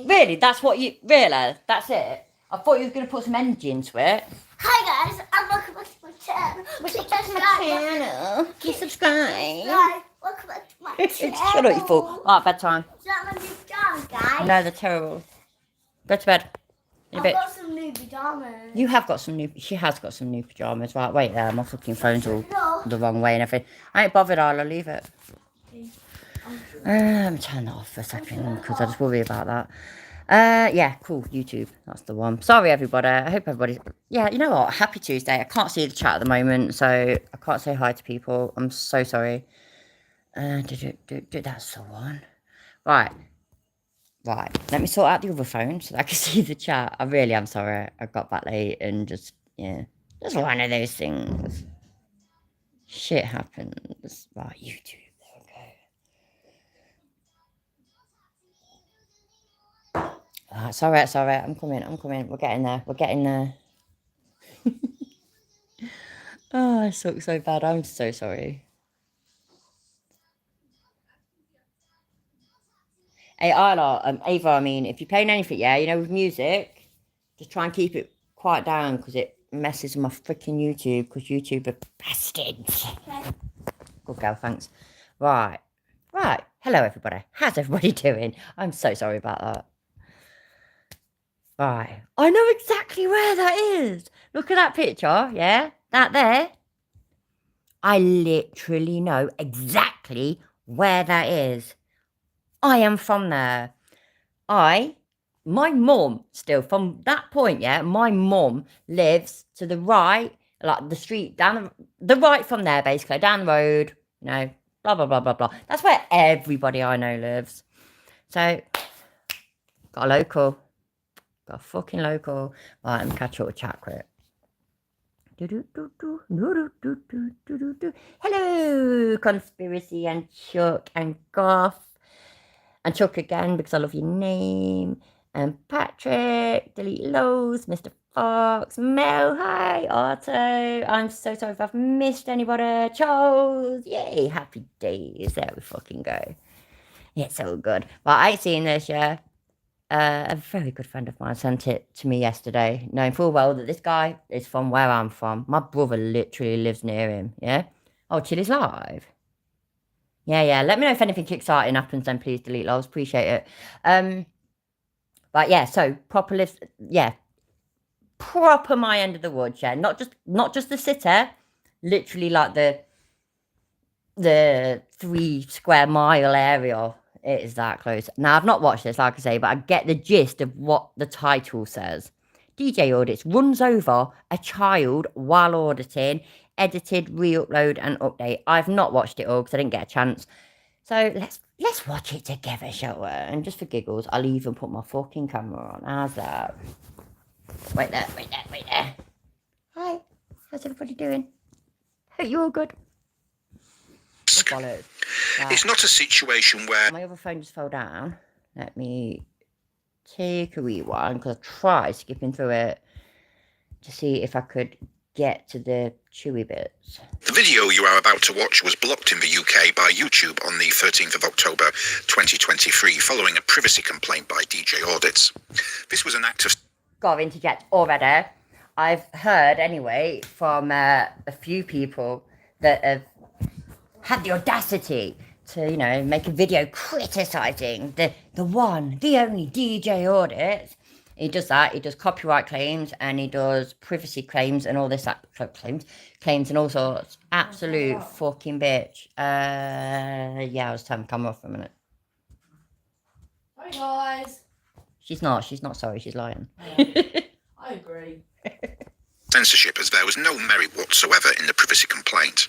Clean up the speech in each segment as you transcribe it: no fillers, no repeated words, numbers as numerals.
Really? That's what you... Really? That's it? I thought you were going to put some energy into it. Hi guys, and welcome back to my channel. Welcome back to my channel. Please subscribe. Welcome back to my channel. Shut up, you fool. Alright, bedtime. Is that my new pajamas, guys? No, they're terrible. Go to bed. I've got some new pajamas. You have got some new... She has got some new pyjamas. Right, wait there. My fucking phone's all the wrong way and everything. I ain't bothered, I'll leave it. Let me turn that off for a second because I just worry about that. Yeah, cool. YouTube. That's the one. Sorry, everybody. I hope everybody's... Yeah, you know what? Happy Tuesday. I can't see the chat at the moment, so I can't say hi to people. I'm so sorry. That's the one. Right. Let me sort out the other phone so that I can see the chat. I really am sorry. I got back late and just, yeah. Just one of those things. Shit happens. Right, YouTube. It's all right. I'm coming. We're getting there. Oh, I suck so bad. I'm so sorry. Hey, Ava, I mean, if you're playing anything, yeah, you know, with music, just try and keep it quiet down because it messes with my freaking YouTube because YouTube are bastards. Okay. Good girl, thanks. Right. Hello, everybody. How's everybody doing? I'm so sorry about that. Right. I know exactly where that is. Look at that picture, yeah? That there. I literally know exactly where that is. I am from there. My mum, still, from that point, yeah, my mum lives to the right, like the street, down the right from there, basically, down the road, you know, blah, blah, blah, blah, blah. That's where everybody I know lives. So, got a local. Got a fucking local. Right, let me catch up with chat quick. Hello, Conspiracy and Chuck and Goth. And Chuck again, because I love your name. And Patrick, Delete Lows, Mr. Fox, Mel, hi, Otto. I'm so sorry if I've missed anybody. Charles, yay, happy days. There we fucking go. Yeah, it's so good. Well, I ain't seen this, yeah. A very good friend of mine sent it to me yesterday, knowing full well that this guy is from where I'm from. My brother literally lives near him, yeah? Oh, Chili's live. Yeah. Let me know if anything exciting happens, then please delete loves. Appreciate it. But yeah, so proper lives, yeah. Proper my end of the woods, yeah. Not just the city, literally like the 3 square mile area. It is that close. Now, I've not watched this, like I say, but I get the gist of what the title says. DJ Audits runs over a child while auditing, edited, re-upload and update. I've not watched it all because I didn't get a chance. So let's watch it together, shall we? And just for giggles, I'll even put my fucking camera on. How's that? Wait there. Hi, how's everybody doing? Hope you're all good. It's not a situation where... My other phone just fell down. Let me take a rewind because I tried skipping through it to see if I could get to the chewy bits. The video you are about to watch was blocked in the UK by YouTube on the 13th of October 2023 following a privacy complaint by DJ Audits. This was an act of... Got to interject already. I've heard, anyway, from a few people that have had the audacity to, you know, make a video criticising the one, the only DJ Audits. He does that. He does copyright claims and he does privacy claims and all this claims and all sorts. Absolute fucking bitch. Yeah, I was turning the camera off for a minute. Hi guys. She's not sorry. She's lying. Yeah, I agree. Censorship, as there was no merit whatsoever in the privacy complaint.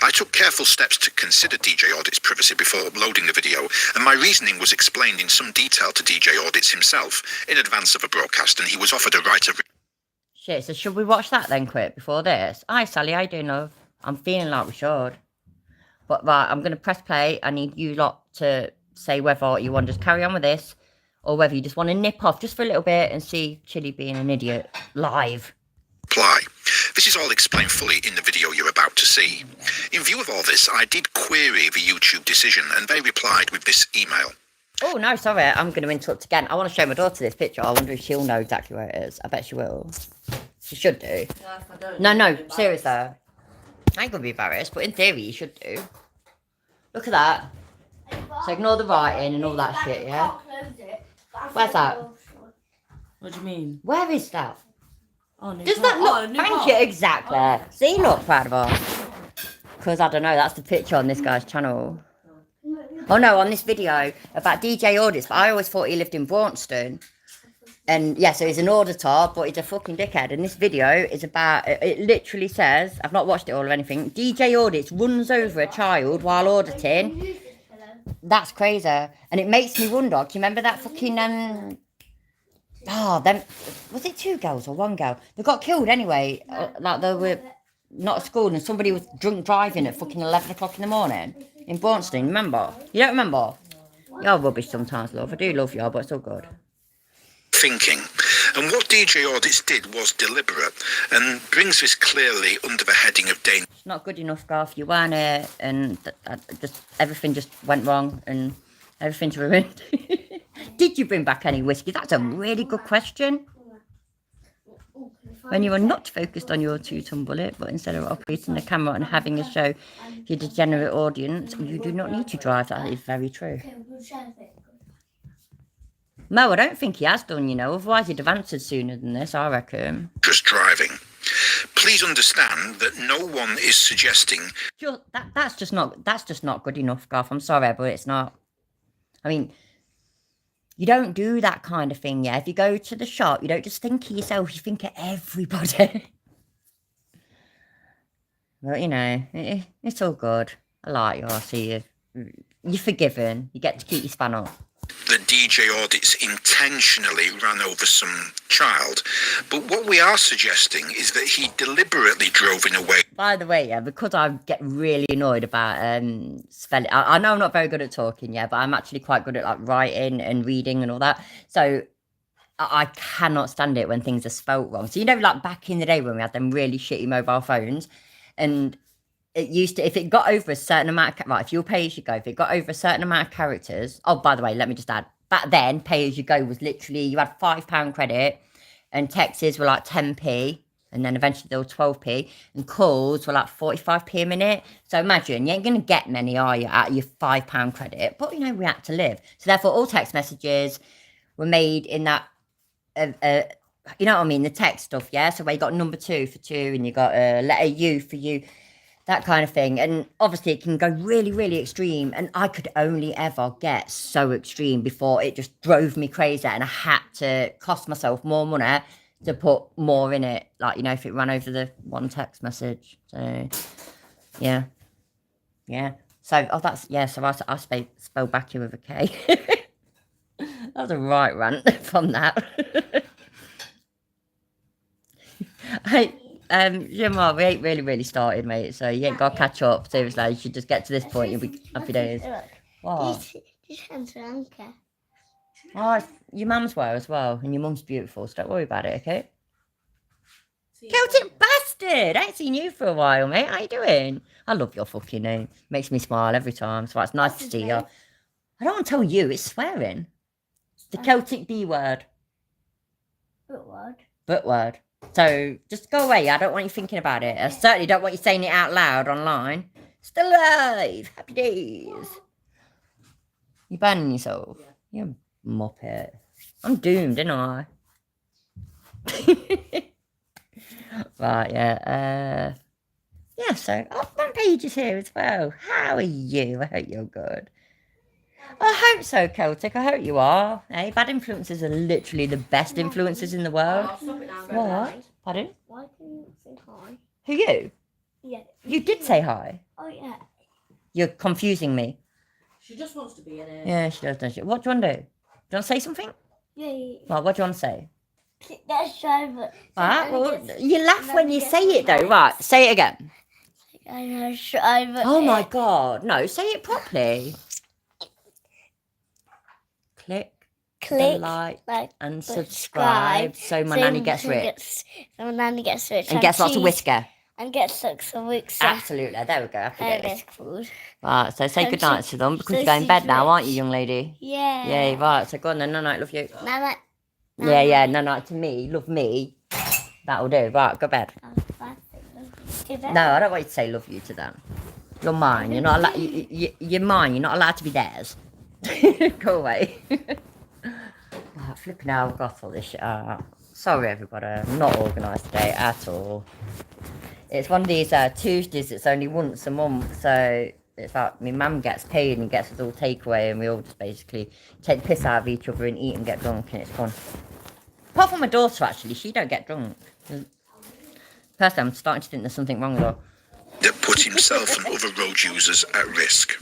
I took careful steps to consider DJ Audits' privacy before uploading the video, and my reasoning was explained in some detail to DJ Audits himself in advance of a broadcast, and he was offered a right of... Shit, so should we watch that then quick before this? Hi Sally, how you doing, love? I'm feeling like we should. But right, I'm going to press play. I need you lot to say whether you want to just carry on with this or whether you just want to nip off just for a little bit and see Chili being an idiot live. Apply. This is all explained fully in the video you're about to see. In view of all this, I did query the YouTube decision and they replied with this email. Oh, no, sorry. I'm going to interrupt again. I want to show my daughter this picture. I wonder if she'll know exactly where it is. I bet she will. She should do. No, if I don't, No, I'm no, embarrassed. seriously. I ain't going to be embarrassed, but in theory, you should do. Look at that. So ignore the writing and all that shit, yeah? Where's that? What do you mean? Where is that? Oh, new Does car. that look? Oh, new Thank car. you, exactly. See, look, proud of her. Because, I don't know, that's the picture on this guy's channel. Oh, no, on this video about DJ Audits, but I always thought he lived in Braunston. And, yeah, so he's an auditor, but he's a fucking dickhead. And this video is about, it literally says, I've not watched it all or anything, DJ Audits runs over a child while auditing. That's crazy. And it makes me wonder, do you remember that fucking, was it 2 girls or 1 girl? They got killed anyway. Like, they were not at school and somebody was drunk driving at fucking 11 o'clock in the morning in Braunston, remember? You don't remember? You're rubbish sometimes, love. I do love you, but it's all good. Thinking. And what DJ Audits did was deliberate and brings this clearly under the heading of danger. It's not good enough, Garth. You weren't it, and just everything just went wrong and everything's ruined. Did you bring back any whiskey? That's a really good question. When you are not focused on your 2-ton bullet, but instead of operating the camera and having a show your degenerate audience, you do not need to drive. That is very true. No, I don't think he has done, you know. Otherwise, he'd have answered sooner than this, I reckon. Just driving. Please understand that no one is suggesting. That's just not good enough, Garth. I'm sorry, but it's not. I mean, you don't do that kind of thing, yeah? If you go to the shop, you don't just think of yourself, you think of everybody. But, you know, it's all good. I like you, I see you. You're forgiven. You get to keep your span up. That DJ Audits intentionally ran over some child, but what we are suggesting is that he deliberately drove in a way. By the way, yeah, because I get really annoyed about spelling. I know I'm not very good at talking, yeah, but I'm actually quite good at like writing and reading and all that. So I cannot stand it when things are spelt wrong. So you know, like back in the day when we had them really shitty mobile phones, and it used to, if it got over a certain amount of, right, if you're pay as you go, if it got over a certain amount of characters, oh, by the way, let me just add, back then, pay as you go was literally, you had £5 credit, and texts were like 10p, and then eventually they were 12p, and calls were like 45p a minute. So imagine, you ain't going to get many, are you, out of your £5 credit, but, you know, we had to live. So therefore, all text messages were made in that, you know what I mean, the text stuff, yeah? So where you got number 2 for 2, and you got a letter U for you, that kind of thing. And obviously it can go really, really extreme. And I could only ever get so extreme before it just drove me crazy. And I had to cost myself more money to put more in it. Like, you know, if it ran over the one text message. So, yeah. Yeah. So, oh, that's, yeah. So I spelled back you with a K. That was a right rant from that. Jimma, we ain't really started, mate, so you ain't got to catch up, seriously. You should just get to this point, you'll be happy days. What? Oh, your mum's well as well, and your mum's beautiful, so don't worry about it, okay? Celtic bastard! I ain't seen you for a while, mate. How you doing? I love your fucking name. Makes me smile every time, so it's nice to see you. I don't want to tell you, it's swearing. The Celtic B word. But word. So, just go away. I don't want you thinking about it. I certainly don't want you saying it out loud online. Still alive. Happy days. You banning yourself? Yeah. You muppet. I'm doomed, ain't I? Right, yeah. Yeah, so, oh, my page is here as well. How are you? I hope you're good. I hope so, Celtic. I hope you are. Hey, bad influences are literally the best influences in the world. What? Pardon? Why can you say hi? Who, you? Yeah. You did say hi. Oh, yeah. You're confusing me. She just wants to be in it. Yeah, she does, doesn't she? What do you want to do? Do you want to say something? Yeah. Well, what do you want to say? That's right. Right, well, you laugh when you say it, though. Right, say it again. Oh, my God. No, say it properly. Click the like and subscribe so my nanny gets rich. So my nanny gets rich. And gets lots of whisker. and get stuck some weeks. Absolutely. There we go. Happy days. Risk food. Right, so say Can good night she- to them because so you're going to bed she's now, aren't you, rich. young lady? Yeah. Yeah, right. So go on then. No, love you. Mama. Yeah, yeah. No, to me. Love me. That'll do. Right, go bed. No, I don't want you to say love you to them. You're mine. You're not allowed. You're mine. You're not allowed to be theirs. Go away. Oh, flipping out. I've got all this shit out. Sorry, everybody. I'm not organised today at all. It's one of these Tuesdays. It's only once a month, so it's like my mum gets paid and gets us all takeaway, and we all just basically take the piss out of each other and eat and get drunk, and it's fun. Apart from my daughter, actually, she don't get drunk. Personally, I'm starting to think there's something wrong with her. That put himself and other road users at risk.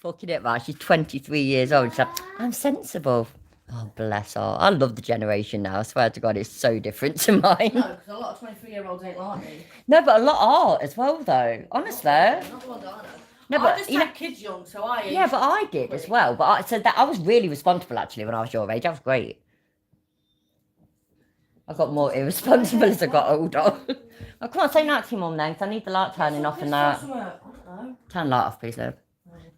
Fucking it, right? She's 23 years old. She's like, I'm sensible. Oh, bless her. I love the generation now. I swear to God, it's so different to mine. No, because a lot of 23-year-olds ain't like me. No, but a lot are as well, though. Honestly. Not the ones I know. No, I but just you know, had kids young, so I yeah, but I did as well. But I said that I was really responsible actually when I was your age. I was great. I got more irresponsible as I got older. Oh, come on, say night to your mum then, because I need the light turning off and that. I don't know. Turn the light off, please, love.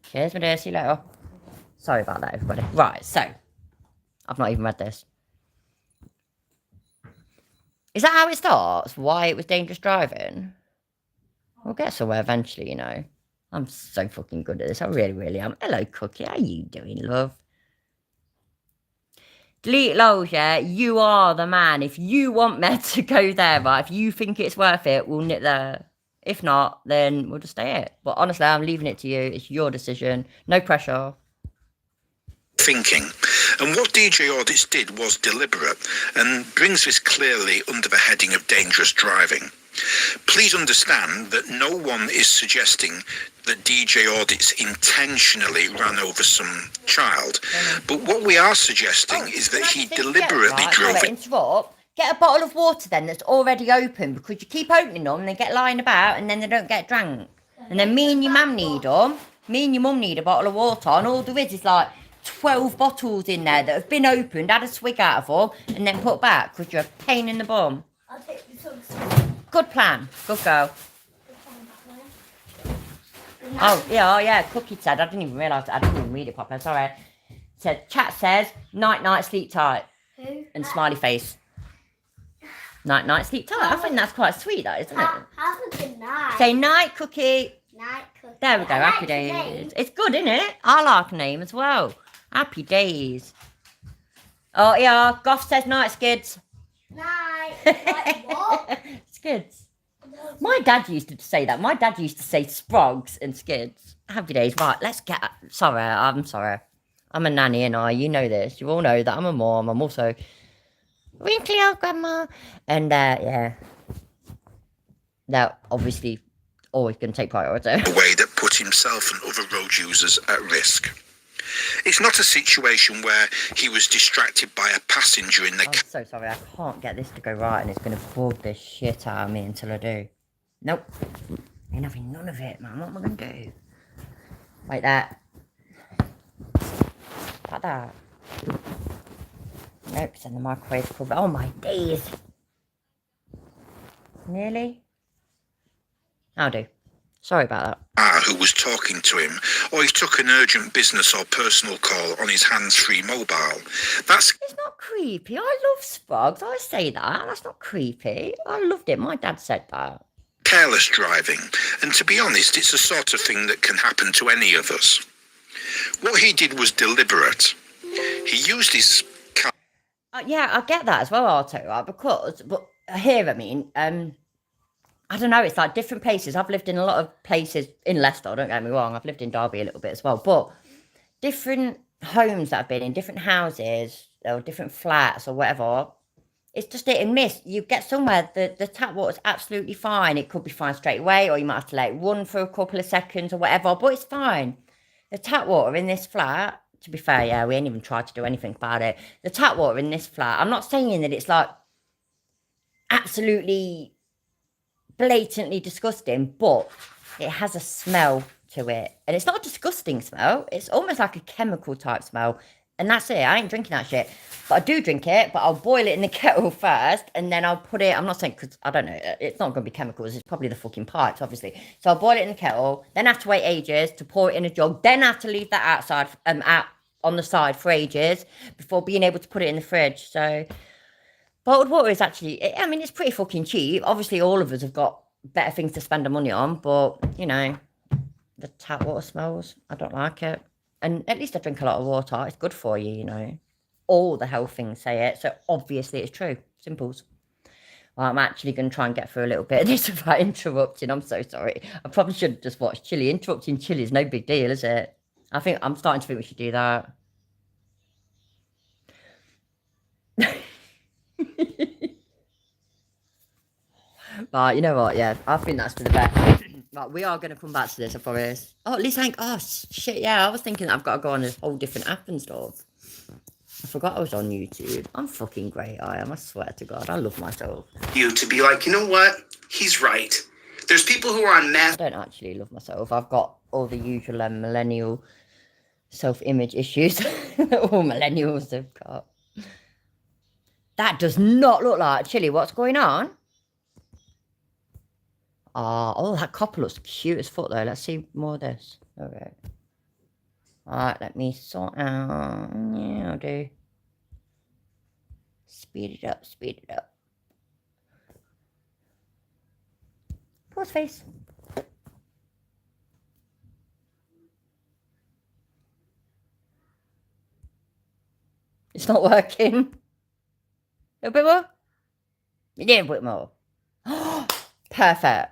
Cheers, my dear. See you later. Sorry about that, everybody. Right, so I've not even read this. Is that how it starts? Why it was dangerous driving? We'll get somewhere eventually, you know. I'm so fucking good at this. I really, really am. Hello, Cookie. How you doing, love? Delete Lols, yeah? You are the man. If you want me to go there, right? If you think it's worth it, we'll nip there. If not, then we'll just stay here. But honestly, I'm leaving it to you. It's your decision. No pressure. Thinking. And what DJ Audits did was deliberate and brings this clearly under the heading of dangerous driving. Please understand that no one is suggesting that DJ Audits intentionally ran over some child. But what we are suggesting is that he deliberately drove it. Interrupt. Get a bottle of water then that's already open because you keep opening them and they get lying about and then they don't get drank. And then me and your mum need them. Me and your mum need a bottle of water and all there is like 12 bottles in there that have been opened, had a swig out of them and then put back because you're a pain in the bum. I'll take this one. Good plan. Good girl. Oh, yeah, Cookie said, I didn't even realise, I didn't even read it properly, sorry. Said, chat says, night, sleep tight. Who? And smiley face. Night, sleep tight. I think that's quite sweet, that, isn't it? Have a good night. Say night, Cookie. Night, Cookie. There we go, I like happy the name. days. It's good, isn't it? I like a name as well. Happy days. Oh, yeah, Goff says night, Skids. Night. Like what? Skids. My dad used to say that. My dad used to say sprogs and skids. Happy days. Right, let's get... Sorry, I'm sorry. I'm a nanny and you know this. You all know that I'm a mom. I'm also wrinkly old grandma. And, yeah. They're obviously always going to take priority. A way that put himself and other road users at risk. It's not a situation where he was distracted by a passenger in the I'm so sorry. I can't get this to go right and it's going to bug the shit out of me until I do. Nope. Ain't having none of it, man. What am I going to do? Like that. Like that. Nope, it's in the microwave cover. Oh my days. Nearly. I'll do. Sorry about that. who was talking to him, or he took an urgent business or personal call on his hands-free mobile. That's It's not creepy. I love Sprogs. I say that. That's not creepy. I loved it. My dad said that. careless driving, and to be honest, it's the sort of thing that can happen to any of us. What he did was deliberate. He used his car. Yeah, I get that as well, Arto, right? Because, but here, I mean, I don't know, it's like different places. I've lived in a lot of places in Leicester, don't get me wrong. I've lived in Derby a little bit as well, but different homes that I've been in, different houses or different flats or whatever, it's just hit and miss. You get somewhere, the tap water's absolutely fine. It could be fine straight away, or you might have to let it run for a couple of seconds or whatever, but it's fine. The tap water in this flat, to be fair, yeah, we ain't even tried to do anything about it. The tap water in this flat, I'm not saying that it's like absolutely blatantly disgusting, but it has a smell to it. And it's not a disgusting smell. It's almost like a chemical type smell. And that's it. I ain't drinking that shit. But I do drink it, but I'll boil it in the kettle first, and then I'll put it, I'm not saying, because I don't know, it's not going to be chemicals, it's probably the fucking pipes, obviously. So I'll boil it in the kettle, then have to wait ages to pour it in a jug, then have to leave that outside, out on the side for ages, before being able to put it in the fridge. So bottled water is actually, I mean, it's pretty fucking cheap. Obviously, all of us have got better things to spend our money on, but, you know, the tap water smells. I don't like it. And at least I drink a lot of water. It's good for you, you know. All the health things say it, so obviously it's true. Simples. Well, I'm actually going to try and get through a little bit of this without interrupting. I'm so sorry. I probably should have just watched Chili. Interrupting Chili is no big deal, is it? I think I'm starting to think we should do that. Right, you know what? Yeah, I think that's for the best. Right, we are going to come back to this, I promise. Oh, at least oh, shit, yeah. I was thinking I've got to go on a whole different app and stuff. I forgot I was on YouTube. I'm fucking great, I am. I swear to God. I love myself. You to be like, you know what? He's right. There's people who are on meth. I don't actually love myself. I've got all the usual millennial self-image issues that all millennials have got. That does not look like Chili. What's going on? Oh, that copper looks cute as fuck though. Let's see more of this. Okay. Alright, let me sort out. Yeah, I'll do. Speed it up, speed it up. Pause face. It's not working. A little bit more? Yeah, a bit more. Perfect.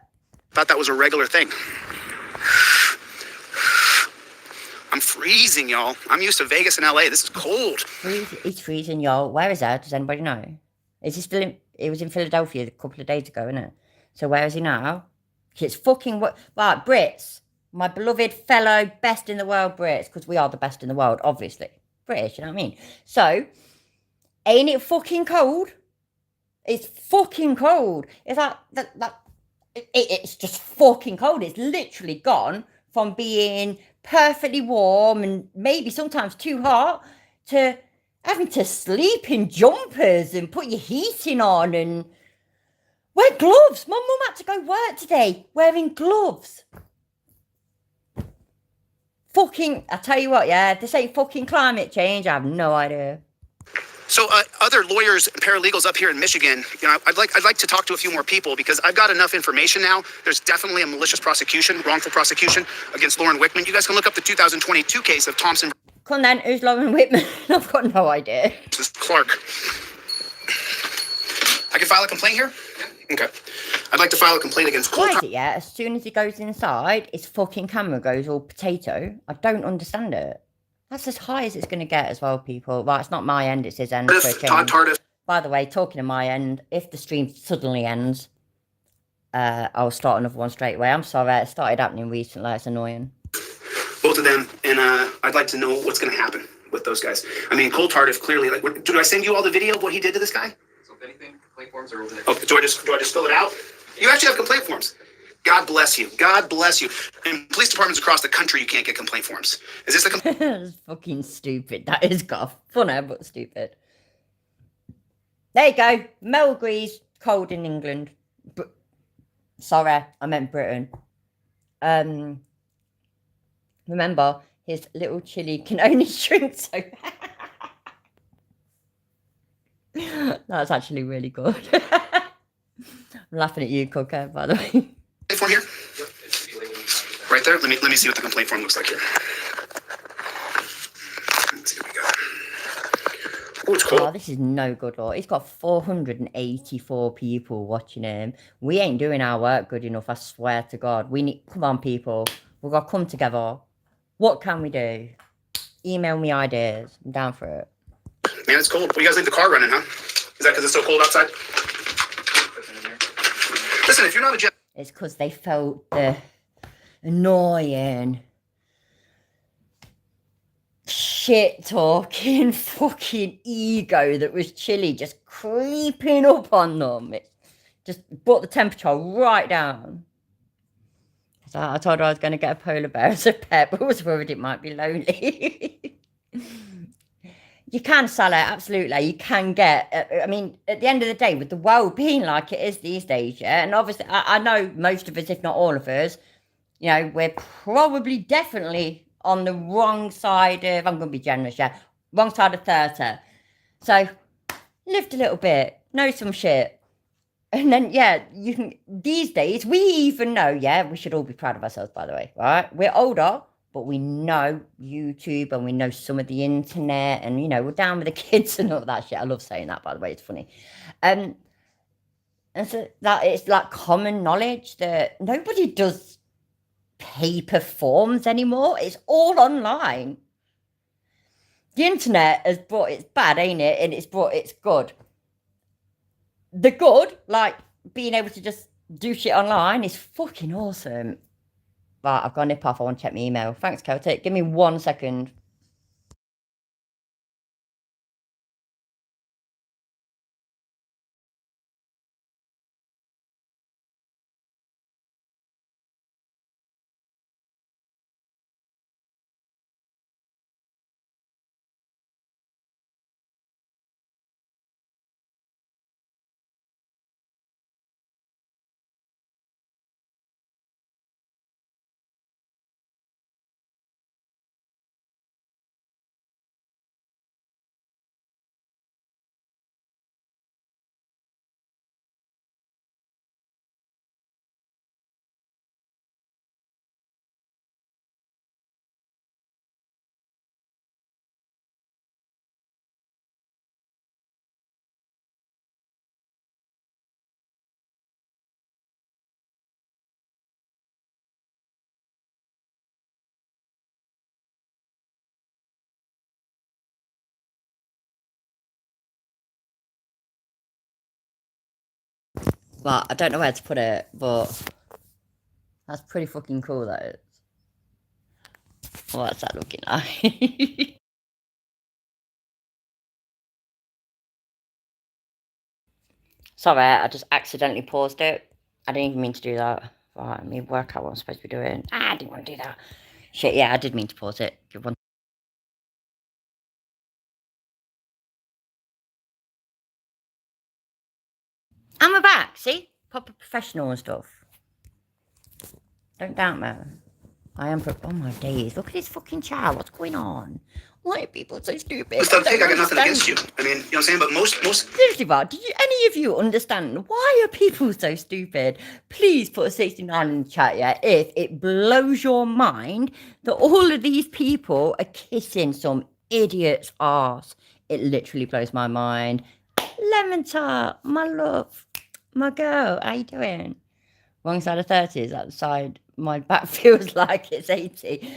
Thought that was a regular thing. I'm freezing, y'all. I'm used to Vegas and LA. This is cold. It's freezing, y'all. Where is that? Does anybody know? Is he still in? It was in Philadelphia a couple of days ago, isn't it? So where is he now? It's fucking what? Right, Brits, my beloved fellow best in the world Brits, because we are the best in the world, obviously. British, you know what I mean? So, ain't it fucking cold? It's fucking cold. It's like it's just fucking cold. It's literally gone from being perfectly warm and maybe sometimes too hot to having to sleep in jumpers and put your heating on and wear gloves. My mum had to go work today wearing gloves. Fucking, I tell you what, yeah, this ain't fucking climate change. I have no idea. So other lawyers and paralegals up here in Michigan, you know, I'd like to talk to a few more people because I've got enough information now. There's definitely a malicious prosecution, wrongful prosecution against Lauren Wickman. You guys can look up the 2022 case of Thompson Come on then, who's Lauren Whitman? I've got no idea. versus Clark. I can file a complaint here? Okay. I'd like to file a complaint against Why is it, yeah? As soon as he goes inside, his fucking camera goes all potato. I don't understand it. That's as high as it's going to get as well, people. Right, it's not my end, it's his end. For a Todd change. Tardif. By the way, talking of my end, if the stream suddenly ends, I'll start another one straight away. I'm sorry, it started happening recently. It's annoying. Both of them, and I'd like to know what's going to happen with those guys. I mean, Cole Tardif clearly, like, did I send you all the video of what he did to this guy? So if anything, complaint forms are over there. Oh, do I just fill it out? You actually have complaint forms. God bless you. God bless you. In police departments across the country, you can't get complaint forms. Is this a That's fucking stupid. That is funny, but stupid. There you go. Mel agrees. Cold in England. Sorry, I meant Britain. Remember, his little Chili can only shrink so. That's actually really good. I'm laughing at you, Cooker, by the way. complaint form here? Right there. Let me see what the complaint form looks like here. Let's see what we got. Oh, it's cold. Oh, this is no good, Lord. He's got 484 people watching him. We ain't doing our work good enough, I swear to God. Come on, people. We've got to come together. What can we do? Email me ideas. I'm down for it. Man, it's cold. Well, you guys leave the car running, huh? Is that because it's so cold outside? Listen, if you're not a jet. It's because they felt the annoying shit talking fucking ego that was Chili just creeping up on them. It just brought the temperature right down. So I told her I was going to get a polar bear as a pet, but I was worried it might be lonely. you can sell it, absolutely. You can get, I mean, at the end of the day, with the world being like it is these days, yeah, and obviously, I know most of us, if not all of us, you know, we're probably definitely on the wrong side of, I'm going to be generous, yeah, wrong side of 30. So, lived a little bit, know some shit. And then, yeah, you can, these days, we even know, yeah, we should all be proud of ourselves, by the way, right? We're older, but we know YouTube and we know some of the internet and, you know, we're down with the kids and all that shit. I love saying that, by the way, it's funny. And so that it's like common knowledge that nobody does paper forms anymore. It's all online. The internet has brought its bad, ain't it? And it's brought its good. The good, like being able to just do shit online, is fucking awesome. Right, I've got to nip off. I want to check my email. Thanks, Celtic. Give me 1 second. Well, I don't know where to put it, but that's pretty fucking cool, that is. What's that looking like? Sorry, I just accidentally paused it. I didn't even mean to do that. Right, let me work out what I'm supposed to be doing. I didn't want to do that. Shit, yeah, I did mean to pause it. Give one. And we're back, see? Proper professional and stuff. Don't doubt me. I am, oh my days. Look at this fucking child. What's going on? Why are people so stupid? With Pig, I got nothing against you. I mean, you know what I'm saying? But most Seriously, Bob, did you, any of you understand why are people so stupid? Please put a 69 in the chat, yeah, if it blows your mind that all of these people are kissing some idiot's arse. It literally blows my mind. Lemon tart, my love, my girl, how you doing? Wrong side of 30, is that the side my back feels like it's 80?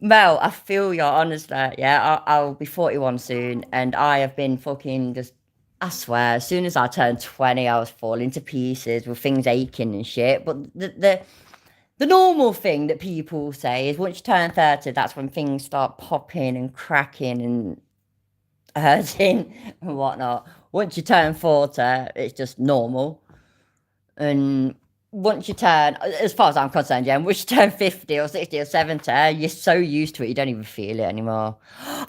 Mel, I feel your honestly, yeah. I'll be 41 soon, and I have been fucking just. I swear, as soon as I turned 20, I was falling to pieces with things aching and shit. But the normal thing that people say is once you turn 30, that's when things start popping and cracking and hurting and whatnot. Once you turn 40, it's just normal. And once you turn, as far as I'm concerned, yeah, once you turn 50 or 60 or 70, you're so used to it, you don't even feel it anymore.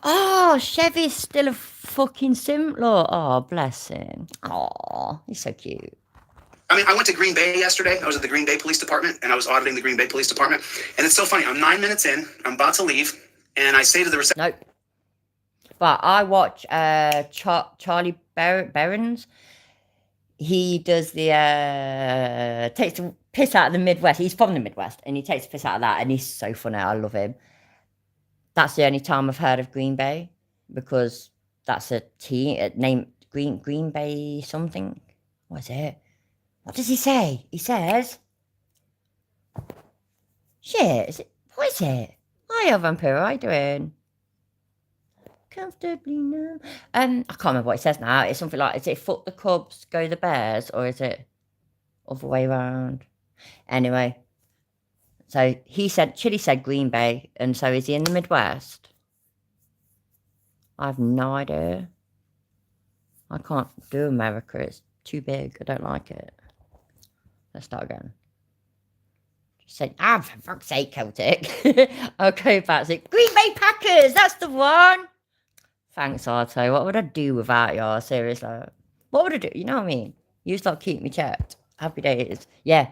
Oh, Chevy's still a fucking simpler. Oh, bless him. Oh, he's so cute. I mean, I went to Green Bay yesterday. I was at the Green Bay Police Department, and I was auditing the Green Bay Police Department. And it's so funny. I'm 9 minutes in. I'm about to leave, and I say to the reception. Nope. But I watch Charlie Berens. He does the takes the piss out of the Midwest. He's from the Midwest, and he takes the piss out of that, and he's so funny. I love him. That's the only time I've heard of Green Bay, because that's a team named Green Bay something. What is it? What does he say? He says, "Shit, is it? What is it? Hiya, Vampiro. How you doing? Comfortably numb." I can't remember what it says now. It's something like, is it "Fuck the Cubs, go the Bears," or is it other way around? Anyway, so Chili said Green Bay, and so is he in the Midwest? I have no idea. I can't do America. It's too big. I don't like it. Let's start again. Just say, for fuck's sake, Celtic. I'll go back to Green Bay Packers. That's the one. Thanks, Arto. What would I do without you? Seriously. What would I do? You know what I mean? You just like keep me checked. Happy days. Yeah.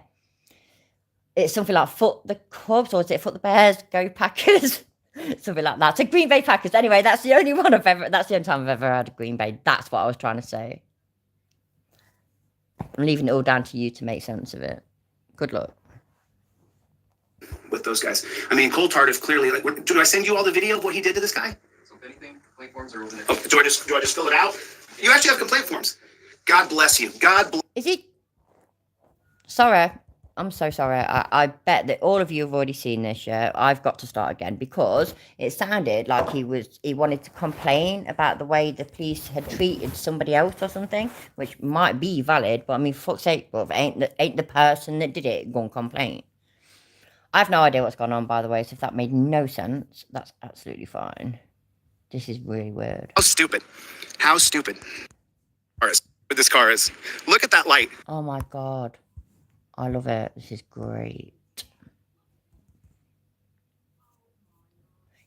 It's something like foot the Cubs, or is it foot the Bears, go Packers? Something like that. So Green Bay Packers. Anyway, that's the only one that's the only time I've ever had a Green Bay. That's what I was trying to say. I'm leaving it all down to you to make sense of it. Good luck. With those guys. I mean, Cole Tardif clearly, like, do I send you all the video of what he did to this guy? So if anything, complaint forms are open. Oh, do I just fill it out? You actually have complaint forms. God bless you. God bless. Is he? Sorry. I'm so sorry. I bet that all of you have already seen this, yeah? I've got to start again because it sounded like he wanted to complain about the way the police had treated somebody else or something, which might be valid, but I mean, fuck's sake, but ain't the person that did it gonna complain? I have no idea what's going on, by the way, so if that made no sense, that's absolutely fine. This is really weird. How stupid. How stupid. This car is. Look at that light. Oh my God. I love it. This is great.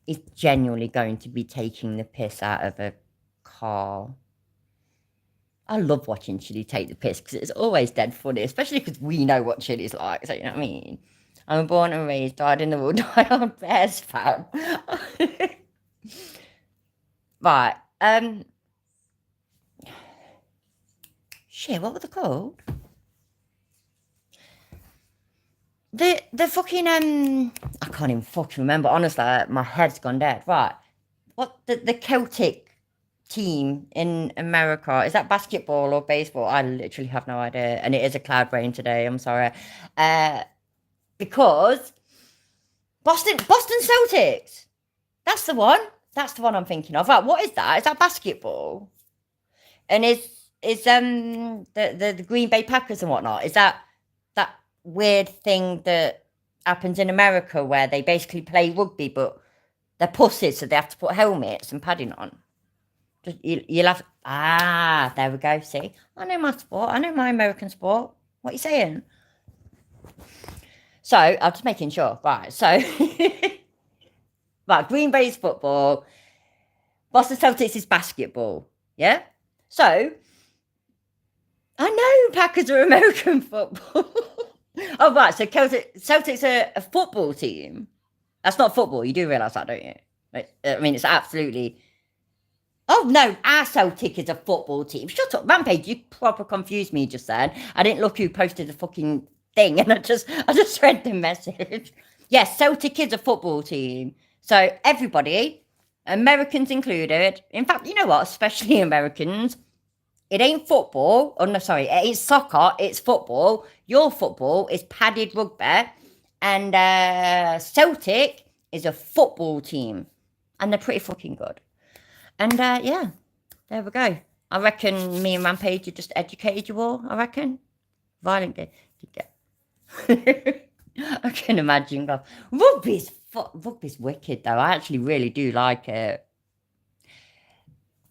He's genuinely going to be taking the piss out of a car. I love watching Chili take the piss because it's always dead funny, especially because we know what Chili's like, so you know what I mean? I'm born and raised, died in the wood, die on Bears fan. Right. Shit, what were they called? The fucking I can't even fucking remember. Honestly, my head's gone dead. Right, what the Celtic team in America, is that basketball or baseball? I literally have no idea, and it is a cloud brain today. I'm sorry, because Boston Celtics. That's the one. That's the one I'm thinking of. Right, what is that? Is that basketball? And is the Green Bay Packers and whatnot? Is that weird thing that happens in America where they basically play rugby, but they're pussies, so they have to put helmets and padding on? Just, you'll have... Ah, there we go, see? I know my sport. I know my American sport. What are you saying? So, I'm just making sure. Right, so... right, Green Bay's football. Boston Celtics is basketball. Yeah? So... I know Packers are American football. Oh, right. So Celtics are a football team. That's not football. You do realise that, don't you? I mean, it's absolutely... Oh, no. Our Celtic is a football team. Shut up. Rampage, you proper confused me just then. I didn't look who posted the fucking thing, and I just read the message. Yes, Celtic is a football team. So everybody, Americans included, in fact, you know what? Especially Americans... It ain't football. Oh, no, sorry. It ain't soccer. It's football. Your football is padded rugby. And Celtic is a football team. And they're pretty fucking good. And, yeah. There we go. I reckon me and Rampage have just educated you all, I reckon. Violent game. I can imagine. Rugby's wicked, though. I actually really do like it.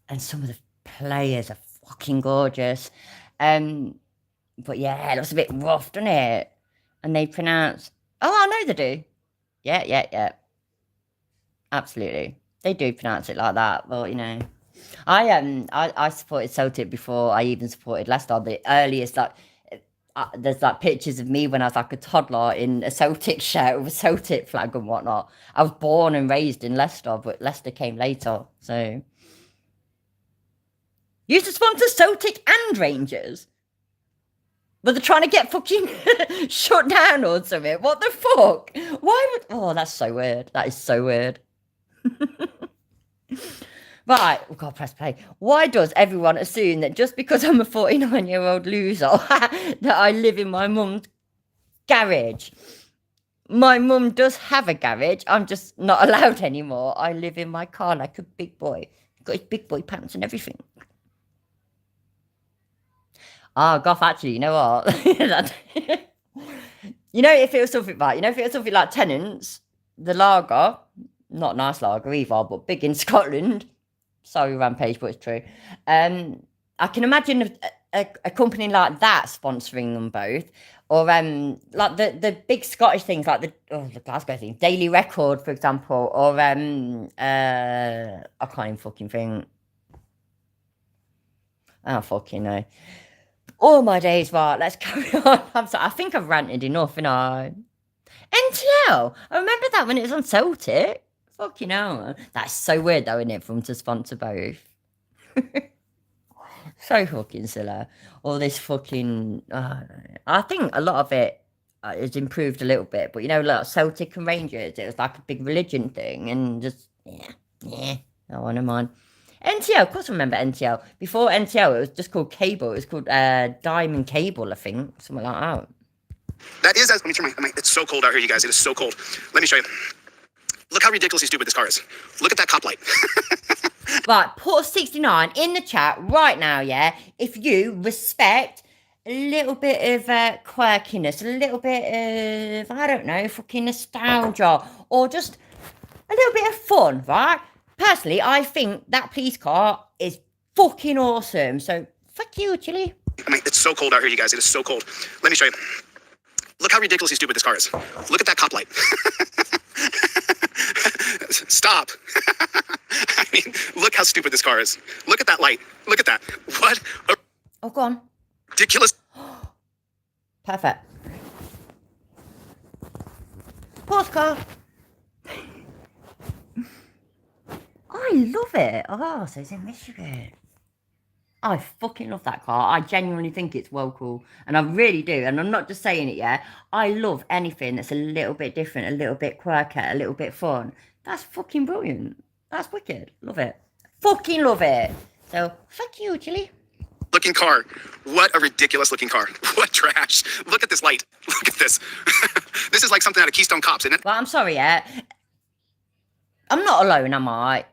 And some of the players are fucking gorgeous. But yeah, it looks a bit rough, doesn't it? And they pronounce... Oh, I know they do. Yeah. Absolutely. They do pronounce it like that. Well, you know. I supported Celtic before I even supported Leicester. The earliest, like... there's like pictures of me when I was like a toddler in a Celtic shirt with a Celtic flag and whatnot. I was born and raised in Leicester, but Leicester came later, so... Used to sponsor Celtic and Rangers. But they're trying to get fucking shut down or something. What the fuck? Why would... Oh, that's so weird. That is so weird. Right. Oh, God, press play. Why does everyone assume that just because I'm a 49-year-old loser that I live in my mum's garage? My mum does have a garage. I'm just not allowed anymore. I live in my car like a big boy. Got his big boy pants and everything. Oh, Goff, actually, you know what? You know, if it was something like, Tennent's, the lager, not nice lager either, but big in Scotland. Sorry, Rampage, but it's true. I can imagine a company like that sponsoring them both. Or like the big Scottish things, like the Glasgow thing, Daily Record, for example. Or I can't even fucking think. I don't fucking know. All my days, right, let's carry on. I'm sorry, I think I've ranted enough, you know. NTL, I remember that when it was on Celtic. Fucking hell, man. That's so weird though, isn't it, for them to sponsor both? So fucking silly. All this fucking... I think a lot of it has improved a little bit, but you know, like Celtic and Rangers, it was like a big religion thing, and just, yeah, I want to mind. NTL, of course I remember NTL. Before NTL, it was just called cable. It was called Diamond Cable, I think, something like that. That is, let me turn it's so cold out here, you guys. It is so cold. Let me show you. Look how ridiculously stupid this car is. Look at that cop light. Right, put 69 in the chat right now, yeah? If you respect a little bit of quirkiness, a little bit of, I don't know, fucking nostalgia, or just a little bit of fun, right? Personally, I think that police car is fucking awesome. So, fuck you, Chili. It's so cold out here, you guys. It is so cold. Let me show you. Look how ridiculously stupid this car is. Look at that cop light. Stop. I mean, look how stupid this car is. Look at that light. Look at that. What a Oh, go on. ridiculous... Perfect. Pause car. I love it. Oh, so it's in Michigan. I fucking love that car. I genuinely think it's well cool. And I really do. And I'm not just saying it, yeah. I love anything that's a little bit different, a little bit quirky, a little bit fun. That's fucking brilliant. That's wicked. Love it. Fucking love it. So, fuck you, Chili. looking car. What a ridiculous looking car. What trash. Look at this light. Look at this. This is like something out of Keystone Cops, isn't it? Well, I'm sorry, yeah. I'm not alone, am I?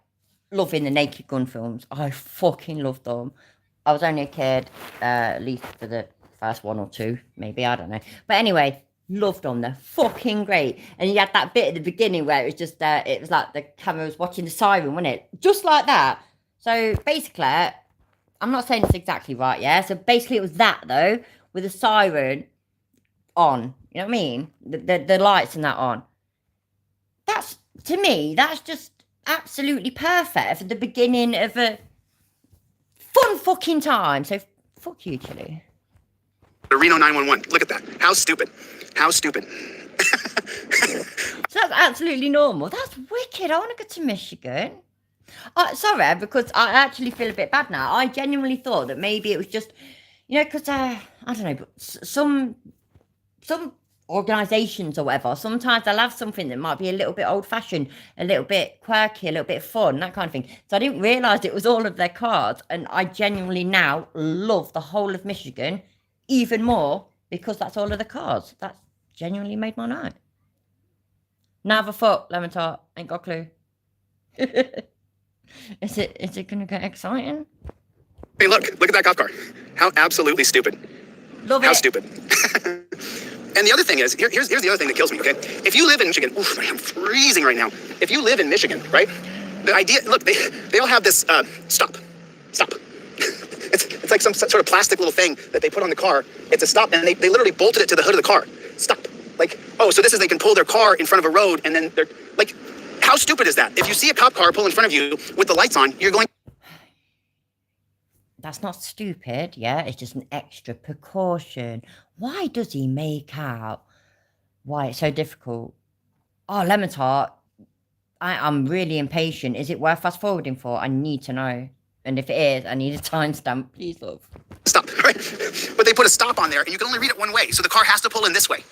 Loving the Naked Gun films. I fucking love them. I was only a kid, at least for the first one or two, maybe, I don't know. But anyway, loved them. They're fucking great. And you had that bit at the beginning where it was just, it was like the camera was watching the siren, wasn't it? Just like that. So basically, I'm not saying it's exactly right, yeah? So basically it was that, though, with the siren on. You know what I mean? The lights and that on. That's, to me, that's just absolutely perfect for the beginning of a fun fucking time. So, fuck you, Chili. The Reno 911. Look at that. How stupid. How stupid. So that's absolutely normal. That's wicked. I want to go to Michigan. Sorry, because I actually feel a bit bad now. I genuinely thought that maybe it was just, you know, because, I don't know, but some organisations or whatever, sometimes they'll have something that might be a little bit old-fashioned, a little bit quirky, a little bit fun, that kind of thing. So I didn't realise it was all of their cars, and I genuinely now love the whole of Michigan even more because that's all of the cars. That's genuinely made my night. Never thought, lemon tart, ain't got a clue. Is it gonna get exciting? Hey, look at that cop car. How absolutely stupid. Love it. How stupid. And the other thing is, here's the other thing that kills me, okay? If you live in Michigan, oof, I'm freezing right now. If you live in Michigan, right? The idea, look, they all have this, stop. It's like some sort of plastic little thing that they put on the car. It's a stop, and they literally bolted it to the hood of the car. Stop. Like, oh, so this is they can pull their car in front of a road, and then they're, like, how stupid is that? If you see a cop car pull in front of you with the lights on, you're going... That's not stupid, yeah? It's just an extra precaution. Why does he make out why it's so difficult? Oh, lemon tart, I'm really impatient. Is it worth fast forwarding for? I need to know. And if it is, I need a timestamp. Please, love. Stop, right? But they put a stop on there, and you can only read it one way, so the car has to pull in this way.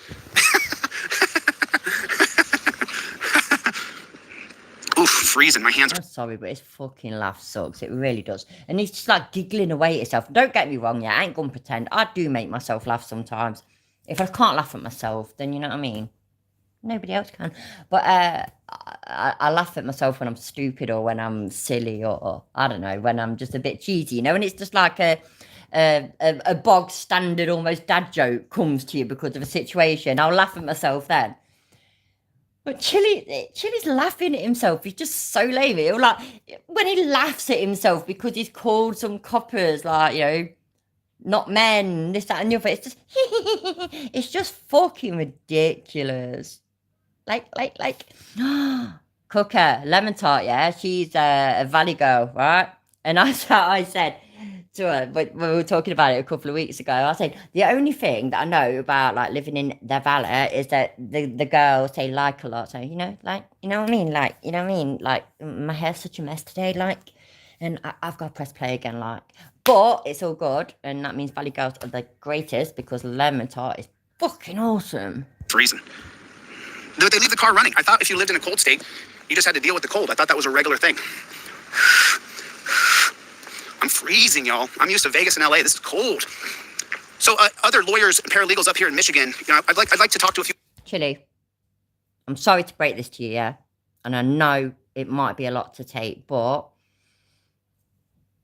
Oof, freezing, my hands. I'm sorry, but his fucking laugh sucks. It really does. And he's just like giggling away at himself. Don't get me wrong, yeah, I ain't gonna pretend. I do make myself laugh sometimes. If I can't laugh at myself, then you know what I mean? Nobody else can. But I laugh at myself when I'm stupid or when I'm silly or I don't know, when I'm just a bit cheesy, you know? And it's just like a bog standard almost dad joke comes to you because of a situation. I'll laugh at myself then. But Chili's laughing at himself. He's just so lame. He'll like when he laughs at himself because he's called some coppers like, you know, not men, this, that, and the other. It's just it's just fucking ridiculous. Like Cooker, lemon tart, yeah. She's a valley girl, right? And I said to her when we were talking about it a couple of weeks ago. I said the only thing that I know about like living in the valley is that the girls say like a lot. So like you know what I mean, like you know what I mean, like my hair's such a mess today, like, and I've got to press play again, like, but it's all good, and that means Valley Girls are the greatest because lemon tart is fucking awesome. Reason. They leave the car running. I thought if you lived in a cold state, you just had to deal with the cold. I thought that was a regular thing. I'm freezing, y'all. I'm used to Vegas and LA. This is cold. So other lawyers and paralegals up here in Michigan, I'd like to talk to a few. Chili, I'm sorry to break this to you, yeah, and I know it might be a lot to take, but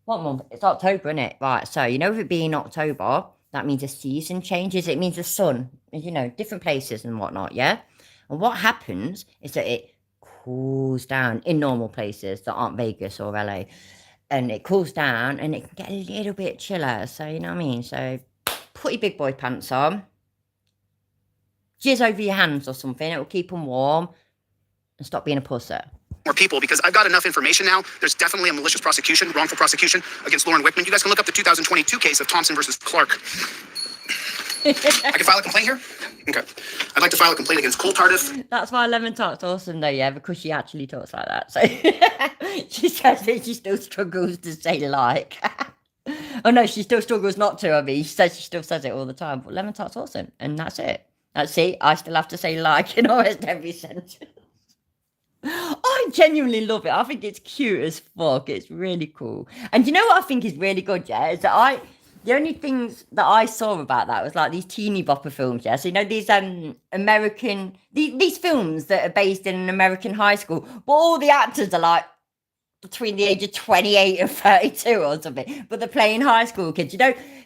what month? It's October, isn't it? Right. So with it being October, that means the season changes. It means the sun, different places and whatnot, yeah. And what happens is that it cools down in normal places that aren't Vegas or LA. And it cools down and it can get a little bit chiller. So, you know what I mean? So, put your big boy pants on. Jizz over your hands or something. It will keep them warm. And stop being a pusser. More people, because I've got enough information now. There's definitely a malicious prosecution, wrongful prosecution against Lauren Wickman. You guys can look up the 2022 case of Thompson versus Clark. I can file a complaint here? Okay. I'd like to file a complaint against Cole Tardif. That's why Lemon Tart's awesome though, yeah, because she actually talks like that. So she says that she still struggles to say like. Oh no, she still struggles not to. I mean, she says she still says it all the time. But Lemon Tart's awesome, and that's it. See, I still have to say like in almost every sentence. I genuinely love it. I think it's cute as fuck. It's really cool. And you know what I think is really good, yeah, is that the only things that I saw about that was like these teeny bopper films, yeah. So these American these films that are based in an American high school, but all the actors are like between the age of 28 and 32 or something, but they're playing high school kids.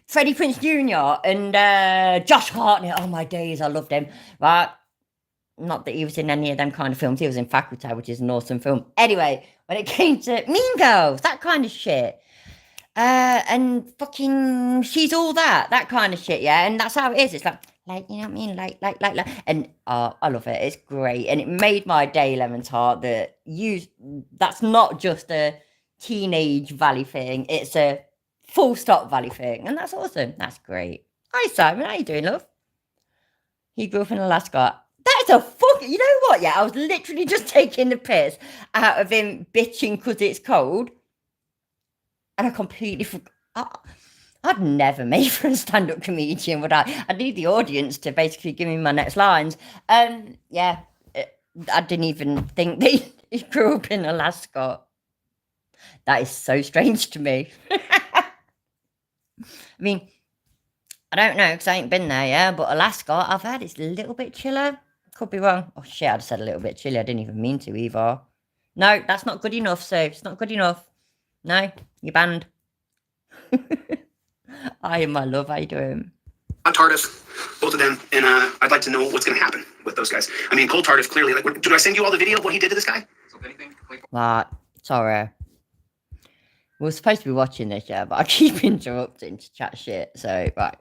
Freddie Prinze Jr. and Josh Hartnett. Oh my days, I loved him. Right. Not that he was in any of them kind of films. He was in Faculty, which is an awesome film. Anyway, when it came to Mean Girls, that kind of shit. And fucking She's All That kind of shit, yeah. And that's how it is. It's like you know what I mean? Like. And I love it. It's great. And it made my day, Lemon Tart, that's not just a teenage Valley thing. It's a full stop Valley thing. And that's awesome. That's great. Hi, Simon. How you doing, love? He grew up in Alaska. That's a fucking, you know what, yeah, I was literally just taking the piss out of him bitching because it's cold. And I completely forgot. I'd never made for a stand-up comedian, would I? I need the audience to basically give me my next lines. Yeah, I didn't even think that he grew up in Alaska. That is so strange to me. I mean, I don't know because I ain't been there, yeah, but Alaska, I've heard it's a little bit chiller. Could be wrong. Oh shit, I just said a little bit chilly. I didn't even mean to either. No, that's not good enough, so it's not good enough. No, you're banned. I am my love, how you doing? Tardif, both of them, and I'd like to know what's going to happen with those guys. I mean, Cole Tardif, clearly, did I send you all the video of what he did to this guy? So if anything, Right, sorry. We were supposed to be watching this, yeah, but I keep interrupting to chat shit, so, right.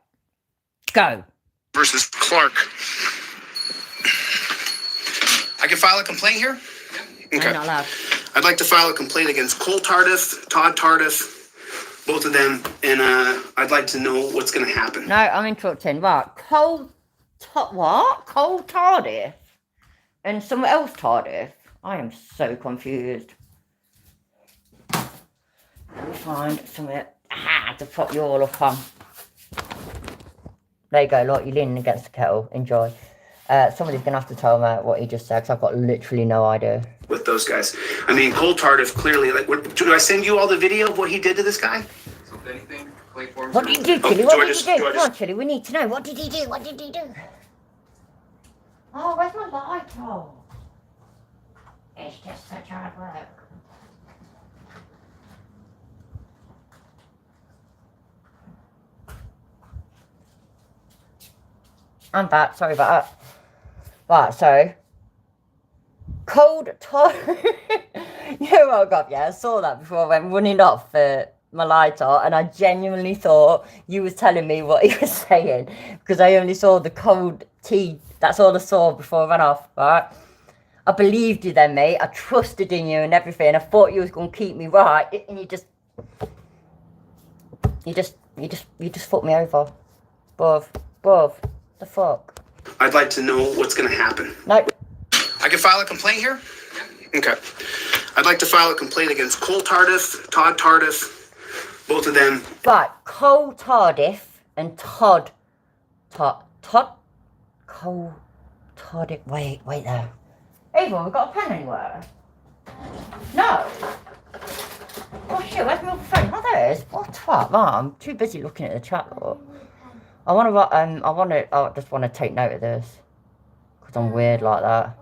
Go. Versus Clark. I can file a complaint here? Okay. No, not allowed. I'd like to file a complaint against Cole Tardif, Todd Tardif, both of them, and I'd like to know what's going to happen. No, I'm interrupting. Right, Cole Tardif? And someone else Tardif? I am so confused. Let me find something to put you all up on. There you go, look, you're leaning against the kettle. Enjoy. Somebody's going to have to tell me what he just said, because I've got literally no idea. With those guys. I mean, Cole Tardif, clearly, did I send you all the video of what he did to this guy? so if anything, claim forms What are did he do, eliminated. Chili? do What I did just- he do? do I Come on, just- Chili, we need to know. What did he do? What did he do? Oh, where's my lighter? It's just such hard work. I'm back. Sorry about that. Right, so cold tart. You know what I got? Yeah, I saw that before I went running off for my lighter, and I genuinely thought you was telling me what he was saying because I only saw the cold tea. That's all I saw before I ran off. Right. I believed you then, mate. I trusted in you and everything. I thought you was gonna keep me right, and you just You just fucked me over. Bruv, the fuck? I'd like to know what's going to happen. Nope. I can file a complaint here? Okay. I'd like to file a complaint against Cole Tardif, Todd Tardif, both of them. Right, Cole Tardif and Cole Tardif. Wait there. Ava, we got a pen anywhere? No. Oh shit, where's my phone? Oh, there it is. What the fuck? Right, I'm too busy looking at the chat. I just want to take note of this. Because I'm weird like that.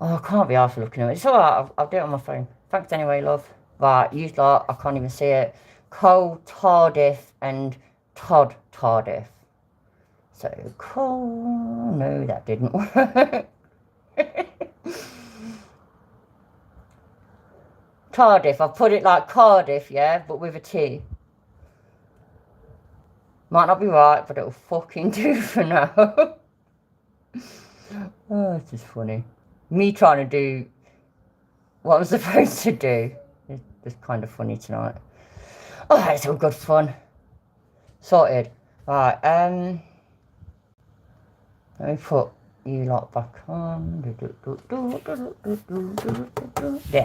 Oh, I can't be arsed looking at it. It's alright, I'll do it on my phone. Thanks anyway, love. Right, you lot, I can't even see it. Cole Tardif and Todd Tardif. So, Cole... No, that didn't work. Tardif, I've put it like Cardiff, yeah, but with a T. Might not be right, but it'll fucking do for now. Oh, this is funny. Me trying to do what I'm supposed to do. It's just kind of funny tonight. Oh, it's all good fun. Sorted. Right, let me put you lot back on. There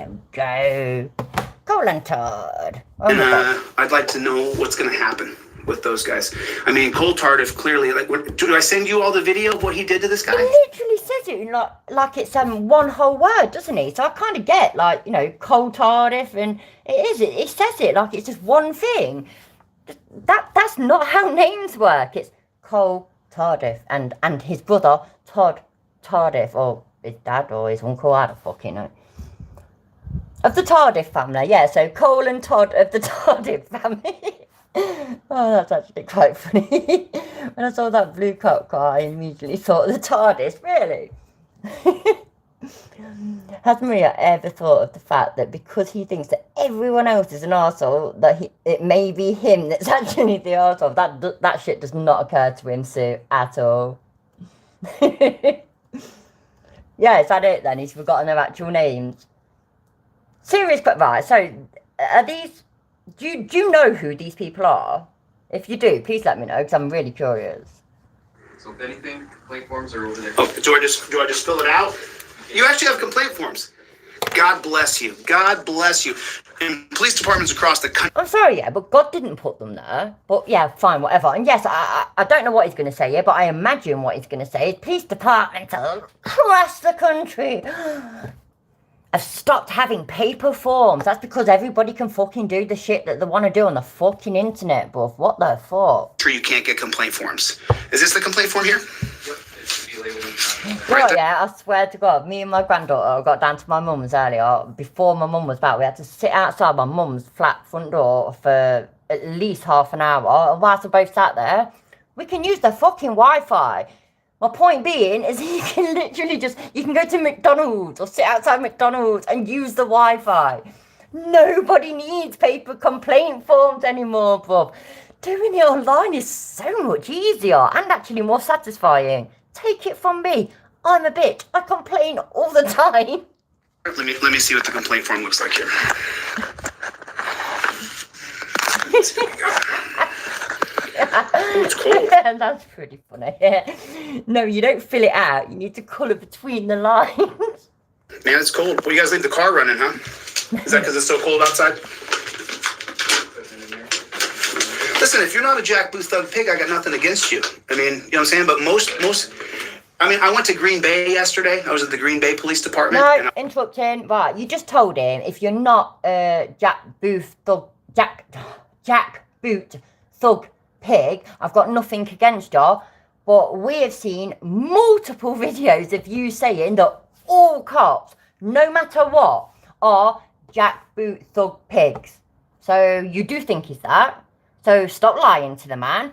we go. Cole and Todd. Oh my God. I'd like to know what's going to happen with those guys. I mean, Cole Tardif clearly, like, do I send you all the video of what he did to this guy? He literally says it in like it's one whole word, doesn't he? So I kind of get, like, you know, Cole Tardif, and it says it like it's just one thing. That's not how names work. It's Cole Tardif and his brother Todd Tardif, or his dad or his uncle, I don't fucking know. Of the Tardif family, yeah. So Cole and Todd of the Tardif family. Oh, that's actually quite funny. When I saw that blue cup car, I immediately thought of the TARDIS. Really? Has Maria ever thought of the fact that because he thinks that everyone else is an arsehole, that it may be him that's actually the arsehole? That shit does not occur to him, Sue, at all. Yeah, is that it then? He's forgotten their actual names. Serious, but right, so are these... Do you know who these people are? If you do, please let me know, because I'm really curious. So if anything, complaint forms are over there. Oh, do I just fill it out? You actually have complaint forms. God bless you. God bless you. In police departments across the country. I'm sorry, yeah, but God didn't put them there. But yeah, fine, whatever. And yes, I don't know what he's going to say here, but I imagine what he's going to say is police departments across the country have stopped having paper forms. That's because everybody can fucking do the shit that they want to do on the fucking internet, bruv. What the fuck? You can't get complaint forms. Is this the complaint form here? Yep, it should be labeled in Right there. Yeah, I swear to God, me and my granddaughter got down to my mum's earlier. Before my mum was back, we had to sit outside my mum's flat front door for at least half an hour. And whilst we both sat there, we can use the fucking Wi-Fi. My point being is you can literally you can go to McDonald's or sit outside McDonald's and use the Wi-Fi. Nobody needs paper complaint forms anymore, bruv. Doing it online is so much easier and actually more satisfying. Take it from me. I'm a bitch. I complain all the time. Let me see what the complaint form looks like here. Oh, it's cold. That's pretty funny. No, you don't fill it out. You need to colour between the lines. Man, it's cold. Well, you guys leave the car running, huh? Is that because it's so cold outside? Listen, if you're not a jackboot thug pig, I got nothing against you. I mean, you know what I'm saying? But most, I mean, I went to Green Bay yesterday. I was at the Green Bay Police Department. No, interrupting. Right, you just told him if you're not jackboot thug pig, I've got nothing against you. But we have seen multiple videos of you saying that all cops, no matter what, are jackboot thug pigs. So you do think he's that. So stop lying to the man,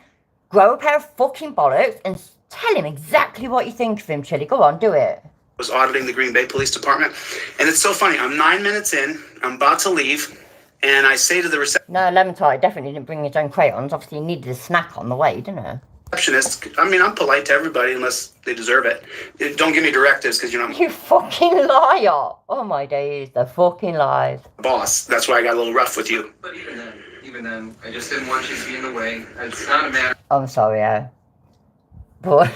grow a pair of fucking bollocks, and tell him exactly what you think of him, Chili. Go on, do it. I was auditing the Green Bay Police Department, and it's so funny. I'm 9 minutes in, I'm about to leave, and I say to the No, Lemon Tart definitely didn't bring his own crayons. Obviously, he needed a snack on the way, didn't he? receptionist, I mean, I'm polite to everybody unless they deserve it. Don't give me directives because, you know, I'm You fucking liar. Oh my days, the fucking lies. a boss. That's why I got a little rough with you. But even then, even then. I just didn't want you to be in the way. It's not a matter. I'm sorry, but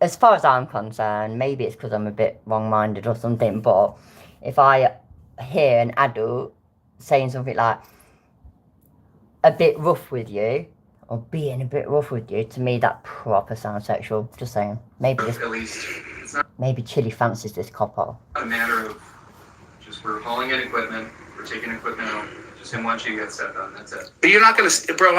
as far as I'm concerned, maybe it's because I'm a bit wrong-minded or something, but if I hear an adult saying something like, a bit rough with you, or being a bit rough with you, to me that proper sounds sexual. Just saying. Maybe At least it's not maybe Chili fancies this copper. a matter of just we're hauling in equipment, we're taking equipment out. Just didn't want you to get stepped on. That's it. But you're not gonna, bro.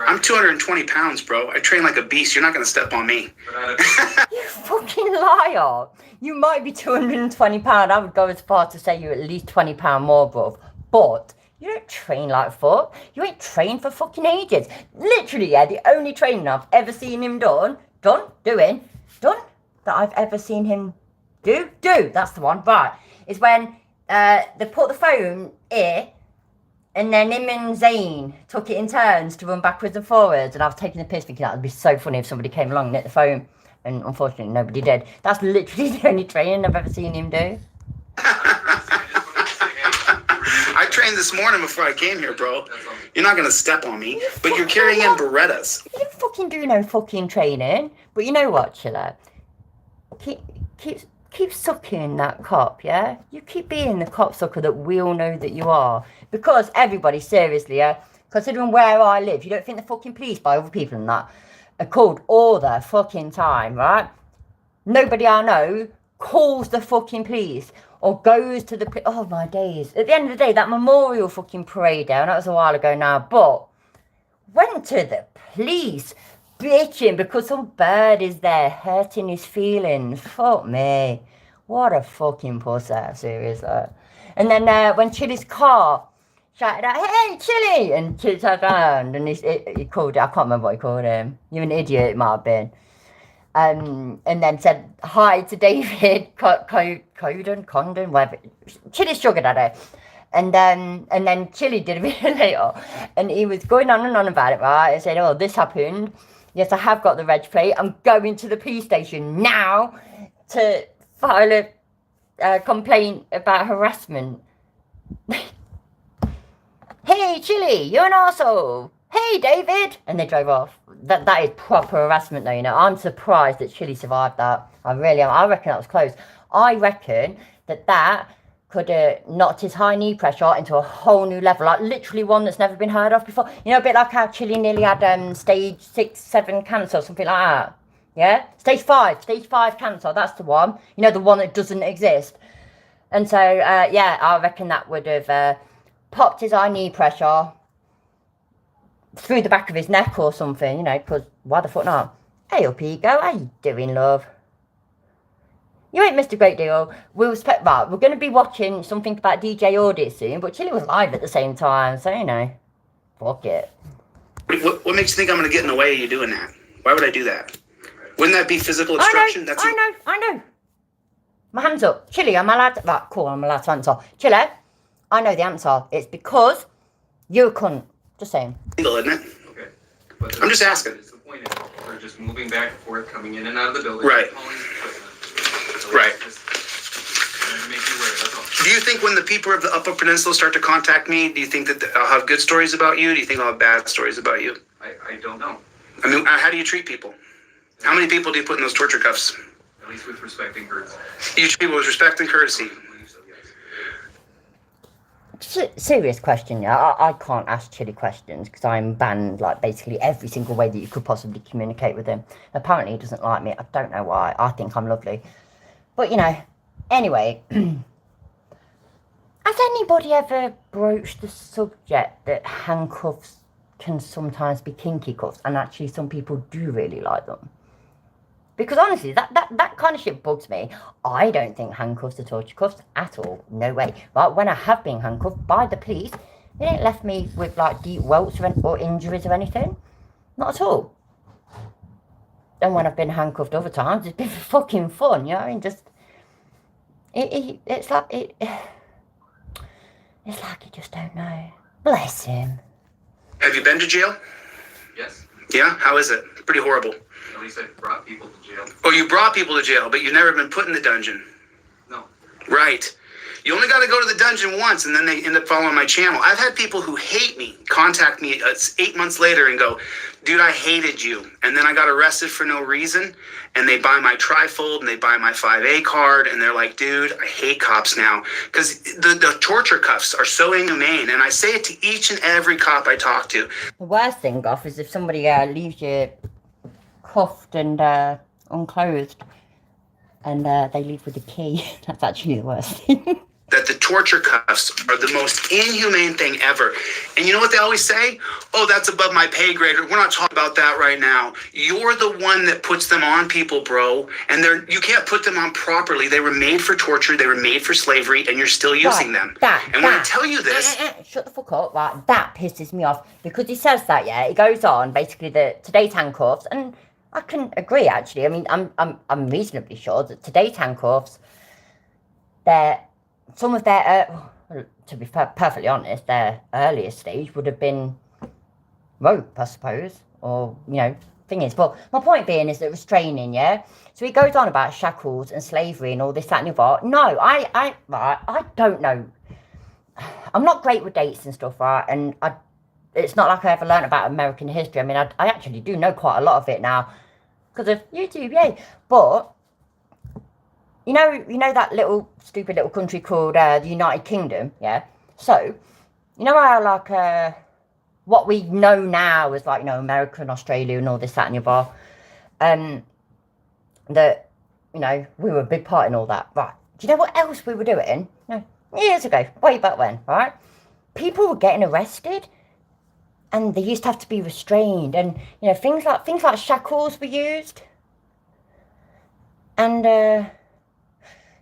I'm 220 pounds, bro. I train like a beast. You're not gonna step on me. But out of You fucking liar! You might be 220 pounds. I would go as far to say you're at least 20 pounds more, bruv. But you don't train like fuck. You ain't trained for fucking ages. Literally, yeah, the only training I've ever seen him done, that I've ever seen him do, that's the one, right, is when they put the phone here, and then him and Zane took it in turns to run backwards and forwards, and I was taking the piss thinking that would be so funny if somebody came along and hit the phone, and unfortunately nobody did. That's literally the only training I've ever seen him do. I trained this morning before I came here, bro. You're not gonna step on me, but you're carrying in Berettas. You didn't fucking do no fucking training. But you know what, Chiller? Keep sucking that cop, yeah? You keep being the cop sucker that we all know that you are. Because everybody, seriously, yeah? Considering where I live, you don't think the fucking police by other people and that are called all the fucking time, right? Nobody I know calls the fucking police or goes to the oh my days. At the end of the day, that memorial fucking parade down, that was a while ago now, but went to the police bitching because some bird is there hurting his feelings. Fuck me. What a fucking pussy, seriously. And then when Chili's car shouted out, "Hey, Chili!" And Chili turned around and he called it, I can't remember what he called him. You're an idiot, it might have been. And then said hi to David, Condon, whatever. Chili sugared at it. And then Chili did a video later, and he was going on and on about it, right? And said, "Oh, this happened. Yes, I have got the reg plate. I'm going to the police station now to file a complaint about harassment." "Hey, Chili, you're an arsehole. Hey, David!" And they drove off. That is proper harassment, though, you know. I'm surprised that Chili survived that. I really am. I reckon that was close. I reckon that could have knocked his high knee pressure into a whole new level, like literally one that's never been heard of before. You know, a bit like how Chili nearly had stage 6, 7 cancer, or something like that. Yeah? Stage 5 cancer, that's the one. You know, the one that doesn't exist. And so, yeah, I reckon that would have popped his high knee pressure through the back of his neck or something, you know, because why the fuck not? Hey, up you go. How you doing, love? You ain't missed a great deal. Right, we're going to be watching something about DJ Audit soon, but Chili was live at the same time, so, you know, fuck it. What makes you think I'm gonna get in the way of you doing that? Why would I do that? Wouldn't that be physical obstruction? I know. My hand's up. Chili, am I allowed to... Right, cool, I'm allowed to answer. Chili, I know the answer. It's because you're a cunt. Just saying. Legal, isn't it? Okay. But I'm just asking. It's the point is we're just moving back and forth, coming in and out of the building. Right. Hauling equipment. So Right. just make you aware, that's all. Do you think when the people of the Upper Peninsula start to contact me, do you think that I'll have good stories about you? Do you think I'll have bad stories about you? I don't know. I mean, how do you treat people? How many people do you put in those torture cuffs? At least with respect and courtesy. You treat people with respect and courtesy. So, yes. Serious question, yeah. I can't ask Chili questions because I'm banned, like, basically every single way that you could possibly communicate with him. Apparently he doesn't like me. I don't know why. I think I'm lovely. But, you know, anyway. Has anybody ever broached the subject that handcuffs can sometimes be kinky cuffs, and actually some people do really like them? Because honestly, that kind of shit bugs me. I don't think handcuffs are torture cuffs at all. No way. But when I have been handcuffed by the police, they ain't left me with like deep welts or injuries or anything. Not at all. And when I've been handcuffed other times, it's been fucking fun, you know? And just it's like you just don't know. Bless him. Have you been to jail? Yes. Yeah? How is it? Pretty horrible. At least I brought people to jail. Oh, you brought people to jail, but you've never been put in the dungeon. No. Right. You only got to go to the dungeon once, and then they end up following my channel. I've had people who hate me contact me 8 months later and go, dude, I hated you. And then I got arrested for no reason, and they buy my trifold, and they buy my 5A card, and they're like, dude, I hate cops now. Because the torture cuffs are so inhumane, and I say it to each and every cop I talk to. The worst thing, Goff, is if somebody leaves you cuffed and unclothed, and they leave with a key. That's actually the worst thing. That the torture cuffs are the most inhumane thing ever. And you know what they always say? Oh, that's above my pay grade. We're not talking about that right now. You're the one that puts them on people, bro. And you can't put them on properly. They were made for torture. They were made for slavery, and you're still using them. When I tell you this... Shut the fuck up. Right, that pisses me off. Because he says that, yeah, it goes on, basically, today's handcuffs, and I can agree, actually. I mean, I'm reasonably sure that today's handcuffs, some of their, to be perfectly honest, their earliest stage would have been rope, I suppose, or, you know, thing is. But my point being is that restraining, yeah? So he goes on about shackles and slavery and all this, that, and the other. No, I don't know. I'm not great with dates and stuff, right? And it's not like I ever learned about American history. I mean, I actually do know quite a lot of it now because of YouTube, yay. But you know that stupid little country called the United Kingdom, yeah? So, you know how, like, what we know now is, like, you know, America and Australia and all this, that, and the other, that, you know, we were a big part in all that, right? Do you know what else we were doing? No, years ago, way back when, right? People were getting arrested, and they used to have to be restrained, and, you know, things like shackles were used, and,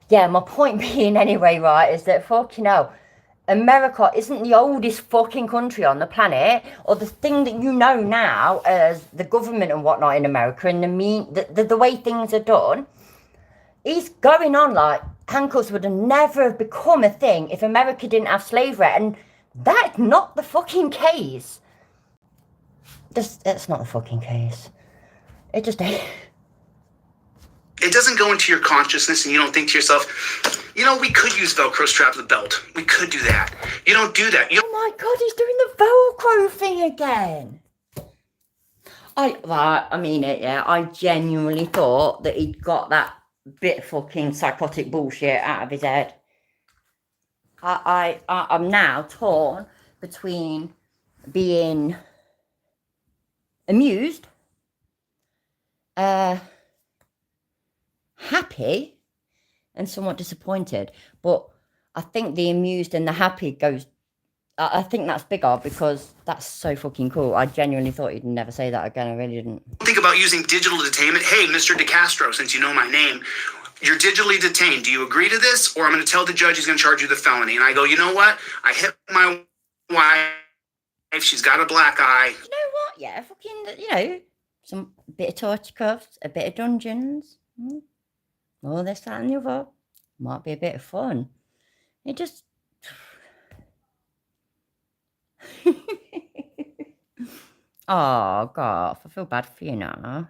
yeah, my point being anyway, right, is that fucking hell, America isn't the oldest fucking country on the planet, or the thing that you know now as the government and whatnot in America, and the way things are done, is going on like handcuffs would have never become a thing if America didn't have slavery, and that's not the fucking case. That's not the fucking case. It just ain't. It doesn't go into your consciousness, and you don't think to yourself, you know, we could use Velcro strap to the belt. We could do that. You don't do that. Oh my God, he's doing the Velcro thing again. I mean it, yeah. I genuinely thought that he'd got that bit of fucking psychotic bullshit out of his head. I'm now torn between being amused, happy, and somewhat disappointed. But I think the amused and the happy goes, I think that's bigger because that's so fucking cool. I genuinely thought he'd never say that again. I really didn't. Think about using digital detainment. Hey, Mr. DeCastro, since you know my name, you're digitally detained. Do you agree to this? Or I'm going to tell the judge he's going to charge you the felony. And I go, you know what? I hit my wife. She's got a black eye. You know what? Yeah, fucking, you know, some bit of torture cuffs, a bit of dungeons, all this, that, and the other. Might be a bit of fun. It just... Oh, God, I feel bad for you now.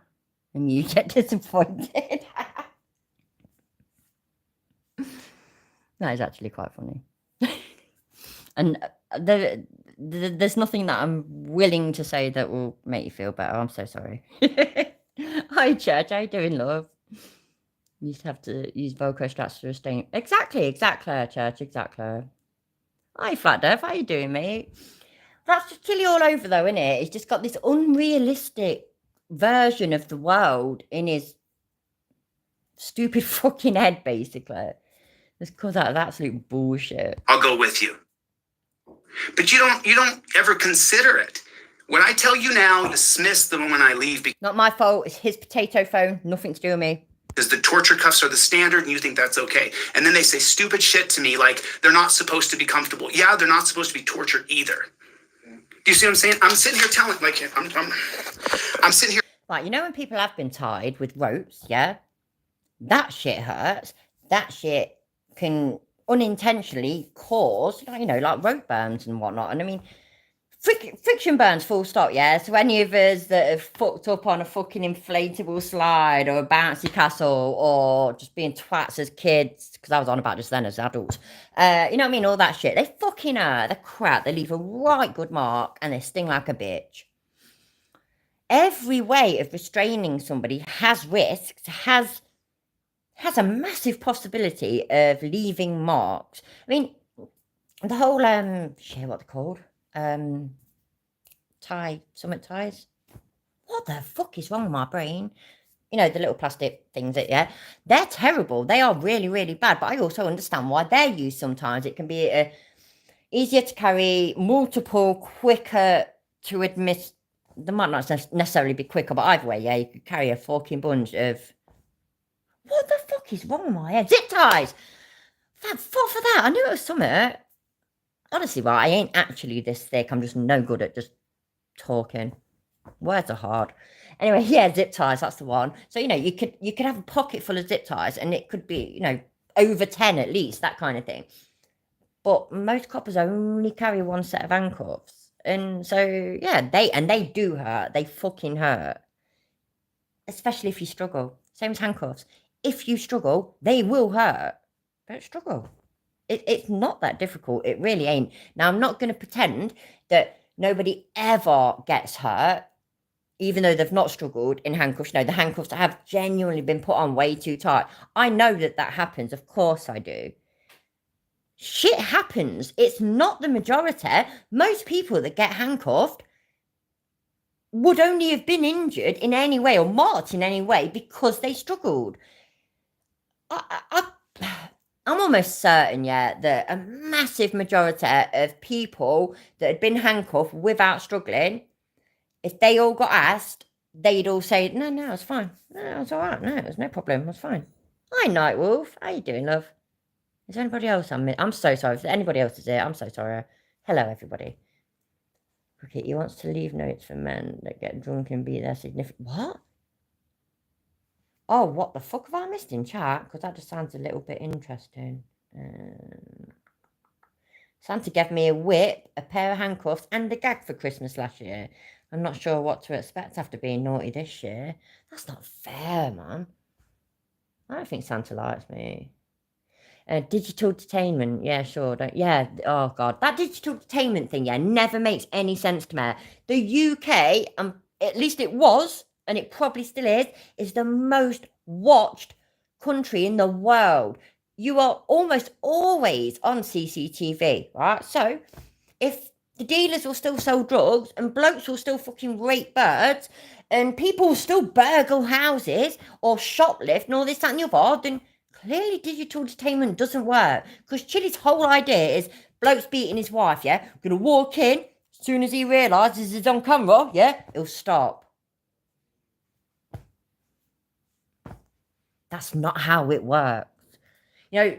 And you get disappointed. That is actually quite funny. And there's nothing that I'm willing to say that will make you feel better. I'm so sorry. Hi, Church. How you doing, love? You used to have to use Velcro straps to restrain. Exactly, Church, exactly. Hi, Fat Dev. How you doing, mate? That's just Tilly all over, though, isn't it? He's just got this unrealistic version of the world in his stupid fucking head, basically. This comes out of absolute bullshit. I'll go with you. But you don't ever consider it. When I tell you now, dismiss the moment I leave Not my fault. It's his potato phone. Nothing to do with me. because the torture cuffs are the standard and you think that's okay. And then they say stupid shit to me like they're not supposed to be comfortable. Yeah, they're not supposed to be torture either. Do you see what I'm saying? I'm sitting here telling, like, I'm sitting here. Like, you know when people have been tied with ropes, yeah? That shit hurts. That shit can unintentionally cause, you know, like rope burns and whatnot. And I mean, Friction burns, full stop, yeah? So any of us that have fucked up on a fucking inflatable slide or a bouncy castle or just being twats as kids, because I was on about just then as adults, you know what I mean? All that shit. They fucking are. They're crap. They leave a right good mark and they sting like a bitch. Every way of restraining somebody has risks, has a massive possibility of leaving marks. I mean, the whole, shit, what they're called? Summit ties. What the fuck is wrong with my brain? You know, the little plastic things that, yeah, they're terrible. They are really, really bad. But I also understand why they're used sometimes. It can be easier to carry, multiple, quicker to admit. They might not necessarily be quicker, but either way, yeah, you could carry a fucking bunch of. What the fuck is wrong with my head? Zip ties! Thank fuck for that. I knew it was something. Honestly, well, I ain't actually this thick. I'm just no good at just talking. Words are hard. Anyway, yeah, zip ties, that's the one. So, you know, you could have a pocket full of zip ties and it could be, you know, over 10 at least, that kind of thing. But most coppers only carry one set of handcuffs. And so, yeah, they do hurt. They fucking hurt. Especially if you struggle. Same as handcuffs. If you struggle, they will hurt. Don't struggle. It's not that difficult. It really ain't. Now, I'm not going to pretend that nobody ever gets hurt, even though they've not struggled in handcuffs. No, the handcuffs have genuinely been put on way too tight. I know that happens. Of course I do. Shit happens. It's not the majority. Most people that get handcuffed would only have been injured in any way or marked in any way because they struggled. I'm almost certain, yeah, that a massive majority of people that had been handcuffed without struggling, if they all got asked, they'd all say, no, it's fine. No, it's all right. No, there's no problem. It's fine. Hi, Nightwolf. How you doing, love? Is there anybody else? I'm so sorry. If anybody else is here, I'm so sorry. Hello, everybody. Okay, he wants to leave notes for men that get drunk and be their significant... What? Oh, what the fuck have I missed in chat? Because that just sounds a little bit interesting. Santa gave me a whip, a pair of handcuffs, and a gag for Christmas last year. I'm not sure what to expect after being naughty this year. That's not fair, man. I don't think Santa likes me. Digital detainment, yeah, sure. Oh God, that digital detainment thing, yeah, never makes any sense to me. The UK, at least it was, and it probably still is the most watched country in the world. You are almost always on CCTV, right? So, if the dealers will still sell drugs and blokes will still fucking rape birds and people will still burgle houses or shoplift and all this, that and the other, then clearly digital detainment doesn't work. Because Chili's whole idea is bloke's beating his wife, yeah? Gonna walk in, as soon as he realises it's on camera, yeah? He'll stop. That's not how it works. You know,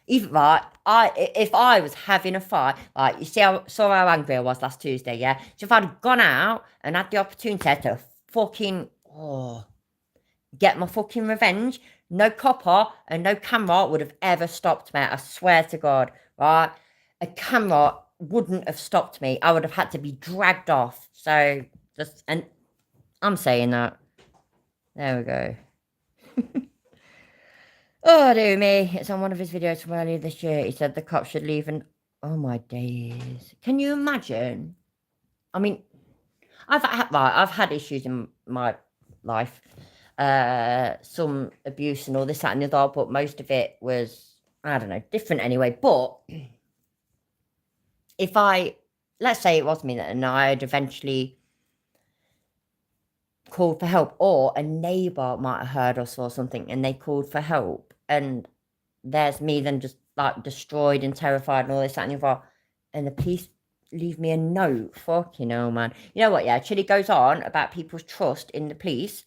even right, if I was having a fight, like you saw how angry I was last Tuesday, yeah? So if I'd gone out and had the opportunity to fucking get my fucking revenge, no copper and no camera would have ever stopped me. I swear to God, right? A camera wouldn't have stopped me. I would have had to be dragged off. So and I'm saying that. There we go. Oh, dear me. It's on one of his videos from earlier this year. He said the cops should leave and... Oh, my days. Can you imagine? I mean, I've had issues in my life. Some abuse and all this, that and the other, but most of it was, I don't know, different anyway. But if let's say it was me and I'd eventually called for help, or a neighbour might have heard us or something and they called for help, and there's me then just like destroyed and terrified and all this, that and the other, and the police leave me a note. Fucking hell, man. You know what, yeah, Chili goes on about people's trust in the police.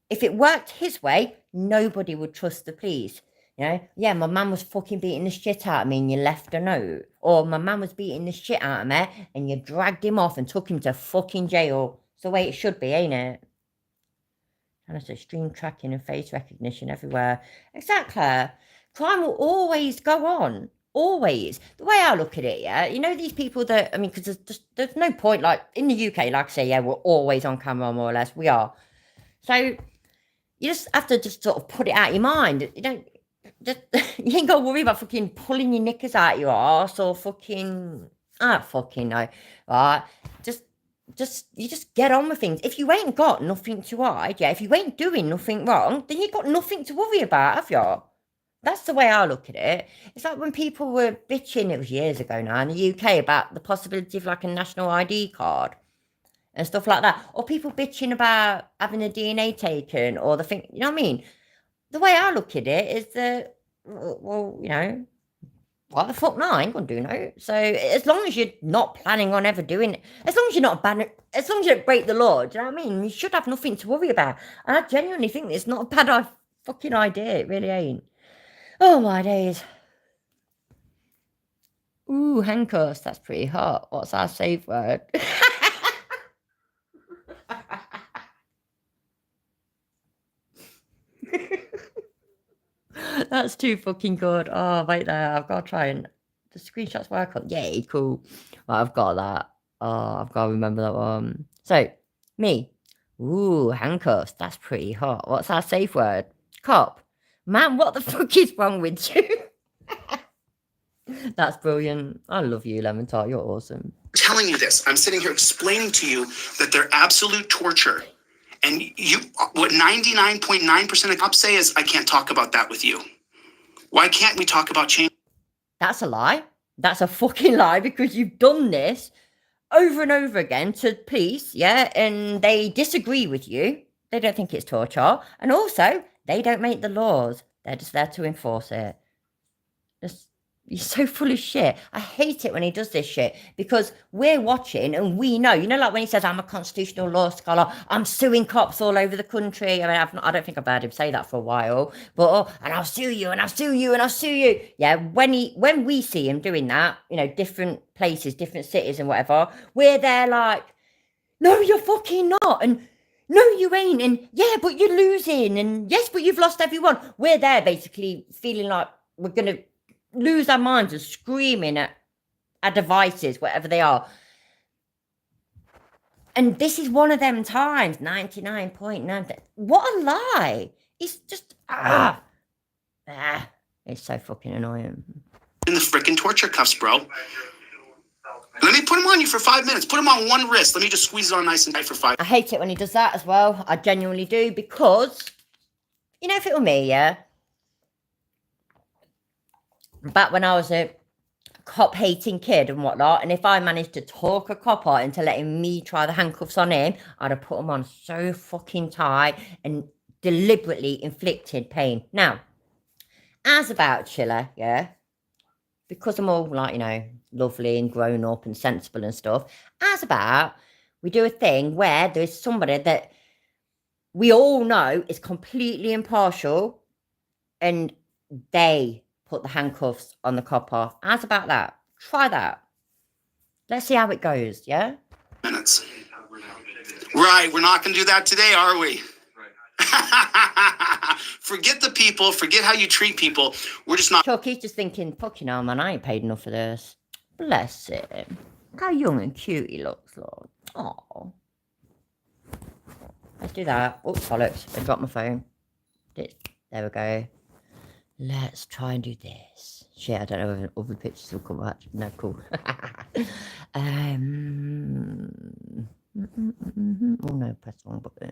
If it worked his way, nobody would trust the police. You know, yeah, my mum was fucking beating the shit out of me and you left a note. Or my mum was beating the shit out of me and you dragged him off and took him to fucking jail. It's the way it should be, ain't it? And it's extreme tracking and face recognition everywhere. Exactly. Crime will always go on. always. The way I look at it, yeah, you know, these people that, I mean, because there's no point, like, in the UK, like I say, yeah, we're always on camera, more or less, we are. So, you just have to just sort of put it out of your mind. You don't, just, you ain't got to worry about fucking pulling your knickers out your arse or fucking, I don't fucking know, right? You just get on with things. If you ain't got nothing to hide, yeah, if you ain't doing nothing wrong, then you got nothing to worry about, have you? That's the way I look at it. It's like when people were bitching, it was years ago now, in the UK about the possibility of like a national ID card and stuff like that. Or people bitching about having a DNA taken or the thing, you know what I mean? The way I look at it is that, well, you know, what the fuck, no, I ain't gonna do no. So as long as you're not planning on ever doing it, as long as you're not as long as you don't break the law, do you know what I mean? You should have nothing to worry about. And I genuinely think it's not a bad fucking idea. It really ain't. Oh my days. Ooh, handcuffs, that's pretty hot. What's our safe word? That's too fucking good. Oh, wait there. I've got to try and... The screenshots work on... Yay, cool. Right, I've got that. Oh, I've got to remember that one. So, me. Ooh, handcuffs. That's pretty hot. What's our safe word? Cop. Man, what the fuck is wrong with you? That's brilliant. I love you, Lemon Tart. You're awesome. Telling you this. I'm sitting here explaining to you that they're absolute torture. And you, what 99.9% of cops say is, I can't talk about that with you. Why can't we talk about change? That's a lie. That's a fucking lie because you've done this over and over again to police, yeah, and they disagree with you. They don't think it's torture. And also, they don't make the laws. They're just there to enforce it. You're so full of shit. I hate it when he does this shit because we're watching and we know, you know, like when he says, I'm a constitutional law scholar, I'm suing cops all over the country. I mean, I don't think I've heard him say that for a while, but, oh, and I'll sue you and I'll sue you and I'll sue you. Yeah, when we see him doing that, you know, different places, different cities and whatever, we're there like, no, you're fucking not. And no, you ain't. And yeah, but you're losing. And yes, but you've lost everyone. We're there basically feeling like we're going to lose our minds and screaming at our devices, whatever they are. And this is one of them times, 99.9. What a lie. It's just, it's so fucking annoying. In the freaking torture cuffs, bro. Let me put them on you for 5 minutes. Put them on one wrist. Let me just squeeze it on nice and tight for 5. I hate it when he does that as well. I genuinely do because, you know, if it were me, yeah, back when I was a cop-hating kid and whatnot, and if I managed to talk a cop out into letting me try the handcuffs on him, I'd have put them on so fucking tight and deliberately inflicted pain. Now, as about Chiller, yeah, because I'm all like, you know, lovely and grown up and sensible and stuff, as about we do a thing where there is somebody that we all know is completely impartial and they put the handcuffs on the copper. How's about that? Try that. Let's see how it goes, yeah? Minutes. Right, we're not going to do that today, are we? Forget the people, forget how you treat people. We're just not. Chuck, he's just thinking, fucking hell, man, I ain't paid enough for this. Bless him. How young and cute he looks, Lord. Oh. Let's do that. Oh, bollocks. I dropped my phone. There we go. Let's try and do this. Shit, I don't know if other pictures will come out. No, cool. Oh no, press the wrong button.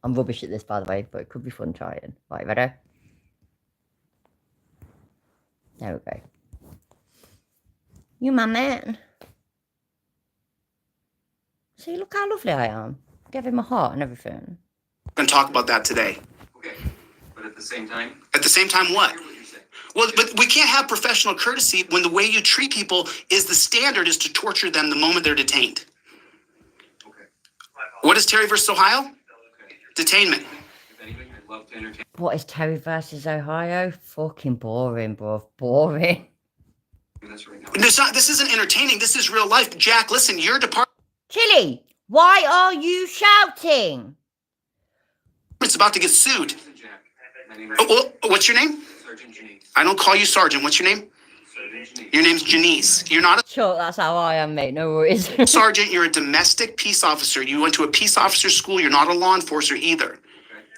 I'm rubbish at this, by the way, but it could be fun trying. Right, ready? There we go. You my man. See, look how lovely I am. Gave him a heart and everything. We're going to talk about that today. Okay, but at the same time? At the same time, what? Well, but we can't have professional courtesy when the way you treat people is the standard is to torture them the moment they're detained. Okay. What is Terry versus Ohio? Okay. Detainment. If anything, I'd love to entertain. What is Terry versus Ohio? Fucking boring, bro. Boring. This right now. This isn't entertaining. This is real life. Jack, listen, your department's Chili, why are you shouting? about to get sued. Listen, Jack. My name is Oh, what's your name? Sergeant Janice. I don't call you Sergeant. What's your name? Sergeant Janice. Your name's Janice. You're not Sure, that's how I am, mate. No worries. a sergeant. You're a domestic peace officer. You went to a peace officer school. You're not a law enforcer either. Okay.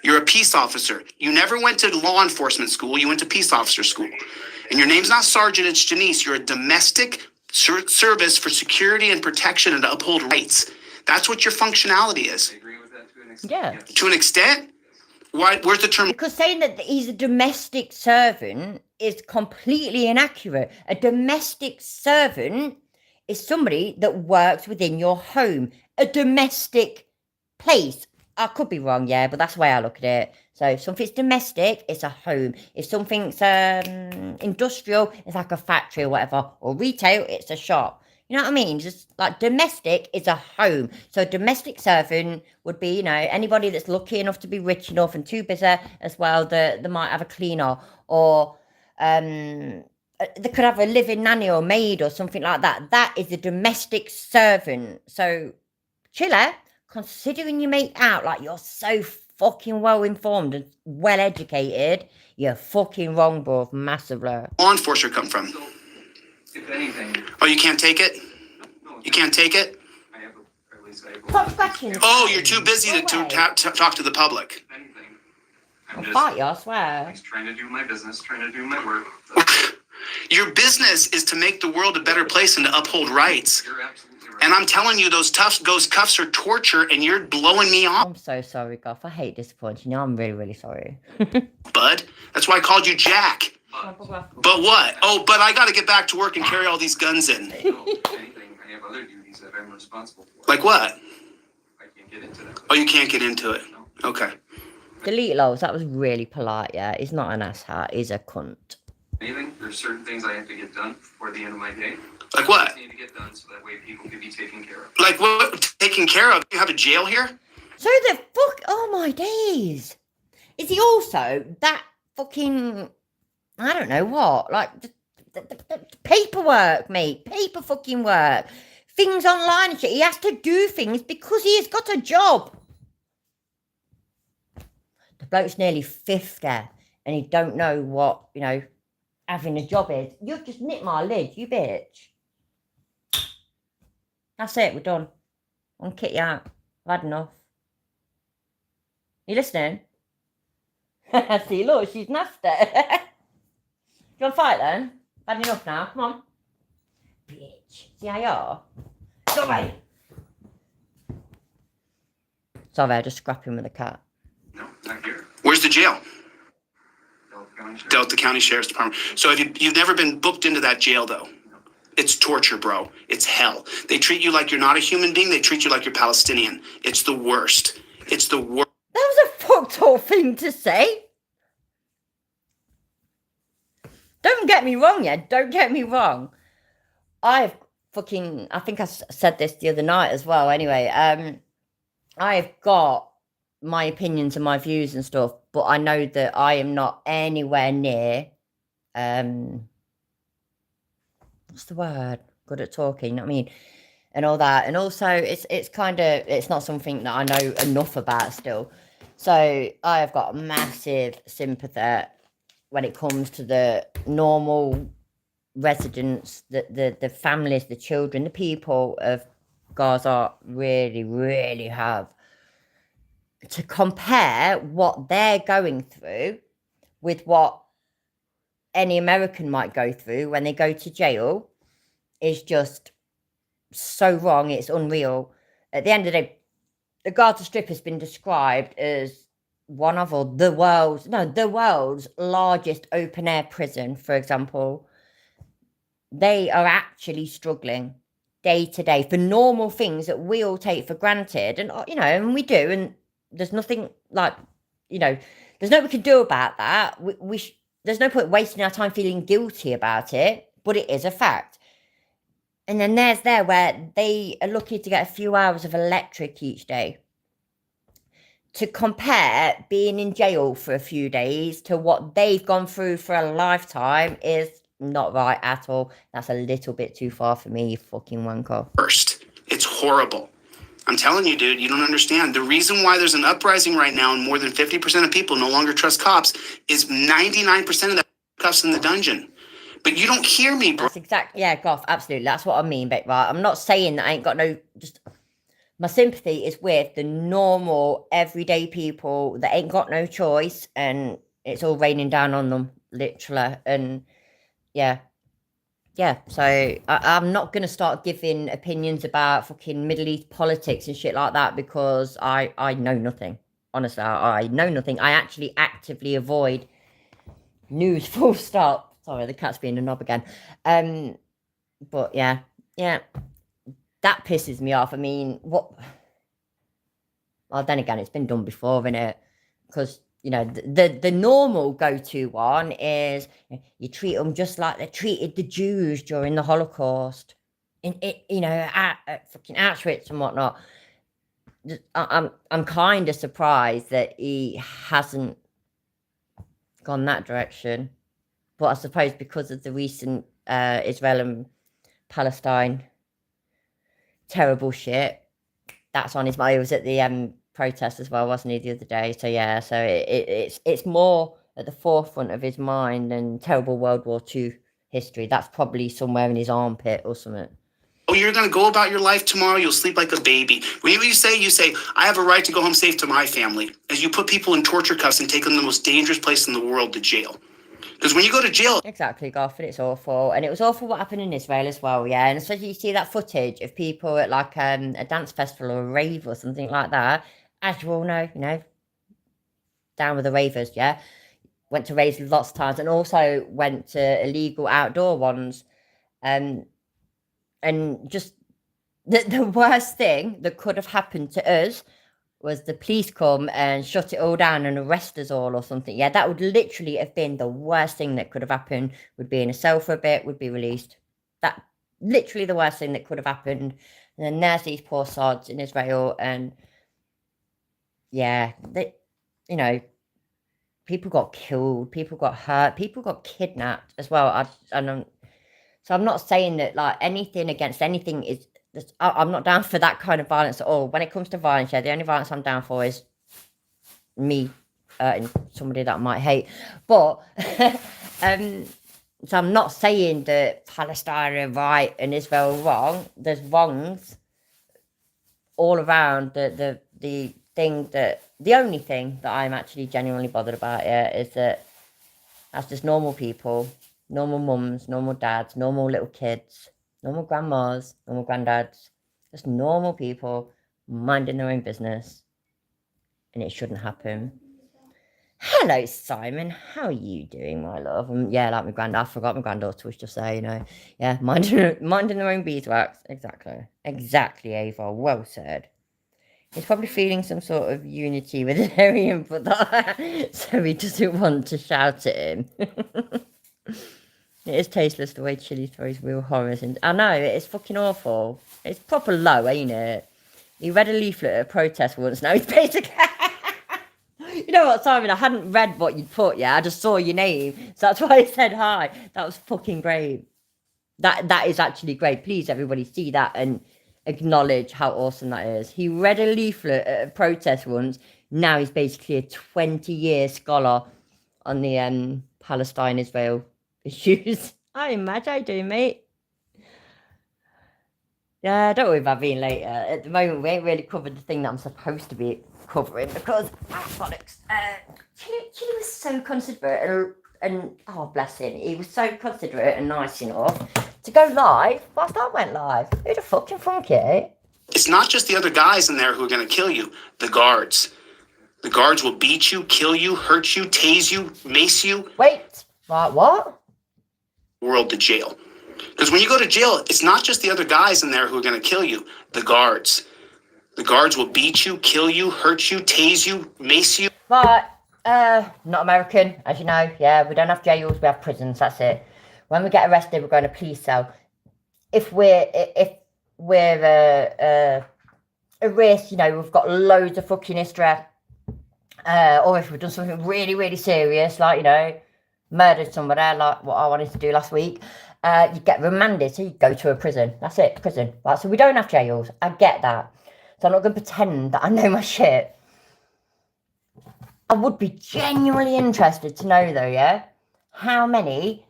You're a peace officer. You never went to law enforcement school. You went to peace officer school. And your name's not Sergeant, it's Janice. You're a domestic service for security and protection and to uphold rights. That's what your functionality is. I agree with that to an extent. Yeah. Yes. To an extent, why? Where's the term? Because saying that he's a domestic servant is completely inaccurate. A domestic servant is somebody that works within your home. A domestic place. I could be wrong, yeah, but that's the way I look at it. So if something's domestic, it's a home. If something's industrial, it's like a factory or whatever. Or retail, it's a shop. You know what I mean? Just like domestic is a home. So domestic servant would be, you know, anybody that's lucky enough to be rich enough and too busy as well, they might have a cleaner. Or they could have a living nanny or maid or something like that. That is a domestic servant. So, Chiller, considering you make out like you're so fucking well informed and well educated, you're fucking wrong, bro, massively. Law enforcer come from? So, if anything, Oh, you can't take it? no, You can't take it? I have a, or at least I have a, Stop scratching. Oh, you're too busy to Go away. talk to the public. if anything, I'll I'm just fight you, I swear. just trying to do my business, trying to do my work. Your business is to make the world a better place and to uphold rights. You're absolutely right. And I'm telling you, those cuffs are torture, and you're blowing me off, I'm so sorry, Goff. I hate disappointing you. I'm really, really sorry. bud. That's why I called you Jack. But what? Oh, but I got to get back to work and carry all these guns in. No, if anything, I have other duties that I'm responsible for. Like what? I can't get into that. Oh, you can't get into it. No. Okay. Delete lows. That was really polite, yeah. He's not an asshat. He's a cunt. Anything, there's certain things I have to get done before the end of my day. Like I what? just need to get done so that way people can be taken care of. Like what? Taken care of? You have a jail here? So the fuck? Oh my days! Is he also that fucking? I don't know what. Like the paperwork, mate. Paper fucking work. Things online and shit. He has to do things because he has got a job. The bloke's nearly 50 and he don't know what, you know, having a job is. You've just nicked my lid, you bitch. That's it, we're done. I'm kick you out. I've had enough. You listening? See, look, she's nasty. Do you want to fight then? I've had enough now, come on. Bitch. See how you are? Go away. Sorry, I just scrapping with the cat. No, not here. Where's the jail? Delta County Sheriff's Delta County Sheriff's Department. Department. So you've never been booked into that jail, though? It's torture, bro. It's hell. They treat you like you're not a human being. They treat you like you're Palestinian. It's the worst. It's the worst. That was a fucked up thing to say. Don't get me wrong, yeah. Don't get me wrong. I think I said this the other night as well. Anyway, I've got my opinions and my views and stuff, but I know that I am not anywhere near, what's the word? Good at talking, you know what I mean? And all that. And also, it's kind of, it's not something that I know enough about still. So I have got massive sympathy when it comes to the normal residents, the families, the children, the people of Gaza really, really have. To compare what they're going through with what any American might go through when they go to jail is just so wrong. It's unreal. At the end of the day, the Gaza Strip has been described as one of the world's largest open air prison, for example. They are actually struggling day to day for normal things that we all take for granted. And, you know, and we do. And there's nothing like, you know, there's nothing we can do about that. There's no point wasting our time feeling guilty about it, but it is a fact. And then there's where they are lucky to get a few hours of electric each day. To compare being in jail for a few days to what they've gone through for a lifetime is not right at all. That's a little bit too far for me, you fucking wanker. Worst. It's horrible. I'm telling you, dude, you don't understand. The reason why there's an uprising right now and more than 50% of people no longer trust cops is 99% of the cops in the dungeon. But you don't hear me, bro. That's exactly, yeah, Goff, absolutely. That's what I mean, but right, I'm not saying that I ain't got no, just, my sympathy is with the normal, everyday people that ain't got no choice and it's all raining down on them, literally. And yeah, so I'm not going to start giving opinions about fucking Middle East politics and shit like that because I know nothing. Honestly, I know nothing. I actually actively avoid news full stop. Sorry, the cat's being a knob again. But yeah, that pisses me off. I mean, what? Well, then again, it's been done before, isn't it? Because you know, the normal go-to one is you treat them just like they treated the Jews during the Holocaust, you know, at fucking Auschwitz and whatnot. I'm kind of surprised that he hasn't gone that direction, but I suppose because of the recent Israel and Palestine terrible shit, that's on his mind. He was at the protest as well, wasn't he, the other day? So yeah, so it's more at the forefront of his mind than terrible World War II history. That's probably somewhere in his armpit or something. Oh, you're going to go about your life tomorrow. You'll sleep like a baby. What you say, I have a right to go home safe to my family. As you put people in torture cuffs and take them to the most dangerous place in the world, to jail. Because when you go to jail... Exactly, Goff, and it's awful. And it was awful what happened in Israel as well, yeah. And especially you see that footage of people at like a dance festival or a rave or something like that. As you all know, you know, down with the ravers, yeah. Went to raves lots of times and also went to illegal outdoor ones. And just the worst thing that could have happened to us was the police come and shut it all down and arrest us all or something. Yeah, that would literally have been the worst thing that could have happened. Would be in a cell for a bit, would be released. That literally the worst thing that could have happened. And then there's these poor sods in Israel, and yeah, they, you know, people got killed, people got hurt, people got kidnapped as well. So I'm not saying that like anything against anything is. I'm not down for that kind of violence at all. When it comes to violence, yeah, the only violence I'm down for is me and somebody that I might hate. But so I'm not saying that Palestine are right and Israel wrong. There's wrongs all around. The only thing that I'm actually genuinely bothered about here is that that's just normal people, normal mums, normal dads, normal little kids, normal grandmas, normal granddads, just normal people minding their own business, and it shouldn't happen. Hello, Simon. How are you doing, my love? Yeah, like my granddad. I forgot my granddaughter was just saying, you know, yeah, minding their own beeswax. Exactly, Ava. Well said. He's probably feeling some sort of unity with Harry and that, so he doesn't want to shout at him. It is tasteless the way Chili throws real horrors in. I know, it's fucking awful. It's proper low, ain't it? He read a leaflet at a protest once, now he's basically... You know what, Simon, I hadn't read what you'd put, yeah? I just saw your name, so that's why I said hi. That was fucking great. That is actually great. Please, everybody, see that and acknowledge how awesome that is. He read a leaflet at a protest once. Now he's basically a 20-year scholar on the Palestine-Israel issues. Hi, Madge, how you doing, mate? Yeah, don't worry about being late. At the moment, we ain't really covered the thing that I'm supposed to be covering because, bollocks, Chili was so considerate and oh, bless him, he was so considerate and nice enough to go live whilst I went live. Who'd have fucking thunk it? It's not just the other guys in there who are going to kill you. The guards. The guards will beat you, kill you, hurt you, tase you, mace you. Wait, right, what? World to jail. Because when you go to jail, it's not just the other guys in there who are going to kill you. The guards. The guards will beat you, kill you, hurt you, tase you, mace you. Right, not American, as you know. Yeah, we don't have jails, we have prisons, that's it. When we get arrested, we're going to police cell. If we're a risk, you know, we've got loads of fucking history, or if we've done something really, really serious, like, you know, murdered somebody, like what I wanted to do last week, you get remanded, so you go to a prison. That's it, prison. Right, so we don't have jails. I get that. so I'm not going to pretend that I know my shit. I would be genuinely interested to know, though, yeah, how many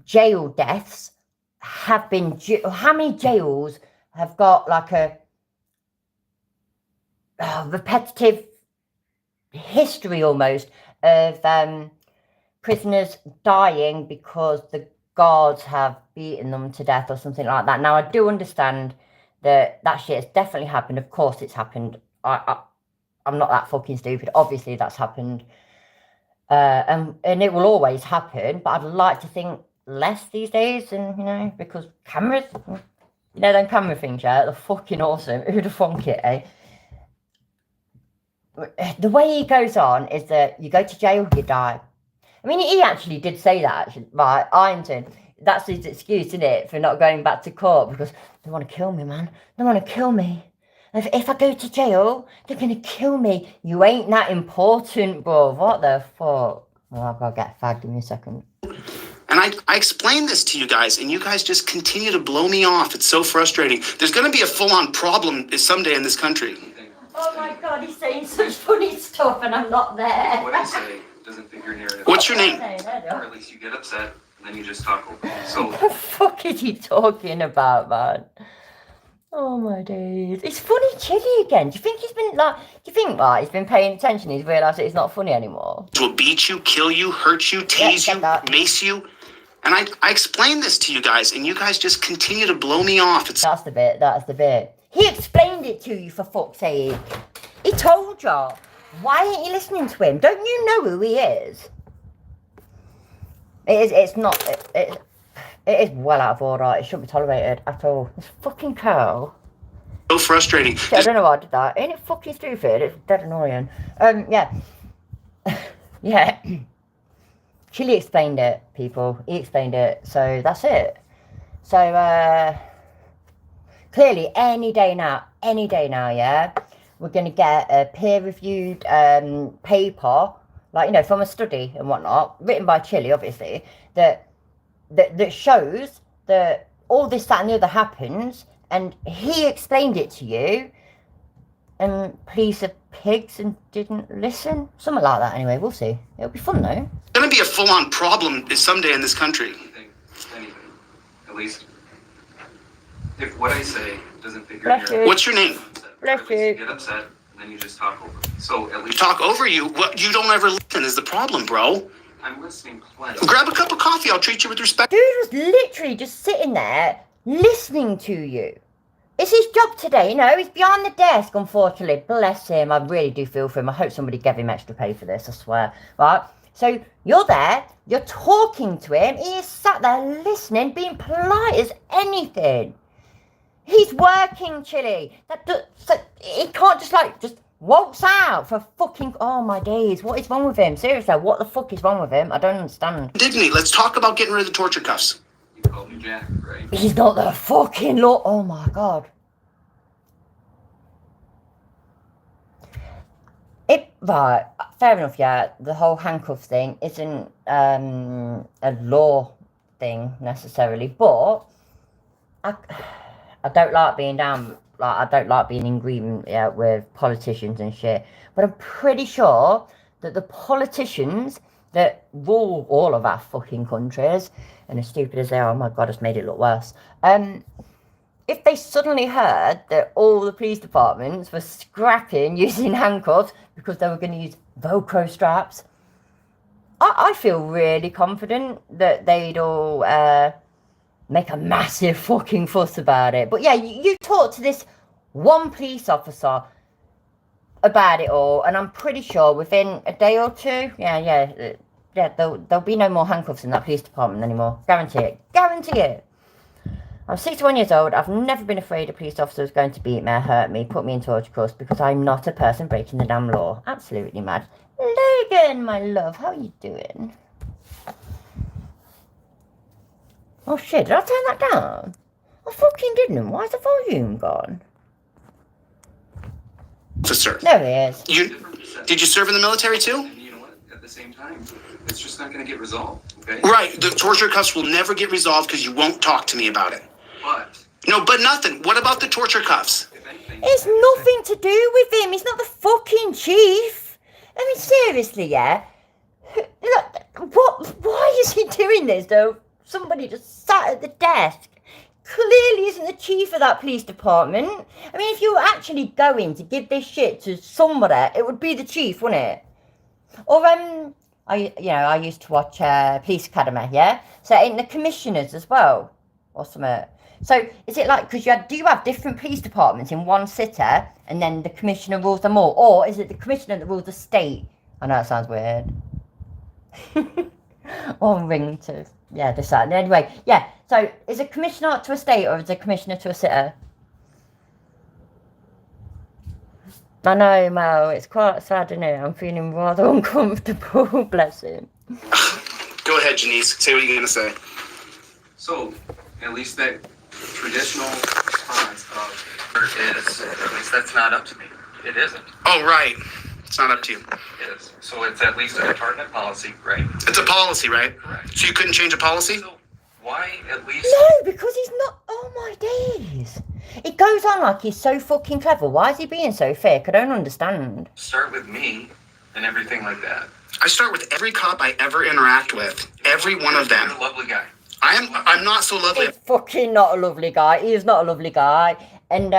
jail deaths have been, how many jails have got like a repetitive history almost of prisoners dying because the guards have beaten them to death or something like that. Now, I do understand that shit has definitely happened. Of course it's happened. I'm not that fucking stupid. Obviously that's happened. And it will always happen, but I'd like to think less these days, and, you know, because cameras, you know, them camera things, yeah, they're fucking awesome. Who'd have thunk it, eh? The way he goes on is that you go to jail, you die. I mean, he actually did say that, actually, right? Ironton. That's his excuse, isn't it, for not going back to court, because they want to kill me, man. They want to kill me. If I go to jail, they're going to kill me. You ain't that important, bro. What the fuck? Oh, I've got to get fagged in a second. And I explained this to you guys, and you guys just continue to blow me off. It's so frustrating. There's going to be a full-on problem someday in this country. Oh my God, he's saying such funny stuff, and I'm not there. What I say doesn't fit your narrative. What's your name? Or at least you get upset, and then you just talk over it. So What the fuck is he talking about, man? Oh my days. It's funny Chili again. Do you think he's been he's been paying attention? He's realised that he's not funny anymore. Will beat you, kill you, hurt you, tease you, mace you. And I explained this to you guys, and you guys just continue to blow me off. That's the bit. He explained it to you, for fuck's sake. He told you. Why ain't you listening to him? Don't you know who he is? It is well out of order. It shouldn't be tolerated at all. This fucking cow. So frustrating. I don't know why I did that. Ain't it fucking stupid? It's dead annoying. Yeah. Yeah. Chili explained it, people. He explained it. So that's it. So, clearly, any day now, yeah, we're going to get a peer-reviewed paper, like, you know, from a study and whatnot, written by Chili, obviously, that shows that all this, that, and the other happens, and he explained it to you, and police are pigs and didn't listen. Something like that, anyway. We'll see. It'll be fun, though. It's going to be a full-on problem someday in this country. anything. At least, if what I say doesn't fit your Bless narrative. you. What's your name? Bless Or at least you. get upset, and then you just talk over it. So at least Talk over you? What? You don't ever listen is the problem, bro. I'm listening plenty. Grab a cup of coffee. I'll treat you with respect. Dude was literally just sitting there listening to you. It's his job today, you know. He's behind the desk, unfortunately. Bless him. I really do feel for him. I hope somebody gave him extra pay for this, I swear. Right? So you're there. You're talking to him. He is sat there listening, being polite as anything. He's working, Chili. So he can't just waltz out for fucking... Oh, my days. What is wrong with him? Seriously, what the fuck is wrong with him? I don't understand. Dignity. Let's talk about getting rid of the torture cuffs. You called me Jack, right? He's not the fucking law. Oh, my God. Right, fair enough, yeah. The whole handcuff thing isn't a law thing, necessarily. But I don't like being down... Like, I don't like being in agreement with politicians and shit. But I'm pretty sure that the politicians that rule all of our fucking countries, and as stupid as they are, oh my God, it's made it look worse. If they suddenly heard that all the police departments were scrapping using handcuffs because they were going to use Velcro straps, I feel really confident that they'd all... make a massive fucking fuss about it. But yeah, you talk to this one police officer about it all, and I'm pretty sure within a day or two, there'll be no more handcuffs in that police department anymore. Guarantee it. Guarantee it. I'm 61 years old. I've never been afraid a police officer was going to beat me, hurt me, put me in torture course, because I'm not a person breaking the damn law. Absolutely mad. Logan, my love, how are you doing? Oh shit, did I turn that down? I fucking didn't. Why is the volume gone? Officer. There he is. Did you serve in the military too? And you know what? At the same time, it's just not going to get resolved, okay? Right. The torture cuffs will never get resolved because you won't talk to me about it. But No, but nothing. What about the torture cuffs? if anything, anything. It's nothing to do with him. He's not the fucking chief. I mean, seriously, yeah? What? Why is he doing this, though? Somebody just sat at the desk. Clearly isn't the chief of that police department. I mean, if you were actually going to give this shit to somebody, it would be the chief, wouldn't it? Or, I used to watch Police Academy, yeah? So ain't the commissioners as well, or something. So is it like, because do you have different police departments in one city, and then the commissioner rules them all? Or is it the commissioner that rules the state? I know it sounds weird. Or ring to, yeah, decide. Anyway, yeah, so is a commissioner to a state, or is a commissioner to a city? I know, Mel, it's quite sad, isn't it? I'm feeling rather uncomfortable, bless him. Go ahead, Janice. Say what you're gonna say. So, at least that traditional response of is, at least that's not up to me. It isn't. Oh, right. It's not up to you. It is. So it's at least a department policy, right? It's a policy, right? Correct. So you couldn't change a policy? So why at least? No, because he's not. Oh my days. It goes on like he's so fucking clever. Why is he being so fake? I don't understand. Start with me and everything like that. I start with every cop I ever interact with. Every one of them. You're a lovely guy. I'm not so lovely. He's fucking not a lovely guy. He is not a lovely guy. And,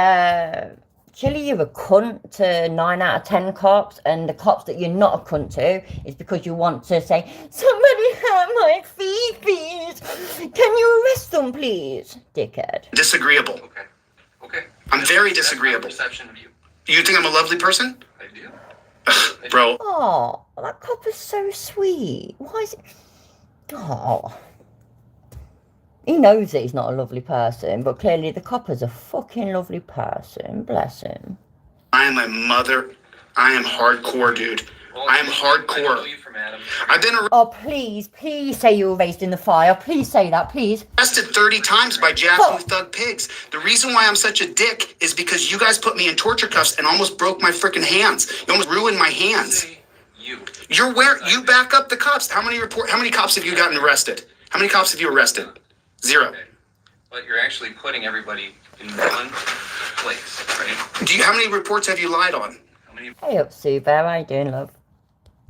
Chili, you're a cunt to 9 out of 10 cops, and the cops that you're not a cunt to is because you want to say, somebody hurt my feet. Can you arrest them, please? Dickhead. Disagreeable. Okay. Okay. I'm very That's my disagreeable. perception of you. You think I'm a lovely person? I do. Bro. Oh, that cop is so sweet. Why is it? Oh. He knows that he's not a lovely person, but clearly the cop is a fucking lovely person. Bless him. I am a mother. I am hardcore, dude. Well, I am I know hardcore. you from Adam. I've been Oh, please say you were raised in the fire. Please say that, please. arrested 30 times by Japanese thug pigs. The reason why I'm such a dick is because you guys put me in torture cuffs and almost broke my freaking hands. You almost ruined my hands. Say you. You back up the cops. How many cops have you gotten arrested? How many cops have you arrested? 0. Okay. But you're actually putting everybody in one place, right? How many reports have you lied on? How many Hey up, Sue Bear. How you doing, love?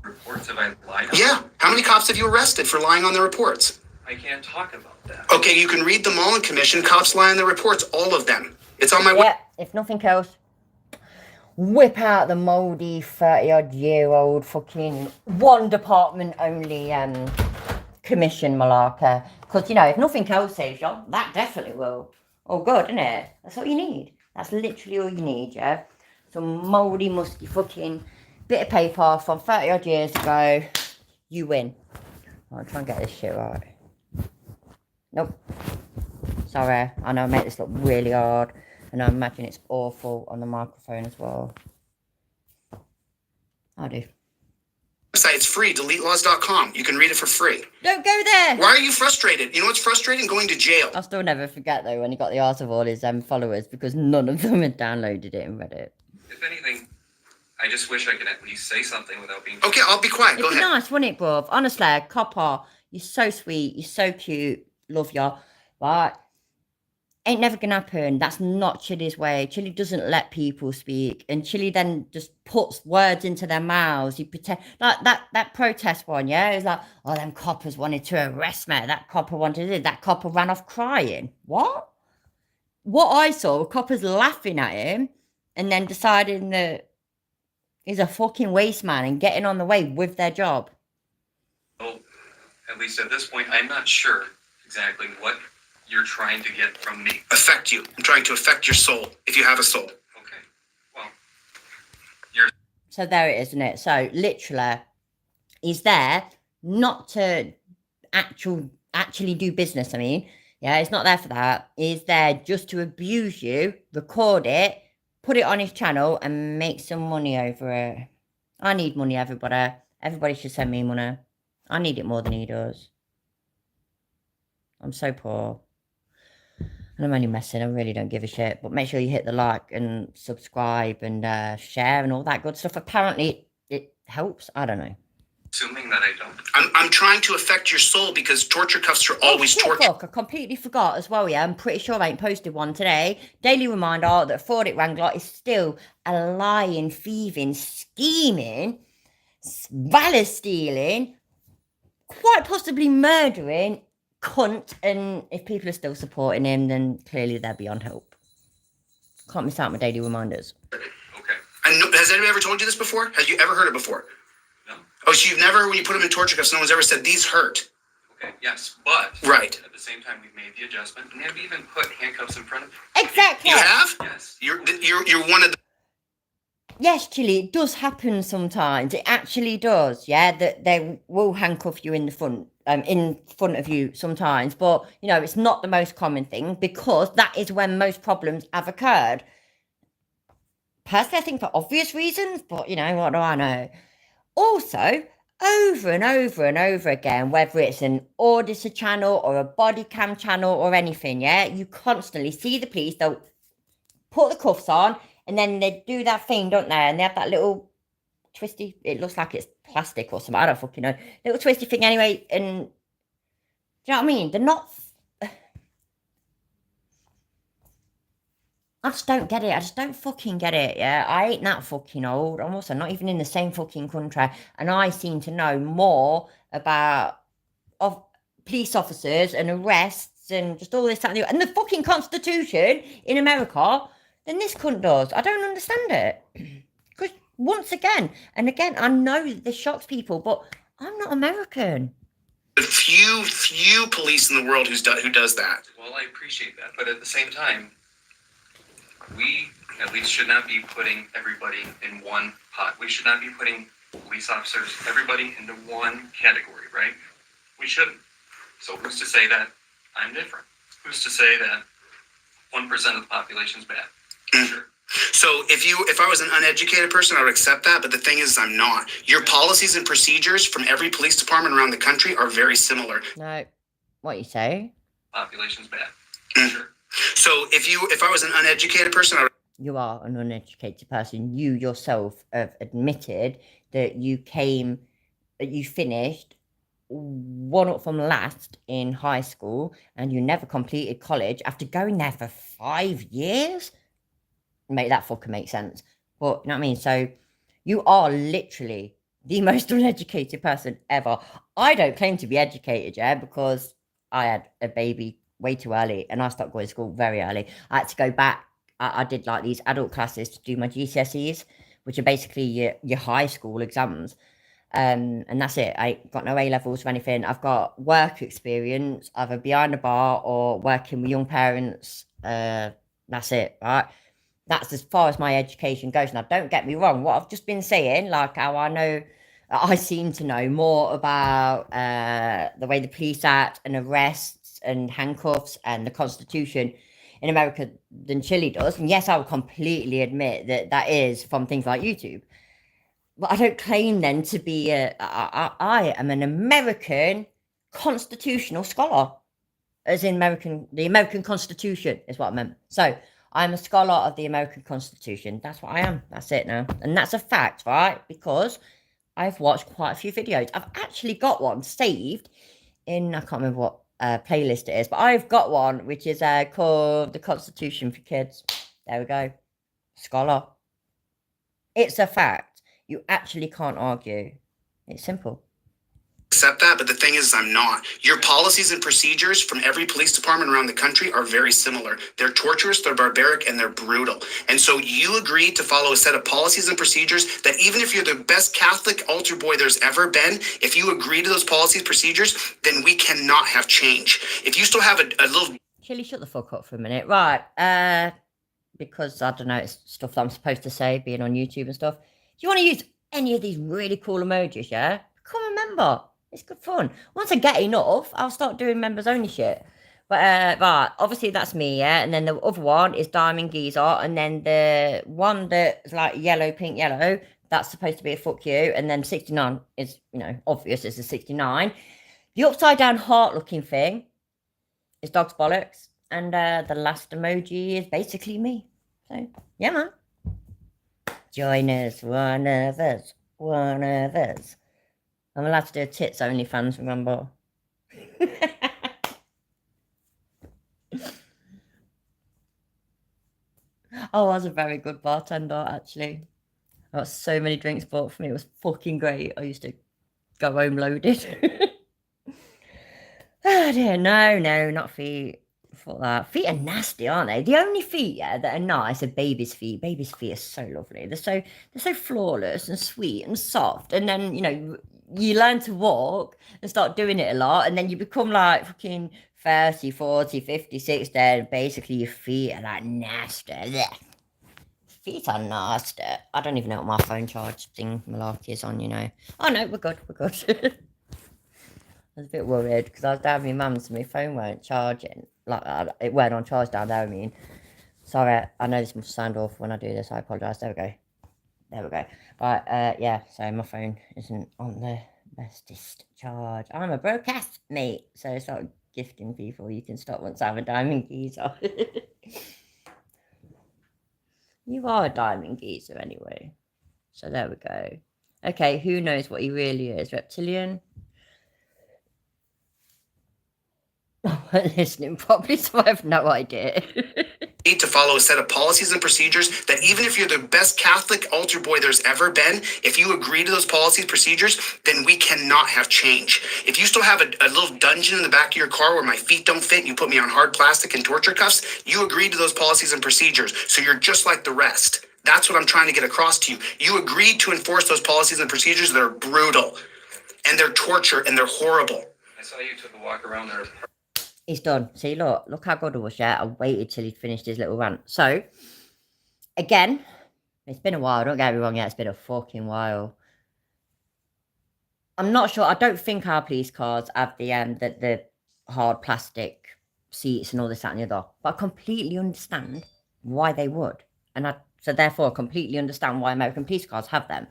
reports have I lied on? Yeah. How many cops have you arrested for lying on their reports? I can't talk about that. Okay, you can read the Mullen Commission. Cops lie on their reports, all of them. It's on my Yeah, if nothing else, whip out the mouldy 30-odd-year-old fucking one department only commission malarker. Because, if nothing else saves you, that definitely will. Oh, good, isn't it? That's all you need. That's literally all you need, yeah? Some mouldy, musty fucking bit of paper from 30-odd years ago. You win. I'll try and get this shit right. Nope. Sorry, I know I make this look really hard. And I imagine it's awful on the microphone as well. I do. website. It's free, deletelaws.com. You can read it for free. Don't go there! Why are you frustrated? You know what's frustrating? Going to jail. I'll still never forget, though, when he got the arse of all his followers, because none of them had downloaded it and read it. If anything, I just wish I could at least say something without being. Okay, I'll be quiet. Go It'd be ahead. nice, wouldn't it, bruv? Honestly, copper, you're so sweet, you're so cute, love you, but ain't never gonna happen. That's not Chili's way. Chili doesn't let people speak, and Chili then just puts words into their mouths. He pretend like that protest one, yeah. It's like, oh, them coppers wanted to arrest me. That copper wanted it. That copper ran off crying. What? What I saw were coppers laughing at him, and then deciding that he's a fucking waste man and getting on the way with their job. Well, at least at this point, I'm not sure exactly what you're trying to get from me. Affect you. I'm trying to affect your soul, if you have a soul. Okay. Well, So there it is, isn't it? So literally, he's there not to actually do business. I mean, yeah, he's not there for that. He's there just to abuse you, record it, put it on his channel, and make some money over it. I need money, everybody. Everybody should send me money. I need it more than he does. I'm so poor. And I'm only messing. I really don't give a shit. But make sure you hit the like and subscribe and share and all that good stuff. Apparently, it helps. I don't know. Assuming that I don't. I'm trying to affect your soul because torture cuffs are always shit, torture. fuck, I completely forgot as well, yeah. I'm pretty sure I ain't posted one today. Daily reminder that Fraud It Wrangler is still a lying, thieving, scheming, valor stealing, quite possibly murdering cunt. And if people are still supporting him, then clearly they're beyond help. Can't miss out my daily reminders. Okay. And has anybody ever told you this before? Have you ever heard it before? No. Oh, so you've never, when you put them in torture cuffs, no one's ever said these hurt. Okay. Yes, but Right. at the same time, we've made the adjustment, and have even put handcuffs in front of you. Exactly. You have? Yes. You're one of the. Yes, Chili, it does happen sometimes. It actually does, yeah, that they will handcuff you in front of you sometimes. But, you know, it's not the most common thing because that is when most problems have occurred. Personally, I think for obvious reasons, but, you know, what do I know? Also, over and over and over again, whether it's an auditor channel or a body cam channel or anything, yeah, you constantly see the police, they'll put the cuffs on, and then they do that thing, don't they? And they have that little twisty, it looks like it's plastic or something, I don't fucking know. Little twisty thing anyway, and do you know what I mean? They're not. I just don't get it. I just don't fucking get it, yeah? I ain't that fucking old. I'm also not even in the same fucking country. And I seem to know more about police officers and arrests and just all this, that, and the fucking Constitution in America than this cunt does. I don't understand it. Because once again, and again, I know this shocks people, but I'm not American. Few police in the world who does that. Well, I appreciate that, but at the same time, we at least should not be putting everybody in one pot. We should not be putting police officers, everybody into one category, right? We shouldn't. So who's to say that I'm different? Who's to say that 1% of the population is bad? Sure. So if I was an uneducated person, I would accept that. But the thing is, I'm not. Your policies and procedures from every police department around the country are very similar. No. What you say? Population's bad. Sure. So if I was an uneducated person, I would. You are an uneducated person. You yourself have admitted that you finished one up from last in high school and you never completed college after going there for 5 years. Make that fucking make sense. But you know what I mean? So you are literally the most uneducated person ever. I don't claim to be educated, yeah, because I had a baby way too early and I stopped going to school very early. I had to go back. I did like these adult classes to do my GCSEs, which are basically your high school exams. And that's it. I got no A levels or anything. I've got work experience, either behind the bar or working with young parents. That's it, right? That's as far as my education goes. Now, don't get me wrong. What I've just been saying, like how I seem to know more about the way the police act and arrests and handcuffs and the Constitution in America than Chile does. And yes, I will completely admit that is from things like YouTube. But I don't claim then to be I am an American constitutional scholar. As in the American Constitution is what I meant. So I'm a scholar of the American Constitution. That's what I am. That's it now. And that's a fact, right? Because I've watched quite a few videos. I've actually got one saved in, I can't remember what playlist it is, but I've got one which is called The Constitution for Kids. There we go. Scholar. It's a fact. You actually can't argue. It's simple. Accept that, but the thing is, I'm not. Your policies and procedures from every police department around the country are very similar. They're torturous, they're barbaric, and they're brutal. And so you agreed to follow a set of policies and procedures that even if you're the best Catholic altar boy there's ever been, if you agree to those policies, procedures, then we cannot have change. If you still have a little... Chili, shut the fuck up for a minute. Right, because, I don't know, it's stuff that I'm supposed to say, being on YouTube and stuff. If you want to use any of these really cool emojis, yeah? Become a member. It's good fun. Once I get enough, I'll start doing members only shit. But right, obviously that's me, yeah. And then the other one is Diamond Geezer, and then the one that's like yellow, pink, yellow, that's supposed to be a fuck you. And then 69 is, you know, obvious it's a 69. The upside down heart looking thing is dog's bollocks, and the last emoji is basically me. So yeah, man. Join us, one of us, one of us. I'm allowed to do a tits only fans, remember? I was a very good bartender, actually. I got so many drinks bought for me. It was fucking great. I used to go home loaded. Oh dear, no, not feet. Fuck that. Feet are nasty, aren't they? The only feet, yeah, that are nice are babies' feet. Babies' feet are so lovely. They're so flawless and sweet and soft. And then, you learn to walk and start doing it a lot, and then you become like fucking 30, 40, 50, 60, and basically your feet are like nasty. Blech. Feet are nasty. I don't even know what my phone charge thing malarkey is on, Oh no, we're good. I was a bit worried because I was down with my mum's and my phone weren't charging. Like, it weren't on charge down there, I mean. Sorry, I know this must sound awful when I do this. I apologise. There we go. Right, yeah, so my phone isn't on the bestest charge. I'm a broadcast mate, so start gifting people. You can stop once I have a diamond geezer. You are a diamond geezer anyway. So there we go. Okay, who knows what he really is? Reptilian? I wasn't listening properly, so I have no idea. Need to follow a set of policies and procedures that even if you're the best Catholic altar boy there's ever been, if you agree to those policies, procedures, then we cannot have change. If you still have a little dungeon in the back of your car where my feet don't fit and you put me on hard plastic and torture cuffs, you agreed to those policies and procedures. So you're just like the rest. That's what I'm trying to get across to you. You agreed to enforce those policies and procedures that are brutal and they're torture and they're horrible. I saw you took a walk around there. He's done. See, look how good I was, yeah? I waited till he'd finished his little rant. So, again, it's been a while. Don't get me wrong, yeah, it's been a fucking while. I'm not sure. I don't think our police cars have the hard plastic seats and all this, that, and the other. But I completely understand why they would. So therefore, I completely understand why American police cars have them.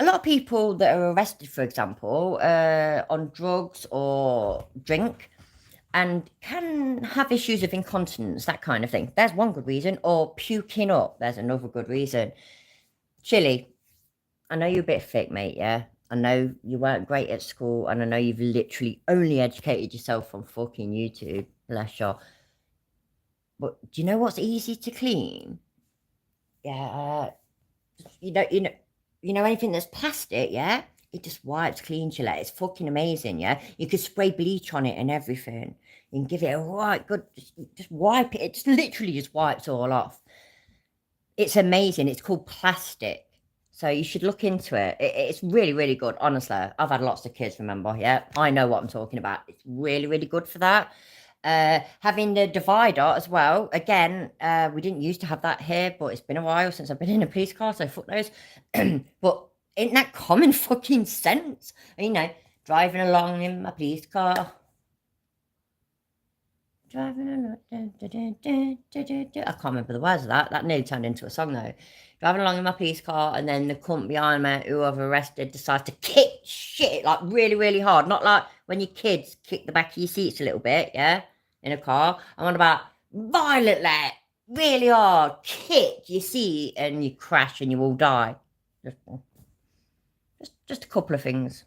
A lot of people that are arrested, for example, on drugs or drink, and can have issues of incontinence, that kind of thing. There's one good reason. Or puking up. There's another good reason. Chili, I know you're a bit thick, mate, yeah? I know you weren't great at school, and I know you've literally only educated yourself on fucking YouTube, bless you. But do you know what's easy to clean? Yeah, you know anything that's plastic, yeah? It just wipes clean, Chile. It's fucking amazing, yeah? You could spray bleach on it and everything. You can give it a right good, just wipe it. It just literally just wipes all off. It's amazing. It's called plastic. So you should look into it. It's really, really good, honestly. I've had lots of kids, remember, yeah? I know what I'm talking about. It's really, really good for that. Having the divider as well. Again, we didn't used to have that here, but it's been a while since I've been in a police car, so fuck knows. But ain't that common fucking sense? Driving along in my police car. Driving along. I can't remember the words of that. That nearly turned into a song though. Driving along in my police car, and then the cunt behind me who I've arrested decides to kick shit like really, really hard. Not like when your kids kick the back of your seats a little bit, yeah, in a car. I'm on about violently, really hard, kick your seat, and you crash and you all die. Just a couple of things.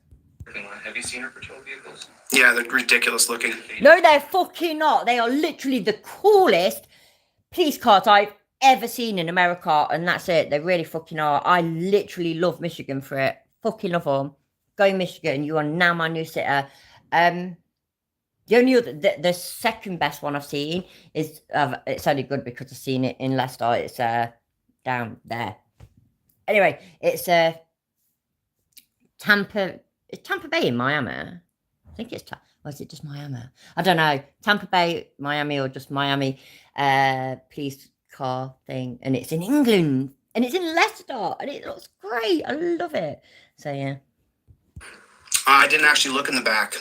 Have you seen our patrol vehicles? Yeah, they're ridiculous looking. No, they're fucking not. They are literally the coolest police cars I've ever seen in America, and that's it. They really fucking are. I literally love Michigan for it. Fucking love them. Go Michigan. You are now my new sitter. The only other, the second best one I've seen is, it's only good because I've seen it in Leicester. It's down there. Anyway, it's Tampa. Is Tampa Bay in Miami? I think it's, or is it just Miami? I don't know. Tampa Bay, Miami, or just Miami police car thing. And it's in England. And it's in Leicester. And it looks great. I love it. So, yeah. I didn't actually look in the back.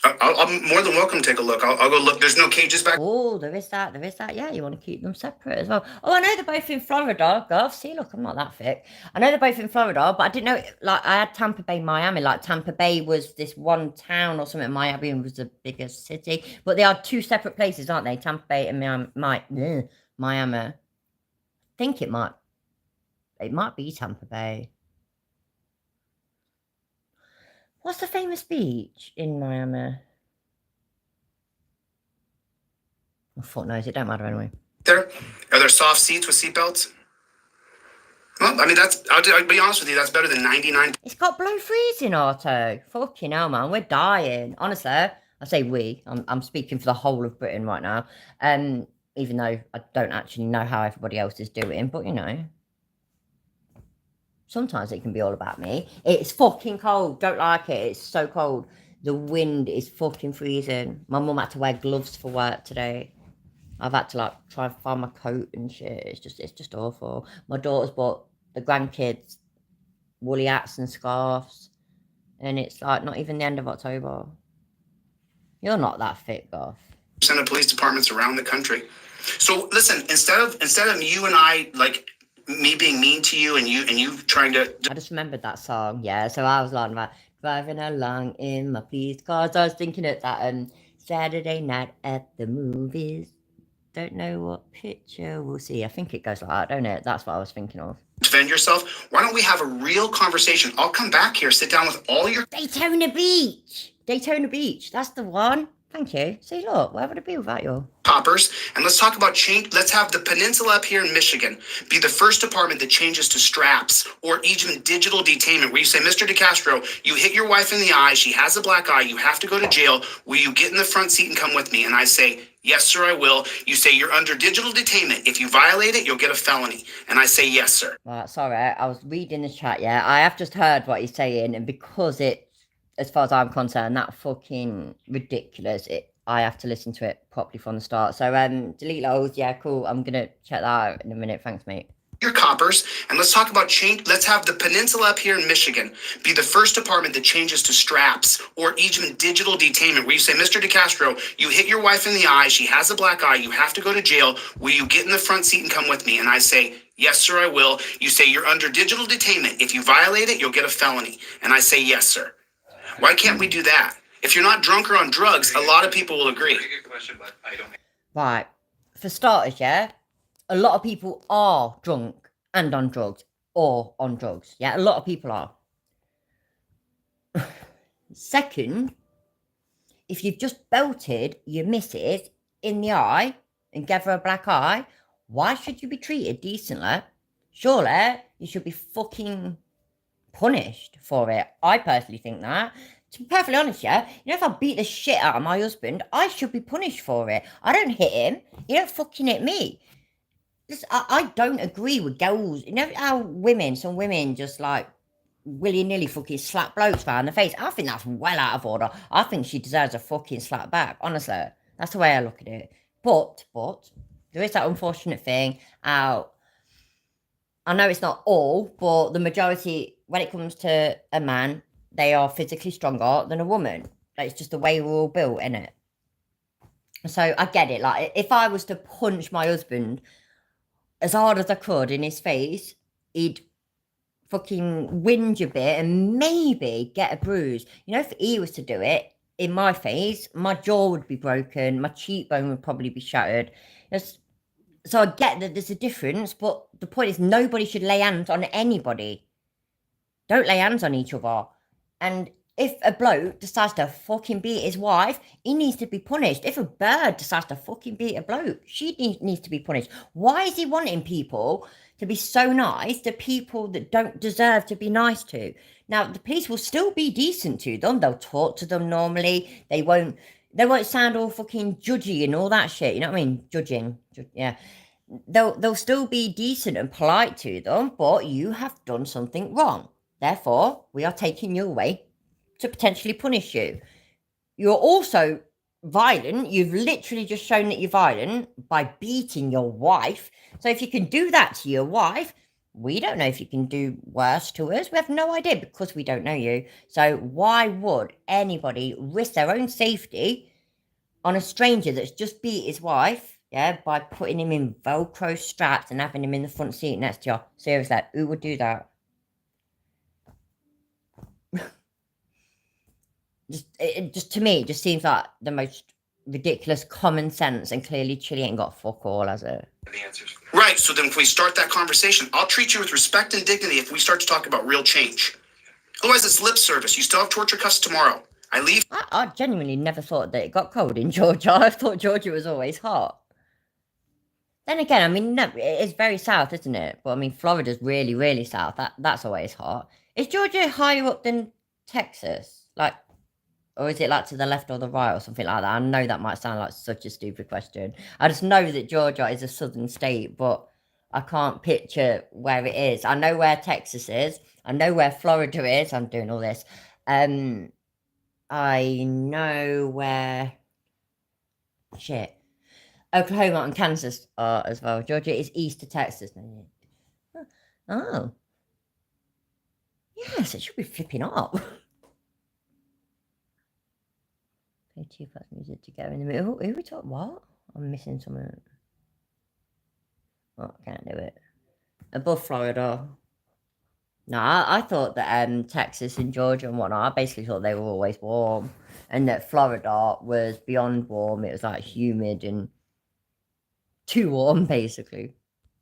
I'm more than welcome to take a look. I'll go look. There's no cages back. Oh, there is that. Yeah, you want to keep them separate as well. Oh, I know they're both in Florida. Gov, see, look, I'm not that thick. I know they're both in Florida, but I didn't know, like, I had Tampa Bay, Miami. Like, Tampa Bay was this one town or something. Miami was the biggest city. But they are two separate places, aren't they? Tampa Bay and Miami. I think it might be Tampa Bay. What's the famous beach in Miami? Oh, fuck knows, it don't matter anyway. There? Are there soft seats with seatbelts? Well, I mean, I'll be honest with you, that's better than 99. It's got below freezing, Otto. Fucking hell, man, we're dying. Honestly, I say we. I'm speaking for the whole of Britain right now. Even though I don't actually know how everybody else is doing, but you know. Sometimes it can be all about me. It's fucking cold. Don't like it. It's so cold. The wind is fucking freezing. My mum had to wear gloves for work today. I've had to like try and find my coat and shit. It's just awful. My daughter's bought the grandkids woolly hats and scarves, and it's like not even the end of October. You're not that fit, Goff. Percent of police departments around the country. So listen, instead of you and I, like me being mean to you and you trying to. I just remembered that song, yeah. So I was like driving along in my police car. So I was thinking of that Saturday night at the movies. Don't know what picture we'll see. I think it goes like that, don't it? That's what I was thinking of. Defend yourself. Why don't we have a real conversation? I'll come back here, sit down with all your Daytona Beach. Daytona Beach. That's the one. Thank you. See, look, where would it be without you? coppers, and let's talk about change. Let's have the peninsula up here in Michigan be the first department that changes to straps or even digital detainment, where you say, Mr. DeCastro, you hit your wife in the eye. She has a black eye. You have to go to jail. Will you get in the front seat and come with me? And I say, yes, sir, I will. You say you're under digital detainment. If you violate it, you'll get a felony. And I say, yes, sir. Right, sorry, I was reading the chat, yeah. I have just heard what he's saying, and because it, as far as I'm concerned, that fucking ridiculous. I have to listen to it properly from the start. So, delete those. Yeah, cool. I'm gonna check that out in a minute. Thanks, mate. Your coppers, and let's talk about change. Let's have the peninsula up here in Michigan be the first department that changes to straps or even digital detainment, where you say, Mr. DeCastro, you hit your wife in the eye. She has a black eye. You have to go to jail. Will you get in the front seat and come with me? And I say, yes, sir, I will. You say you're under digital detainment. If you violate it, you'll get a felony. And I say, yes, sir. Why can't we do that? If you're not drunk or on drugs, a lot of people will agree. Pretty good question, but I don't. Right. For starters, yeah, a lot of people are drunk and on drugs or on drugs. Yeah, a lot of people are. Second, if you've just belted your missus in the eye and gave her a black eye, why should you be treated decently? Surely you should be fucking punished for it. I personally think that. To be perfectly honest, yeah, you know, if I beat the shit out of my husband, I should be punished for it. I don't hit him. You don't fucking hit me. I don't agree with girls. You know how some women just like willy-nilly fucking slap blokes around the face? I think that's well out of order. I think she deserves a fucking slap back. Honestly, that's the way I look at it. But there is that unfortunate thing out. I know it's not all, but the majority, when it comes to a man, they are physically stronger than a woman. It's just the way we're all built, innit? So I get it. Like, if I was to punch my husband as hard as I could in his face, he'd fucking whinge a bit and maybe get a bruise. You know, if he was to do it in my face, my jaw would be broken, my cheekbone would probably be shattered. So I get that there's a difference, but the point is nobody should lay hands on anybody. Don't lay hands on each other. And if a bloke decides to fucking beat his wife, he needs to be punished. If a bird decides to fucking beat a bloke, she needs to be punished. Why is he wanting people to be so nice to people that don't deserve to be nice to? Now, the police will still be decent to them. They'll talk to them normally. They won't sound all fucking judgy and all that shit. You know what I mean? Judging. Yeah. They'll still be decent and polite to them, but you have done something wrong. Therefore, we are taking you away to potentially punish you. You're also violent. You've literally just shown that you're violent by beating your wife. So if you can do that to your wife, we don't know if you can do worse to us. We have no idea because we don't know you. So why would anybody risk their own safety on a stranger that's just beat his wife, yeah, by putting him in Velcro straps and having him in the front seat next to you? Seriously, who would do that? Just to me, it just seems like the most ridiculous common sense, and clearly Chile ain't got fuck all, has it? The answers. Right. So then if we start that conversation, I'll treat you with respect and dignity if we start to talk about real change. Otherwise, it's lip service. You still have torture cuffs tomorrow. I leave. I genuinely never thought that it got cold in Georgia. I thought Georgia was always hot. Then again, I mean, no, it's very south, isn't it? But I mean, Florida's really, really south. That's always hot. Is Georgia higher up than Texas? Like, or is it like to the left or the right or something like that? I know that might sound like such a stupid question. I just know that Georgia is a southern state, but I can't picture where it is. I know where Texas is. I know where Florida is. I'm doing all this. I know where shit. Oklahoma and Kansas are as well. Georgia is east of Texas. Oh. Yes, it should be flipping up. Play Tupac's music to go in the middle. Who we talk? What? I'm missing something. Oh, I can't do it. Above Florida. No, I thought that Texas and Georgia and whatnot, I basically thought they were always warm. And that Florida was beyond warm. It was like humid and too warm, basically.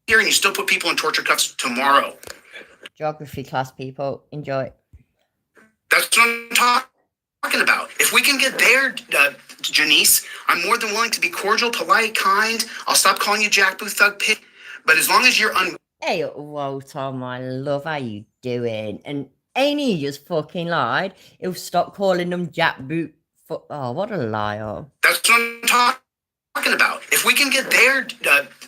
Here, and you still put people in torture cuffs tomorrow. Geography class people, enjoy. That's what I'm talking about. If we can get there, Janice, I'm more than willing to be cordial, polite, kind. I'll stop calling you Jack Boo Thug Pig. But as long as you're Hey, Walter, my love, how you doing? And ain't he just fucking lied? He'll stop calling them Jack Boot. Oh, what a liar. That's what I'm talking about. If we can get there,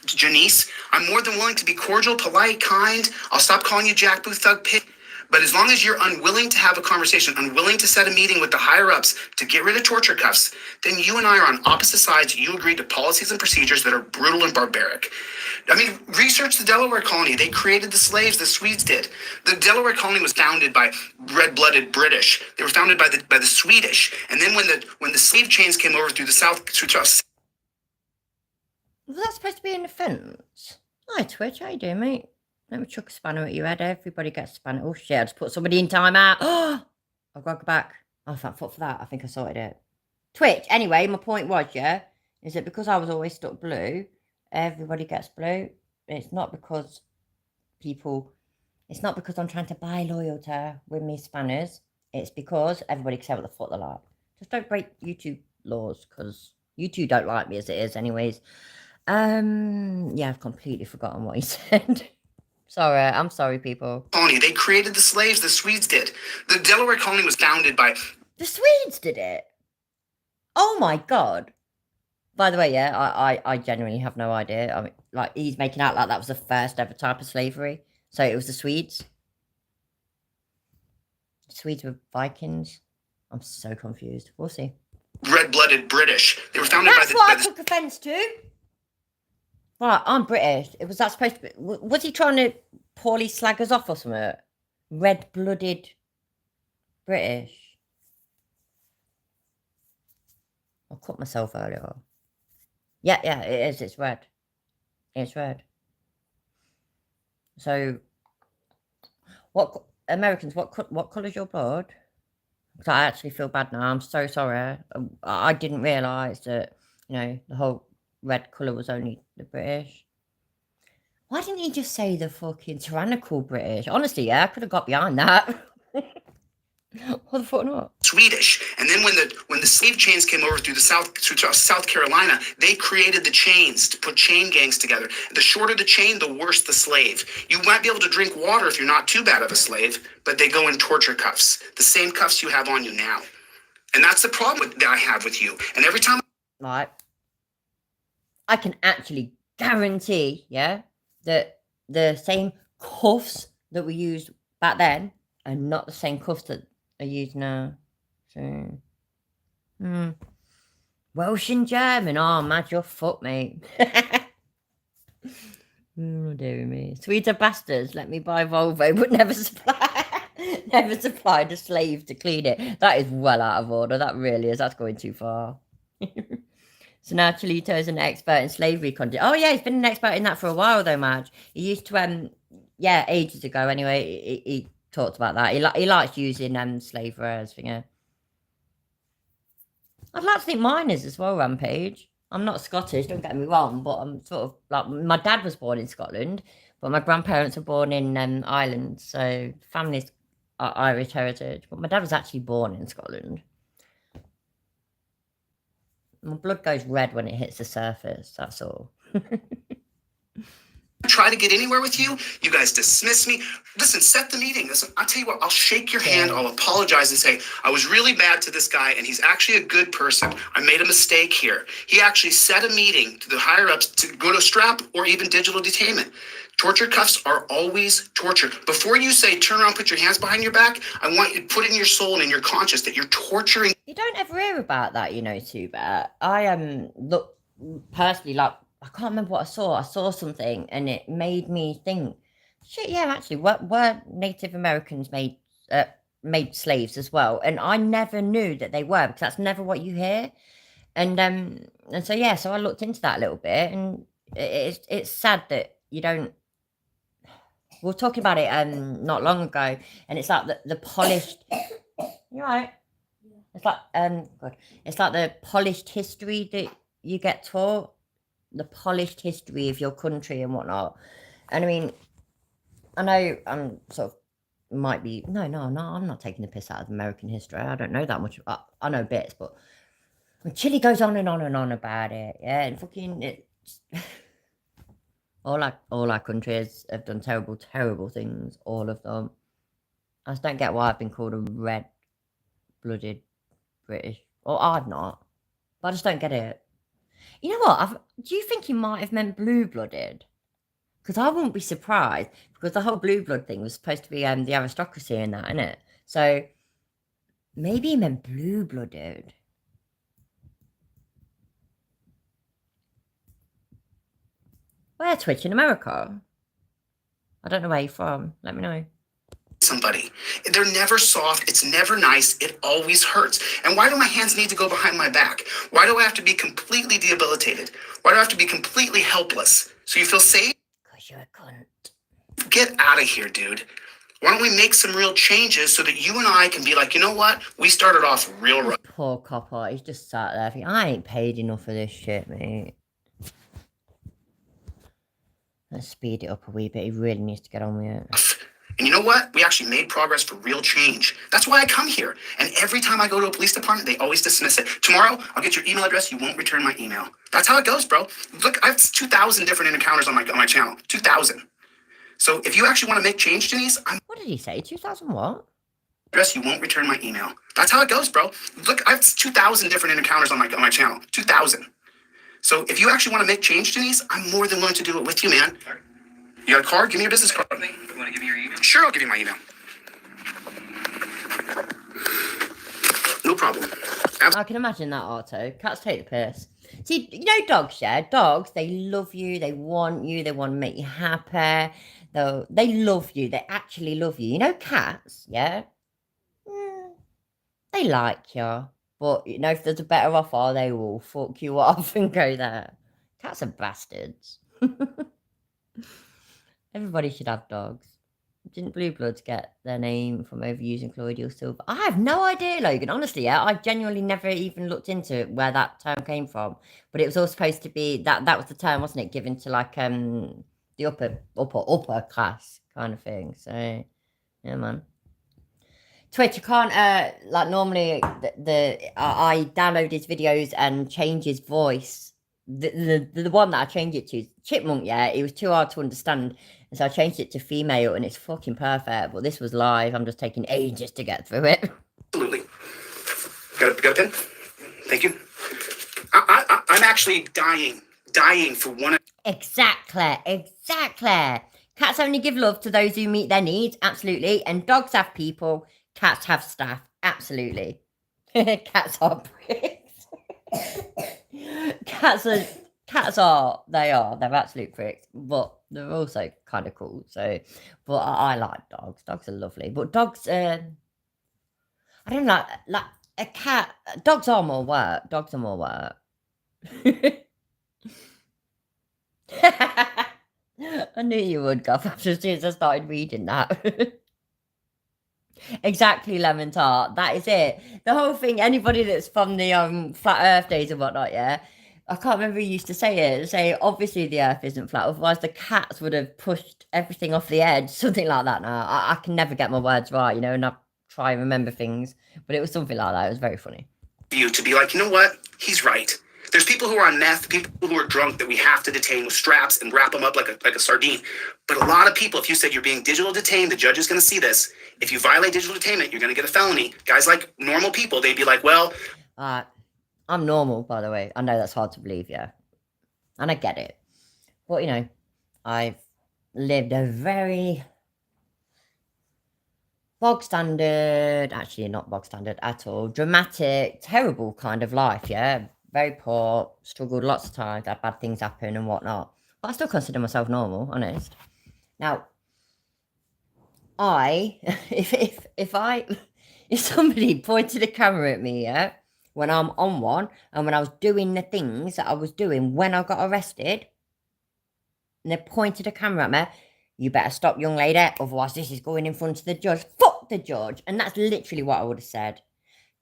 Janice, I'm more than willing to be cordial, polite, kind. I'll stop calling you Jack Boo Thug Pig. But as long as you're unwilling to have a conversation, unwilling to set a meeting with the higher-ups to get rid of torture cuffs, then you and I are on opposite sides. You agree to policies and procedures that are brutal and barbaric. I mean, research the Delaware colony. They created the slaves. The Swedes did. The Delaware colony was founded by red-blooded British. They were founded by the Swedish. And then when the slave chains came over through the South. Was that supposed to be an offence? Hi, Twitch. How you doing, mate? Let me chuck a spanner at your head. Everybody gets a spanner. Oh, shit. I just put somebody in timeout. Oh, I've got to go back. Oh, thank fuck for that. I think I sorted it. Twitch. Anyway, my point was, yeah, is that because I was always stuck blue, everybody gets blue. It's not because it's not because I'm trying to buy loyalty with me spanners. It's because everybody can say what the fuck they like. Just don't break YouTube laws, because YouTube don't like me as it is anyways. Yeah, I've completely forgotten what he said. Sorry, I'm sorry, people. Colony. They created the slaves. The Swedes did. The Delaware colony was founded by. The Swedes did it. Oh my god. By the way, yeah, I genuinely have no idea. I mean, like, he's making out like that was the first ever type of slavery. So it was the Swedes. The Swedes were Vikings. I'm so confused. We'll see. Red-blooded British. They were founded That's what I took offence to. Right, I'm British. Was that supposed to be? Was he trying to poorly slag us off or something? Red-blooded British. I cut myself earlier. Yeah, it is. It's red. It's red. So, what Americans? What colour's your blood? Because I actually feel bad now. I'm so sorry. I didn't realise that the whole red colour was only the British. Why didn't he just say the fucking tyrannical British? Honestly, yeah, I could have got behind that. What the fuck not? Swedish. And then when the slave chains came over through South Carolina, they created the chains to put chain gangs together. The shorter the chain, the worse the slave. You might be able to drink water if you're not too bad of a slave, but they go in torture cuffs. The same cuffs you have on you now. And that's the problem that I have with you. And every time... Right. I can actually guarantee, yeah, that the same cuffs that we used back then are not the same cuffs that are used now. So, Welsh and German. Oh, mad, you're fucked, mate. Oh, dear me. Swedes are bastards. Let me buy Volvo, but never supplied a slave to clean it. That is well out of order. That really is. That's going too far. So now Cholito is an expert in slavery content. Oh, yeah, he's been an expert in that for a while, though, Madge. He used to, ages ago, anyway, he talked about that. He likes using slavery as thing. I'd like to think mine is as well, Rampage. I'm not Scottish, don't get me wrong, but I'm sort of, like, my dad was born in Scotland, but my grandparents were born in Ireland, so family's Irish heritage, but my dad was actually born in Scotland. My blood goes red when it hits the surface, that's all. Try to get anywhere with you. You guys dismiss me. Listen, set the meeting. Listen, I'll tell you what, I'll shake your hand. I'll apologize and say, I was really bad to this guy and he's actually a good person. I made a mistake here. He actually set a meeting to the higher ups to go to strap or even digital detainment. Torture cuffs are always torture. Before you say, turn around, put your hands behind your back, I want you to put it in your soul and in your conscience that you're torturing. You don't ever hear about that, you know, too bad. I look personally, like, I can't remember what I saw. I saw something and it made me think, shit, yeah, actually, were Native Americans made slaves as well? And I never knew that they were, because that's never what you hear. And so yeah, so I looked into that a little bit, and it's sad that you don't. We were talking about it not long ago, and it's like the polished. You're right. It's like God, it's like the polished history that you get taught, the polished history of your country and whatnot. And I mean, I know I'm sort of might be no, I'm not taking the piss out of American history. I don't know that much. I know bits, but Chile goes on and on and on about it. Yeah, and fucking it's all our countries have done terrible things. All of them. I just don't get why I've been called a red-blooded British. Or I've not. But I just don't get it. You know what? Do you think he might have meant blue-blooded? Because I wouldn't be surprised, because the whole blue blood thing was supposed to be the aristocracy and that, innit? So maybe he meant blue-blooded. Where, Twitch, in America? I don't know where you're from. Let me know. Somebody. They're never soft. It's never nice. It always hurts. And why do my hands need to go behind my back? Why do I have to be completely debilitated? Why do I have to be completely helpless? So you feel safe? Because you're a cunt. Get out of here, dude. Why don't we make some real changes so that you and I can be like, you know what? We started off real rough. Poor copper. He's just sat there thinking, I ain't paid enough for this shit, mate. Let's speed it up a wee bit. He really needs to get on with it. And you know what? We actually made progress for real change. That's why I come here. And every time I go to a police department, they always dismiss it. Tomorrow, I'll get your email address. You won't return my email. That's how it goes, bro. Look, I have 2,000 different encounters on my channel. 2,000. So if you actually want to make change, Denise, What did he say? 2,000 what? address, you won't return my email. That's how it goes, bro. Look, I have 2,000 different encounters on my channel. 2,000. So if you actually want to make change, Denise, I'm more than willing to do it with you, man. You got a card? Give me your business card. You want to give me your email? Sure, I'll give you my email. No problem. I can imagine that, Otto. Cats take the piss. See, you know dogs, yeah? Dogs, they love you, they want to make you happy. They love you, they actually love you. You know cats, yeah? They like you. But, you know, if there's a better offer, they will fuck you off and go there. Cats are bastards. Everybody should have dogs. Didn't Blue Bloods get their name from overusing colloidal silver? I have no idea, Logan. Honestly, yeah, I genuinely never even looked into where that term came from. But it was all supposed to be that was the term, wasn't it? Given to like the upper class kind of thing. So yeah, man. Twitch, I can't like normally I download his videos and change his voice. The one that I changed it to is Chipmunk, yeah. It was too hard to understand. And so I changed it to female and it's fucking perfect. But this was live. I'm just taking ages to get through it. Absolutely. Got a pen? Thank you. I'm actually dying for one. Exactly. Cats only give love to those who meet their needs. Absolutely. And dogs have people. Cats have staff. Absolutely. Cats are pricks. They're absolute pricks, but they're also kind of cool. So, but I like dogs. Dogs are lovely, but dogs, I don't like a cat. Dogs are more work. I knew you would, Guff, after as soon as I started reading that. Exactly, Lemon Tart. That is it. The whole thing, anybody that's from the Flat Earth days and whatnot, yeah, I can't remember who used to say it. Say, obviously the earth isn't flat, otherwise the cats would have pushed everything off the edge. Something like that now. I can never get my words right, you know, and I try and remember things. But it was something like that. It was very funny. You to be like, you know what? He's right. There's people who are on meth, people who are drunk that we have to detain with straps and wrap them up like a sardine. But a lot of people, if you said you're being digital detained, the judge is going to see this. If you violate digital detainment, you're going to get a felony. Guys like normal people, they'd be like, well, I'm normal, by the way. I know that's hard to believe, yeah. And I get it. But, you know, I've lived a very bog standard, actually not bog standard at all, dramatic, terrible kind of life, yeah. Very poor, struggled lots of times, had bad things happen and whatnot. But I still consider myself normal, honest. Now, if somebody pointed a camera at me, yeah, when I'm on one, and when I was doing the things that I was doing when I got arrested, and they pointed a camera at me, you better stop, young lady, otherwise this is going in front of the judge. Fuck the judge. And that's literally what I would have said.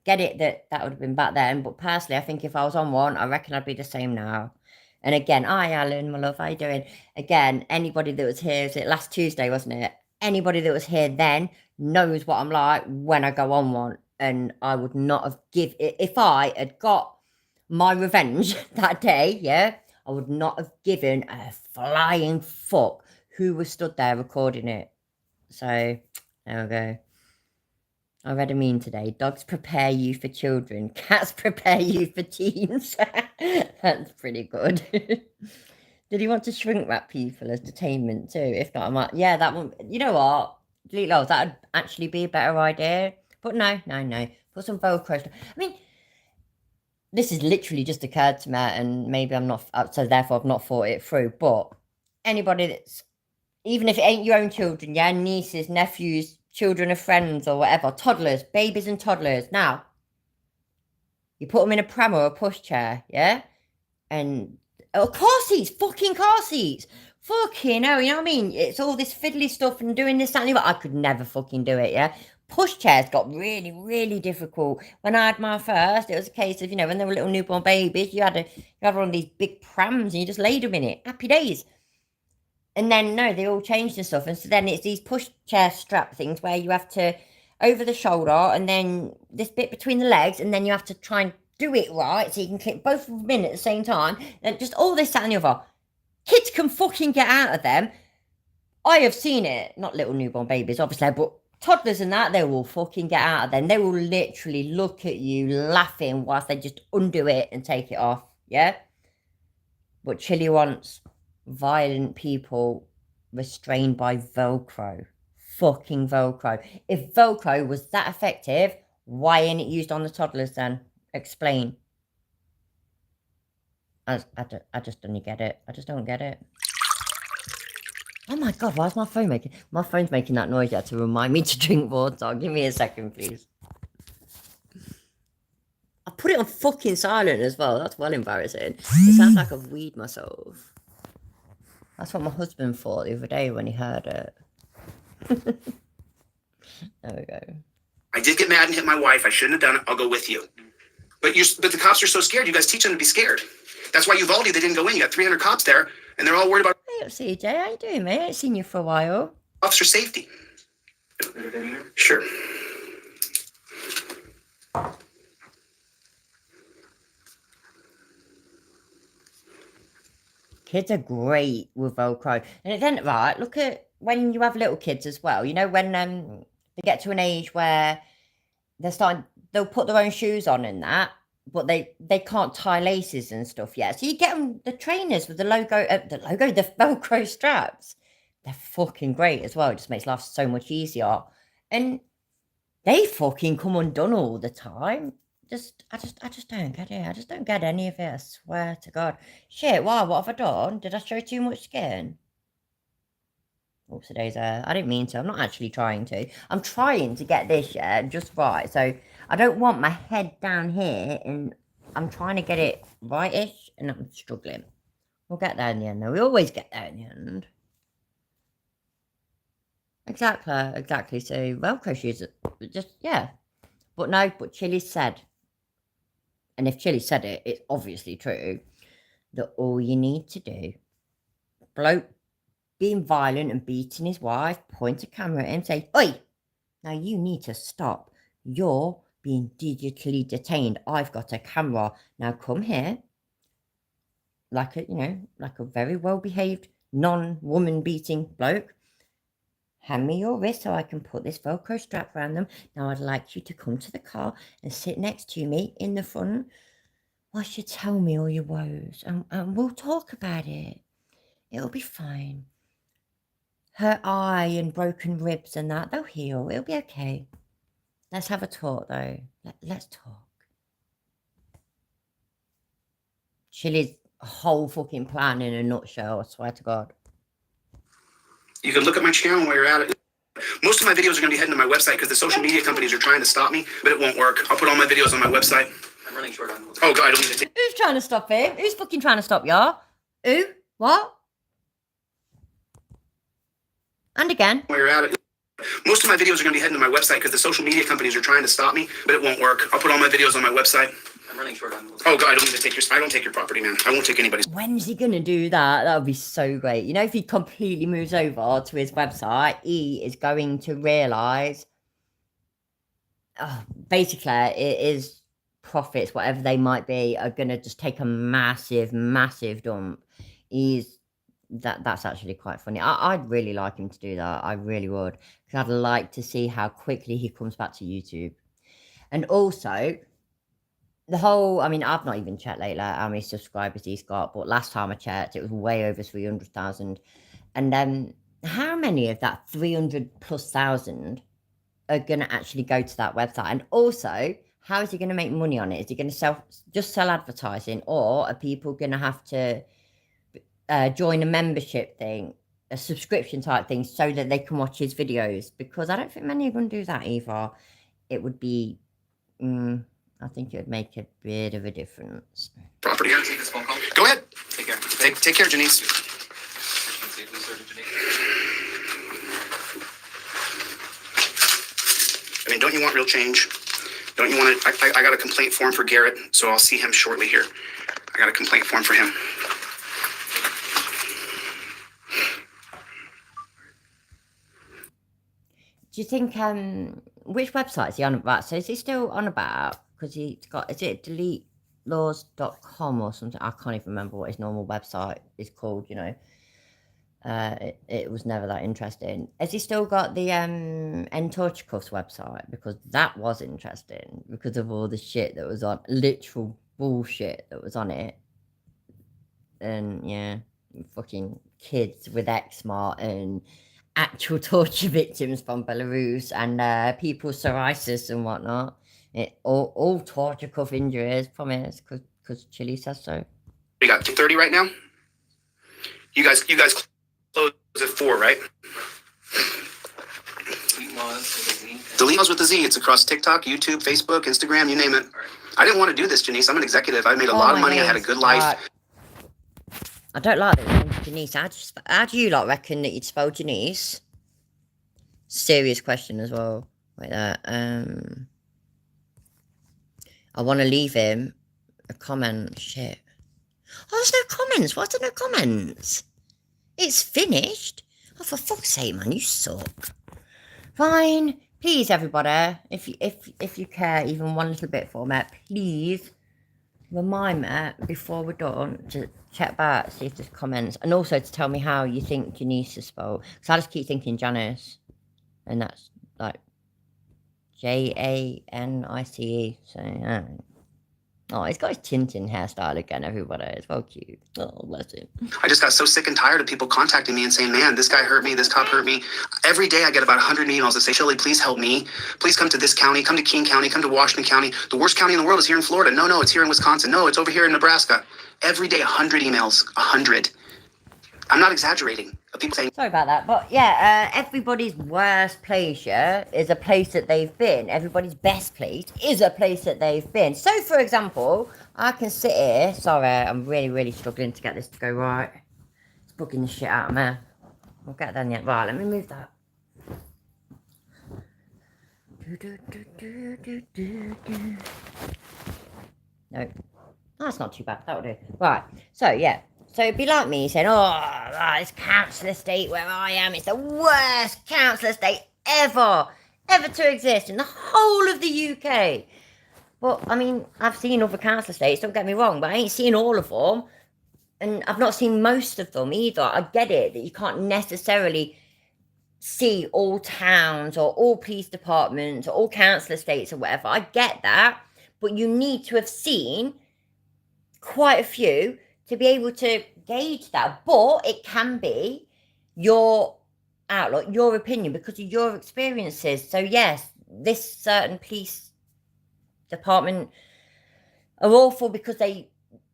Get it that would have been back then, but personally, I think if I was on one, I reckon I'd be the same now. And again, hi Alan, my love, how you doing? Again, anybody that was here, was it last Tuesday, wasn't it? Anybody that was here then knows what I'm like when I go on one. And I would not have if I had got my revenge that day, yeah, I would not have given a flying fuck who was stood there recording it. So, there we go. I read a meme today. Dogs prepare you for children. Cats prepare you for teens. That's pretty good. Did he want to shrink wrap people as detainment too? If not, I might. Yeah, that one. You know what? Delete those. That would actually be a better idea. But no. Put some Velcro. I mean, this has literally just occurred to me, and maybe I'm not. So therefore, I've not thought it through. But anybody that's, even if it ain't your own children, yeah, nieces, nephews, children of friends or whatever, toddlers, babies and toddlers. Now, you put them in a pram or a pushchair, yeah? And, car seats, fucking car seats. Fucking hell, you know what I mean? It's all this fiddly stuff and doing this, that, and the other. I could never fucking do it, yeah? Pushchairs got really, really difficult. When I had my first, it was a case of, you know, when they were little newborn babies, you had one of these big prams and you just laid them in it. Happy days. And then, no, they all changed and stuff. And so then it's these pushchair strap things where you have to, over the shoulder, and then this bit between the legs, and then you have to try and do it right so you can clip both of them in at the same time. And just all this, that, and the other. Kids can fucking get out of them. I have seen it. Not little newborn babies, obviously, but toddlers and that, they will fucking get out of them. They will literally look at you laughing whilst they just undo it and take it off, yeah? But Chili wants violent people restrained by Velcro. Fucking Velcro. If Velcro was that effective, why ain't it used on the toddlers then? Explain. I just don't get it. I just don't get it. Oh my god, why is my phone making... My phone's making that noise yet to remind me to drink water. Give me a second, please. I put it on fucking silent as well. That's well embarrassing. It sounds like I've weed myself. That's what my husband thought the other day when he heard it. There we go. I did get mad and hit my wife. I shouldn't have done it. I'll go with you. But the cops are so scared. You guys teach them to be scared. That's why Uvalde, they didn't go in. You got 300 cops there, and they're all worried about Hey up, CJ. How you doing, mate? I ain't seen you for a while. officer safety. Sure. Kids are great with Velcro. And then, right, look at when you have little kids as well. You know, when they get to an age where they'll put their own shoes on and that, but they can't tie laces and stuff yet. So you get them, the trainers with the Velcro straps. They're fucking great as well. It just makes life so much easier. And they fucking come undone all the time. I just don't get it. I just don't get any of it. I swear to God. Shit, wow, what have I done? Did I show too much skin? Oops, today's I didn't mean to. I'm not actually trying to. I'm trying to get this, yeah, just right. So I don't want my head down here, and I'm trying to get it rightish, and I'm struggling. We'll get there in the end, though. We always get there in the end. Exactly. So Velcro shoes, just, yeah. But no, but Chili said, and if Chili said it, it's obviously true. that all you need to do, bloke being violent and beating his wife, point a camera at him, say, "Oi, now you need to stop. You're being digitally detained. I've got a camera. Now come here." Like a very well-behaved, non-woman beating bloke. "Hand me your wrist so I can put this Velcro strap around them. Now I'd like you to come to the car and sit next to me in the front whilst you tell me all your woes, and we'll talk about it. It'll be fine. Her eye and broken ribs and that, they'll heal. It'll be okay. Let's have a talk, though. Let's talk." Chili's whole fucking plan in a nutshell, I swear to God. You can look at my channel while you're at it. Most of my videos are going to be heading to my website because the social media companies are trying to stop me, but it won't work. I'll put all my videos on my website. I'm running short on. Oh, God, I don't need to take. Who's trying to stop him? Who's fucking trying to stop y'all? Who? What? And again. While you're at it. Most of my videos are going to be heading to my website because the social media companies are trying to stop me, but it won't work. I'll put all my videos on my website. I'm running short on. Oh, God, I don't need to take your. I don't take your property, man. I won't take anybody's. When's he going to do that? That would be so great. You know, if he completely moves over to his website, he is going to realise, basically, it is profits, whatever they might be, are going to just take a massive, massive dump. That's actually quite funny. I'd really like him to do that. I really would. Because I'd like to see how quickly he comes back to YouTube. And also, I've not even checked lately how many subscribers he's got, but last time I checked, it was way over 300,000. And how many of that 300,000+ are going to actually go to that website? And also, how is he going to make money on it? Is he going to sell advertising, or are people going to have to join a membership thing, a subscription type thing, so that they can watch his videos? Because I don't think many are going to do that either. It would be, I think it would make a bit of a difference. Property. Can I take this phone call? Go ahead. Take care. Take care, Janice. Safely served, Janice. I mean, don't you want real change? Don't you want to? I got a complaint form for Garrett, so I'll see him shortly here. I got a complaint form for him. Do you think, which website is he on about? So is he still on about, because he's got, is it deletelaws.com or something? I can't even remember what his normal website is called, you know. It was never that interesting. Has he still got the Entorchicus website? Because that was interesting because of all the shit that was on, literal bullshit that was on it. And yeah, fucking kids with eczema and actual torture victims from Belarus and people with psoriasis and whatnot. All torture cuff injuries, promise, because Chile says so. We got 2:30 right now. You guys close at 4, right? Delete with the Z. It's across TikTok, YouTube, Facebook, Instagram, you name it. I didn't want to do this, Janice. I'm an executive. I made a lot of money. I had a good life. I don't like the name Janice. How do you reckon that you'd spell Janice? Serious question as well. Like that. I want to leave him a comment. Shit. Oh, there's no comments. Why are there no comments? It's finished. Oh, for fuck's sake, man, you suck. Fine. Please, everybody, if you care even one little bit for me, please remind me before we're done to check back, see if there's comments, and also to tell me how you think Janice is spelled. Because I just keep thinking Janice, and that's like Janice. So yeah. Oh, he's got his Tintin hairstyle again, everybody. It's well cute. Oh, bless him. I just got so sick and tired of people contacting me and saying, man, this guy hurt me, this cop hurt me. Every day I get about 100 emails that say, Shirley, please help me. Please come to this county, come to King County, come to Washington County. The worst county in the world is here in Florida. No, it's here in Wisconsin. No, it's over here in Nebraska. Every day, 100 emails, 100. I'm not exaggerating. People saying, sorry about that, but yeah, everybody's worst place, yeah, is a place that they've been. Everybody's best place is a place that they've been. So, for example, I can sit here. Sorry, I'm really, really struggling to get this to go right. It's bugging the shit out of me. We'll get done yet. Right, let me move that. No, That's not too bad. That'll do. Right. So, yeah. So it'd be like me saying, oh, this council estate where I am, it's the worst council estate ever to exist in the whole of the UK. Well, I mean, I've seen other council estates, don't get me wrong, but I ain't seen all of them. And I've not seen most of them either. I get it that you can't necessarily see all towns or all police departments or all council estates or whatever. I get that. But you need to have seen quite a few to be able to gauge that. But it can be your outlook, your opinion, because of your experiences. So, yes, this certain police department are awful because they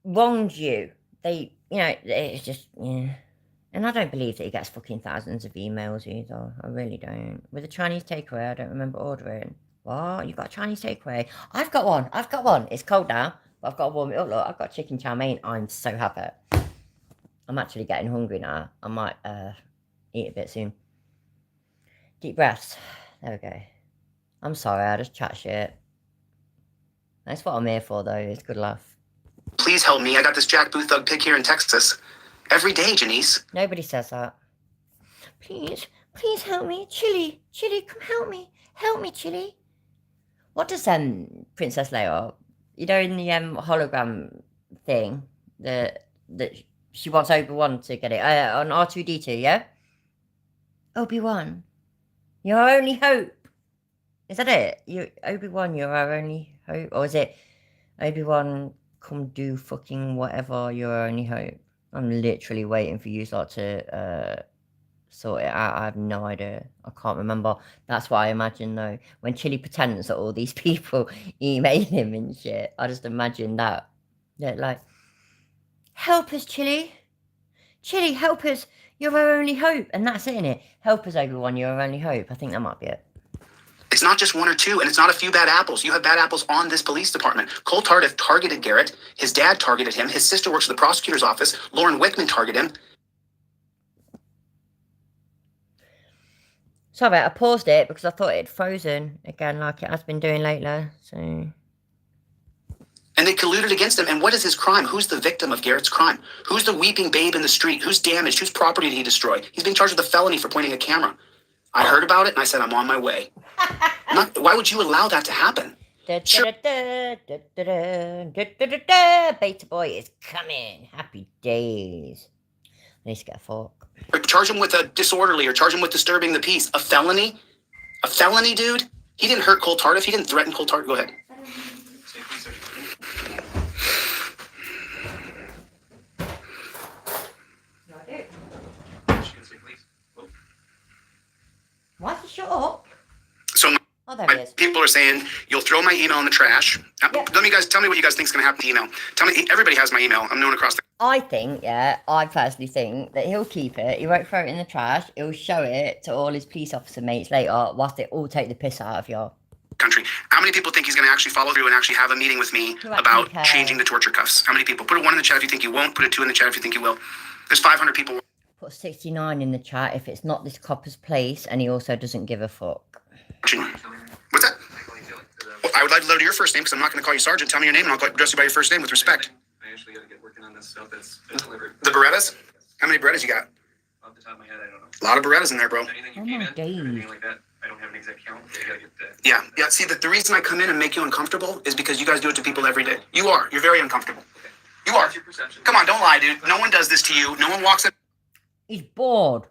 wronged you. They, it's just, yeah. And I don't believe that he gets fucking thousands of emails either. I really don't. With a Chinese takeaway, I don't remember ordering. What? You got a Chinese takeaway? I've got one. It's cold now, but I've got to warm it up. Look, I've got chicken chow mein. I'm so happy. I'm actually getting hungry now. I might eat a bit soon. Deep breaths. There we go. I'm sorry, I just chat shit. That's what I'm here for, though. It's good laugh. Please help me. I got this Jack Booth Thug pig here in Texas. Every day, Janice. Nobody says that. Please help me. Chili, come help me. Help me, Chili. What does Princess Leia, in the hologram thing, that she wants Obi-Wan to get it on R2-D2, yeah? Obi-Wan, you're our only hope. Is that it? Obi-Wan, you're our only hope? Or is it Obi-Wan, come do fucking whatever, you're our only hope? I'm literally waiting for you to sort it out. I have no idea. I can't remember. That's what I imagine, though. When Chili pretends that all these people email him and shit, I just imagine that. They're like, help us, Chili. Chili, help us. You're our only hope. And that's it, innit? Help us, everyone. You're our only hope. I think that might be it. It's not just one or two, and it's not a few bad apples. You have bad apples on this police department. Cole Tardif targeted Garrett. His dad targeted him. His sister works for the prosecutor's office. Lauren Wickman targeted him. Sorry, I paused it because I thought it had frozen again like it has been doing lately. So. And they colluded against him. And what is his crime? Who's the victim of Garrett's crime? Who's the weeping babe in the street? Who's damaged? Whose property did he destroy? He's being charged with a felony for pointing a camera. I heard about it and I said, I'm on my way. Why would you allow that to happen? Beta boy is coming. Happy days. I need to get a fork. Or charge him with a disorderly or charge him with disturbing the peace. A felony? A felony, dude? He didn't hurt Cole Tardif. He didn't threaten Cole Tardif. Go ahead. Why's he shut up? So there he my is. people are saying, you'll throw my email in the trash. Yep. Tell me what you guys think is going to happen to the email. Tell me, everybody has my email. I'm known across the I personally think that he'll keep it. He won't throw it in the trash. He'll show it to all his police officer mates later whilst they all take the piss out of you. country. How many people think he's going to actually follow through and actually have a meeting with me about changing the torture cuffs? How many people? Put a 1 in the chat if you think you won't. Put a 2 in the chat if you think you will. There's 500 people. Put 69 in the chat if it's not this copper's place and he also doesn't give a fuck. Watching. What's that? Well, I would like to know your first name because I'm not going to call you Sergeant. Tell me your name and I'll address you by your first name with respect. I actually got to get working on this stuff that's been delivered. The Berettas? How many Berettas you got? Off the top of my head, I don't know. A lot of Berettas in there, bro. Anything you Oh came my in, days. or anything like that, I don't have an exact count. I gotta get that. Yeah. See, the reason I come in and make you uncomfortable is because you guys do it to people every day. You are. You're very uncomfortable. You are. That's your perception. Come on, don't lie, dude. No one does this to you. No one walks up He's bored.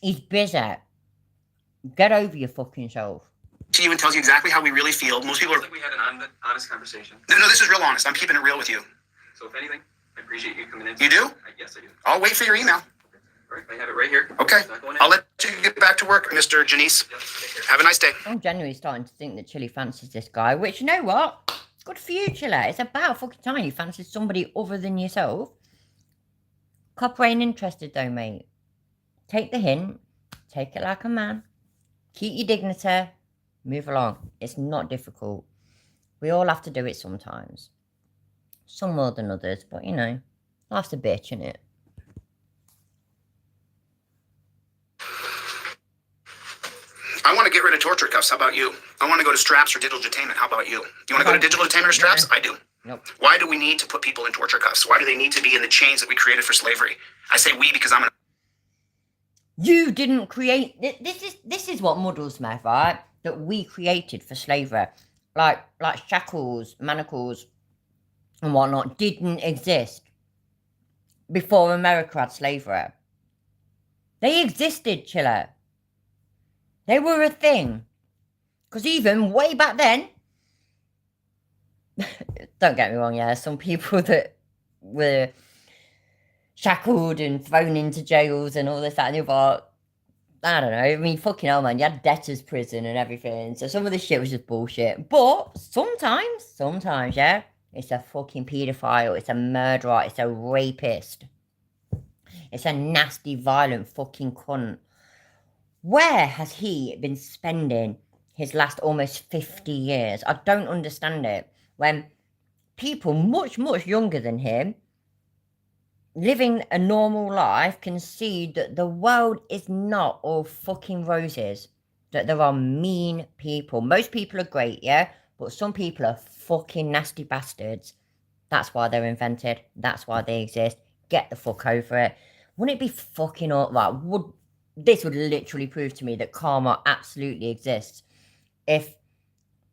He's busy. Get over your fucking self. to you and tells you exactly how we really feel. Most people are. It's like we had an honest conversation. No, this is real honest. I'm keeping it real with you. So if anything, I appreciate you coming in. You do? Yes, I do. I'll wait for your email. All right, I have it right here. Okay. It's not going in. I'll let you get back to work, Mr. Janice. Yep, take care. Have a nice day. I'm genuinely starting to think that Chili fancies this guy, which, you know what? Good for you, Chili. It's about fucking time you fancy somebody other than yourself. Copper ain't interested though, mate. Take the hint. Take it like a man. Keep your dignity. Move along. It's not difficult. We all have to do it sometimes. Some more than others, but you know, life's a bitch, innit? I want to get rid of torture cuffs. How about you? I want to go to straps or digital detainment. How about you? Do you want to go to digital detainment or straps? I do. Nope. Why do we need to put people in torture cuffs? Why do they need to be in the chains that we created for slavery? I say we because I'm an You didn't create... This is what muddles me, right? That we created for slavery. Like shackles, manacles, and whatnot didn't exist before America had slavery. They existed, Chiller. They were a thing. Because even way back then, don't get me wrong, yeah, some people that were shackled and thrown into jails and all this, that, and the other, I don't know, I mean, fucking hell, man, you had debtor's prison and everything, so some of this shit was just bullshit, but sometimes, yeah, it's a fucking paedophile, it's a murderer, it's a rapist, it's a nasty, violent fucking cunt. Where has he been spending his last almost 50 years? I don't understand it. When people much, much younger than him, living a normal life, can see that the world is not all fucking roses. That there are mean people. Most people are great, yeah? But some people are fucking nasty bastards. That's why they're invented. That's why they exist. Get the fuck over it. Wouldn't it be fucking awful? This would literally prove to me that karma absolutely exists. If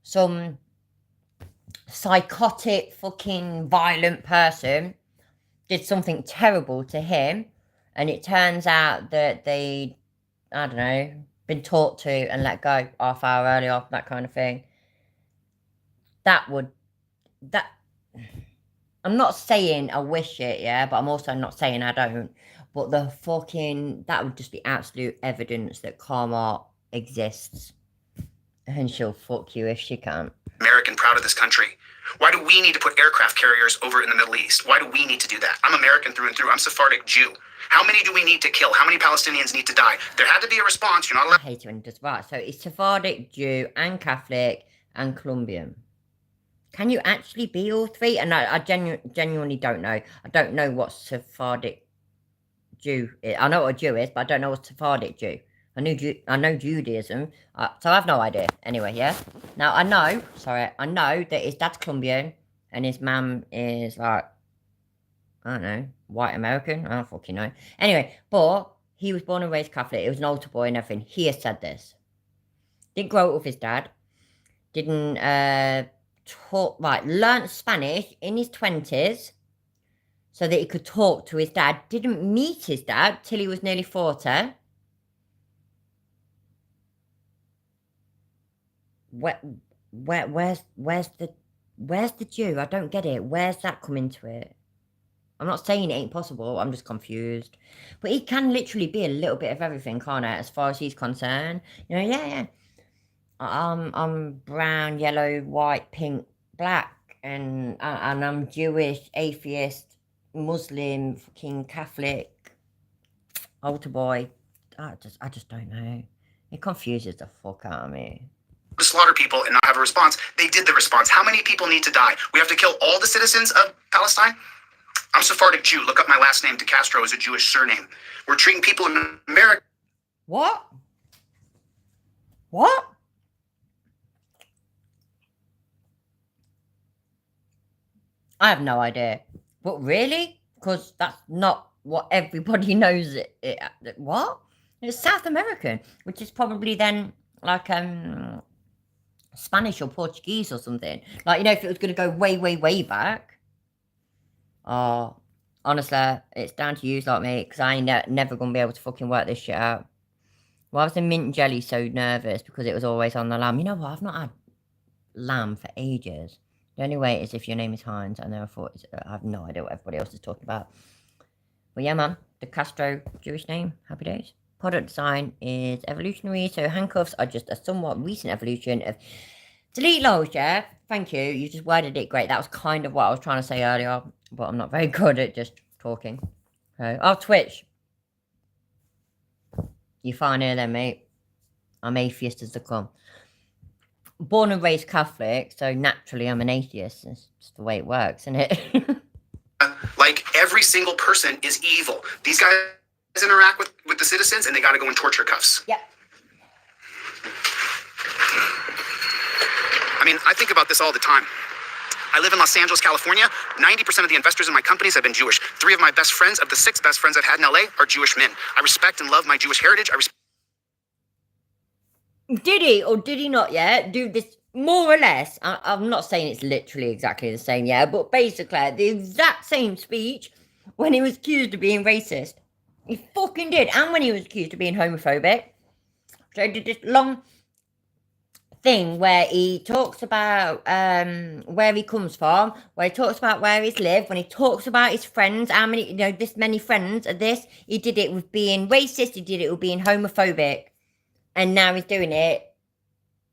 some psychotic, fucking violent person did something terrible to him, and it turns out that they, I don't know, been taught to and let go half hour earlier, that kind of thing. I'm not saying I wish it, yeah, but I'm also not saying I don't. But that would just be absolute evidence that karma exists. And she'll fuck you if she can't. American, proud of this country. Why do we need to put aircraft carriers over in the Middle East? Why do we need to do that? I'm American through and through. I'm Sephardic Jew. How many do we need to kill? How many Palestinians need to die? There had to be a response. You're not allowed. I hate it when it does right. So it's Sephardic, Jew, and Catholic, and Colombian. Can you actually be all three? And I genuinely don't know. I don't know what Sephardic Jew is. I know what a Jew is, but I don't know what Sephardic Jew. I know Judaism, so I have no idea. Anyway, yeah. Now, I know that his dad's Colombian, and his mum is like, I don't know, white American? I don't fucking know. Anyway, but he was born and raised Catholic. He was an altar boy and everything. He has said this. Didn't grow up with his dad. Didn't, learnt Spanish in his 20s so that he could talk to his dad. Didn't meet his dad till he was nearly 40. Where's the Jew? I don't get it. Where's that come into it? I'm not saying it ain't possible. I'm just confused. But he can literally be a little bit of everything, can't it? As far as he's concerned, you know, yeah. I'm brown, yellow, white, pink, black, and I'm Jewish, atheist, Muslim, fucking Catholic, altar boy. I just don't know. It confuses the fuck out of me. To slaughter people and not have a response. They did the response. How many people need to die? We have to kill all the citizens of Palestine? I'm Sephardic Jew. Look up my last name. De Castro is a Jewish surname. We're treating people in America. What? I have no idea. But really? Because that's not what everybody knows what? It's South American, which is probably then like Spanish or Portuguese or something. Like, you know, if it was going to go way, way, way back. Oh, honestly, it's down to yous like me, because I ain't never going to be able to fucking work this shit out. Why was the mint jelly so nervous? Because it was always on the lamb. You know what? I've not had lamb for ages. The only way is if your name is Heinz. I know I have no idea what everybody else is talking about. But yeah, man, the Castro Jewish name. Happy days. Product design is evolutionary, so handcuffs are just a somewhat recent evolution of delete lows, yeah? Thank you. You just worded it great. That was kind of what I was trying to say earlier, but I'm not very good at just talking. Okay. Oh, Twitch. You fine here then, mate. I'm atheist as they come. Born and raised Catholic, so naturally I'm an atheist. It's just the way it works, isn't it? Like every single person is evil. These guys interact with the citizens and they got to go in torture cuffs. Yep. I mean, I think about this all the time. I live in Los Angeles, California. 90% of the investors in my companies have been Jewish. 3 of my best friends, of the 6 best friends I've had in LA, are Jewish men. I respect and love my Jewish heritage. Did he or did he not yet do this more or less? I'm not saying it's literally exactly the same, yeah, but basically the exact same speech when he was accused of being racist. He fucking did. And when he was accused of being homophobic. So he did this long thing where he talks about where he comes from, where he talks about where he's lived, when he talks about his friends, how many, you know, this many friends are this. He did it with being racist, he did it with being homophobic. And now he's doing it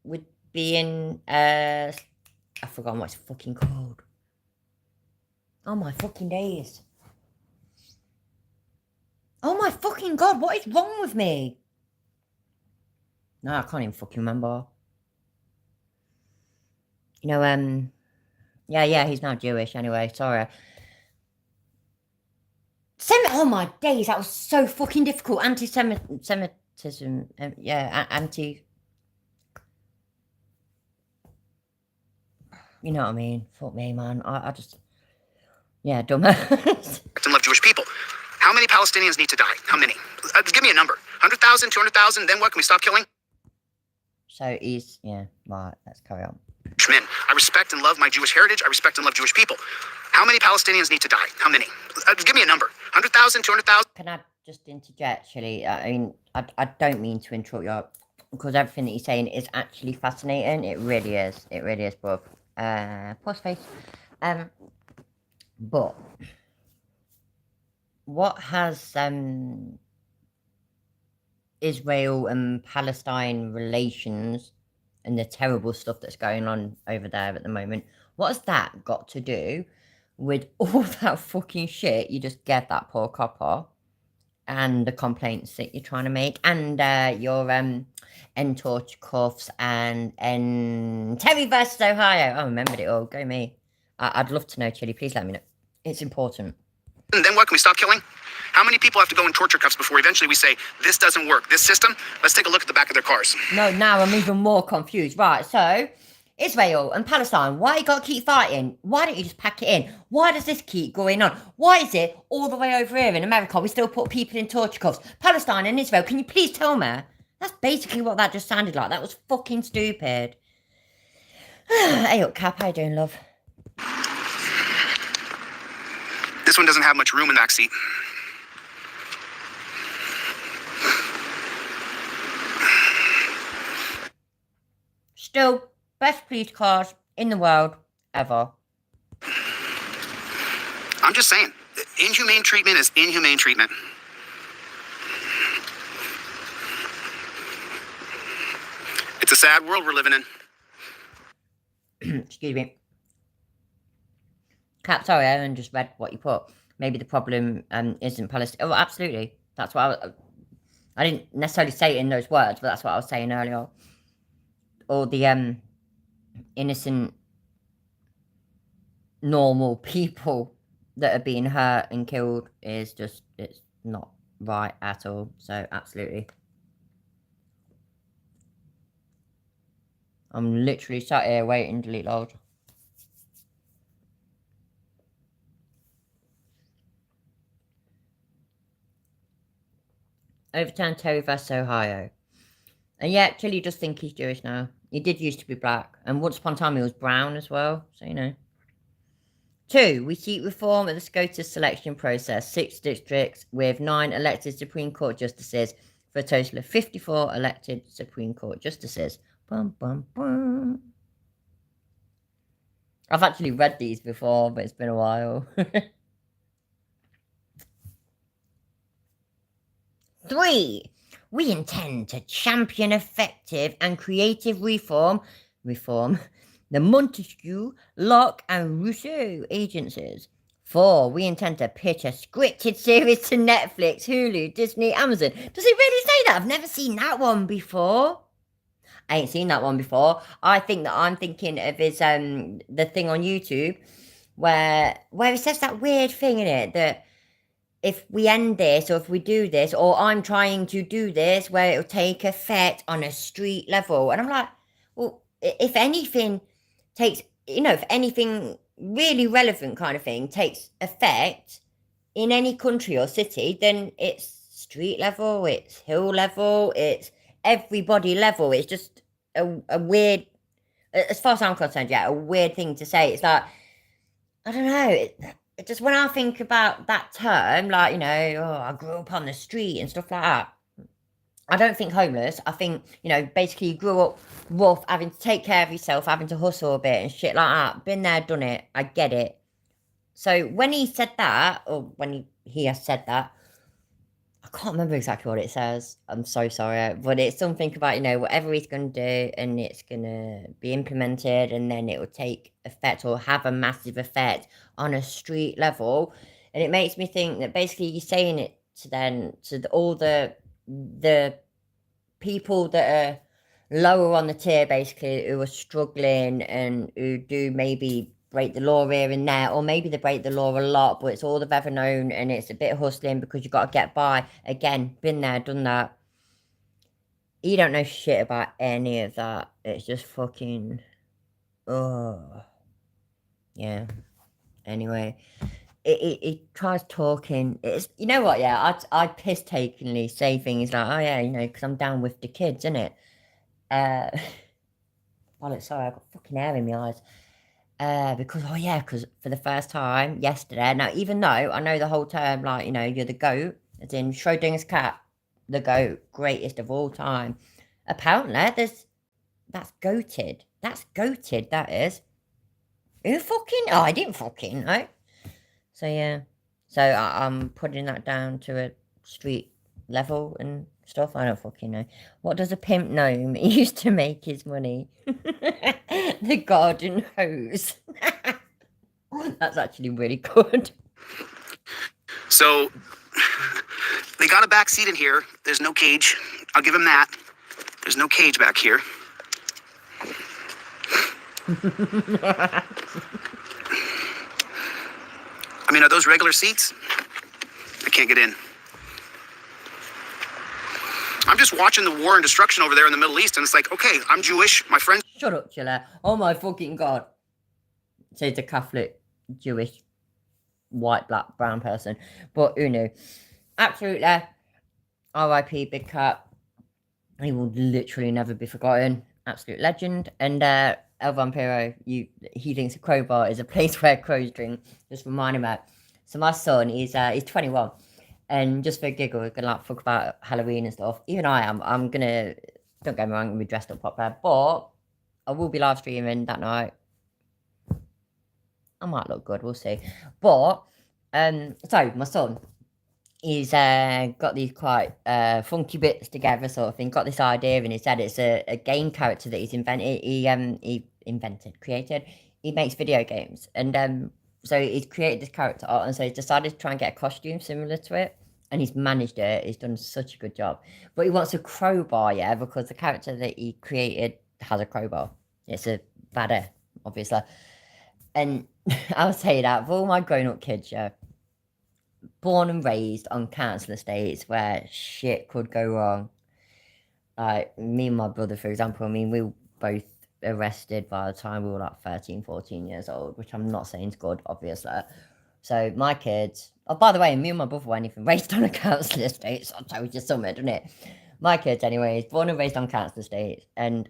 with being, I've forgotten what it's fucking called. Oh my fucking days. Oh my fucking God, what is wrong with me? No, I can't even fucking remember. You know, yeah, he's now Jewish anyway, sorry. Oh my days, that was so fucking difficult. Anti-Semitism, anti... You know what I mean? Fuck me, man. I just... Yeah, dumbass. And love Jewish people. How many Palestinians need to die? How many? Give me a number. 100,000, 200,000, then what? Can we stop killing? So he's... Yeah, right, let's carry on. Men. I respect and love my Jewish heritage. I respect and love Jewish people. How many Palestinians need to die? How many? Give me a number. 100,000, 200,000? Can I just interject, actually? I mean, I don't mean to interrupt you, because everything that you're saying is actually fascinating. It really is. It really is, bro. Pause face. But what has Israel and Palestine relations and the terrible stuff that's going on over there at the moment, what has that got to do with all that fucking shit you just gave that poor copper and the complaints that you're trying to make and your Torch cuffs and Terry versus Ohio? I remembered it all. Go me. I'd love to know, Chili. Please let me know. It's important. And then what? Can we stop killing? How many people have to go in torture cuffs before eventually we say, this doesn't work? This system? Let's take a look at the back of their cars. No, now I'm even more confused. Right, so Israel and Palestine, why you got to keep fighting? Why don't you just pack it in? Why does this keep going on? Why is it all the way over here in America we still put people in torture cuffs? Palestine and Israel, can you please tell me? That's basically what that just sounded like. That was fucking stupid. Hey up, Cap, how you doing, love? This one doesn't have much room in the back seat. Still, best police cars in the world ever. I'm just saying, inhumane treatment is inhumane treatment. It's a sad world we're living in. Excuse me. Cap, sorry, I only just read what you put. Maybe the problem isn't Palestine. Oh, absolutely. That's what I didn't necessarily say it in those words, but that's what I was saying earlier. All the innocent, normal people that are being hurt and killed is just, it's not right at all. So, absolutely. I'm literally sat here waiting to delete load. Overturned Terry versus Ohio. And yeah, Chili does think he's Jewish now. He did used to be black. And once upon a time he was brown as well. So, you know. 2. We seek reform of the SCOTUS selection process. 6 districts with 9 elected Supreme Court justices for a total of 54 elected Supreme Court justices. Bum, bum, bum. I've actually read these before, but it's been a while. 3. We intend to champion effective and creative reform, the Montesquieu, Locke and Rousseau agencies. 4. We intend to pitch a scripted series to Netflix, Hulu, Disney, Amazon. Does it really say that? I've never seen that one before. I ain't seen that one before. I think that I'm thinking of his the thing on YouTube where it says that weird thing in it that if we end this or if we do this or I'm trying to do this where it'll take effect on a street level. And I'm like, well, if anything takes, you know, if anything really relevant kind of thing takes effect in any country or city, then it's street level, it's hill level, it's everybody level. It's just a weird, as far as I'm concerned, yeah, a weird thing to say. It's like, I don't know, it just when I think about that term, like, you know, oh, I grew up on the street and stuff like that, I don't think homeless. I think, you know, basically you grew up rough, having to take care of yourself, having to hustle a bit and shit like that. Been there, done it. I get it. So when he said that, or when he has said that, I can't remember exactly what it says. I'm so sorry. But it's something about, you know, whatever he's going to do and it's going to be implemented and then it will take effect or have a massive effect on a street level. And it makes me think that basically you're saying it to all the people that are lower on the tier, basically, who are struggling and who do maybe break the law here and there, or maybe they break the law a lot, but it's all they've ever known and it's a bit hustling because you've got to get by. Again, been there, done that. You don't know shit about any of that. It's just fucking, oh, yeah. Anyway, it tries talking. It's, you know what? Yeah, I piss takingly say things like, oh yeah, you know, because I'm down with the kids, innit? Well, sorry, I got fucking hair in my eyes. Because for the first time yesterday. Now, even though I know the whole term, like, you know, you're the goat, as in Schrodinger's cat, the goat, greatest of all time. Apparently, that's goated. That's goated. That is. Who fucking? Oh, I didn't fucking know. So yeah, so I'm putting that down to a street level and stuff. I don't fucking know. What does a pimp gnome use to make his money? The garden hose. That's actually really good. So they got a back seat in here. There's no cage. I'll give him that. There's no cage back here. I mean, are those regular seats? I can't get in. I'm just watching the war and destruction over there in the Middle East, and it's like, okay, I'm Jewish. My friends. Shut up, Chilla. Oh my fucking god. So it's a Catholic, Jewish, white, black, brown person. But who knew? Absolutely. R.I.P. Big Cat. He will literally never be forgotten. Absolute legend. And El Vampiro, he thinks a crowbar is a place where crows drink. Just remind him that. So my son, he's 21. And just for a giggle, we're going to like fuck about Halloween and stuff. Even I am. I'm going to, don't get me wrong, I'm going to be dressed up proper. But I will be live streaming that night. I might look good, we'll see. But, so my son, he's got these quite funky bits together, sort of thing. Got this idea in his head. It's a game character that he's invented. He created. He makes video games, and so he's created this character art, and so he's decided to try and get a costume similar to it, and he's managed it. He's done such a good job. But he wants a crowbar, yeah, because the character that he created has a crowbar. It's a badder, obviously. And I'll say that for all my grown-up kids, yeah, born and raised on council estates where shit could go wrong. Like, me and my brother, for example, I mean, we were both arrested by the time we were like 13, 14 years old, which I'm not saying is good, obviously. So my kids, oh, by the way, me and my brother weren't even raised on a council estate, so I told you something, didn't it? My kids, anyways, born and raised on council estates, and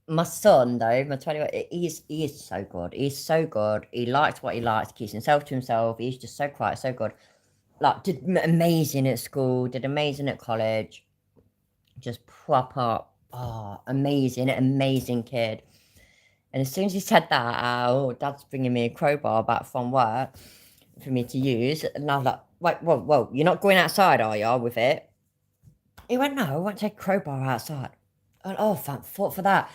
my son, though, my 21, he is so good. He's so good. He likes what he likes, keeps himself to himself. He's just so quiet, so good. Like, did amazing at school, did amazing at college. Just proper, amazing kid. And as soon as he said that, Dad's bringing me a crowbar back from work for me to use. And I was like, wait, whoa, you're not going outside, are you, with it? He went, no, I won't take a crowbar outside. And, thank fuck for that.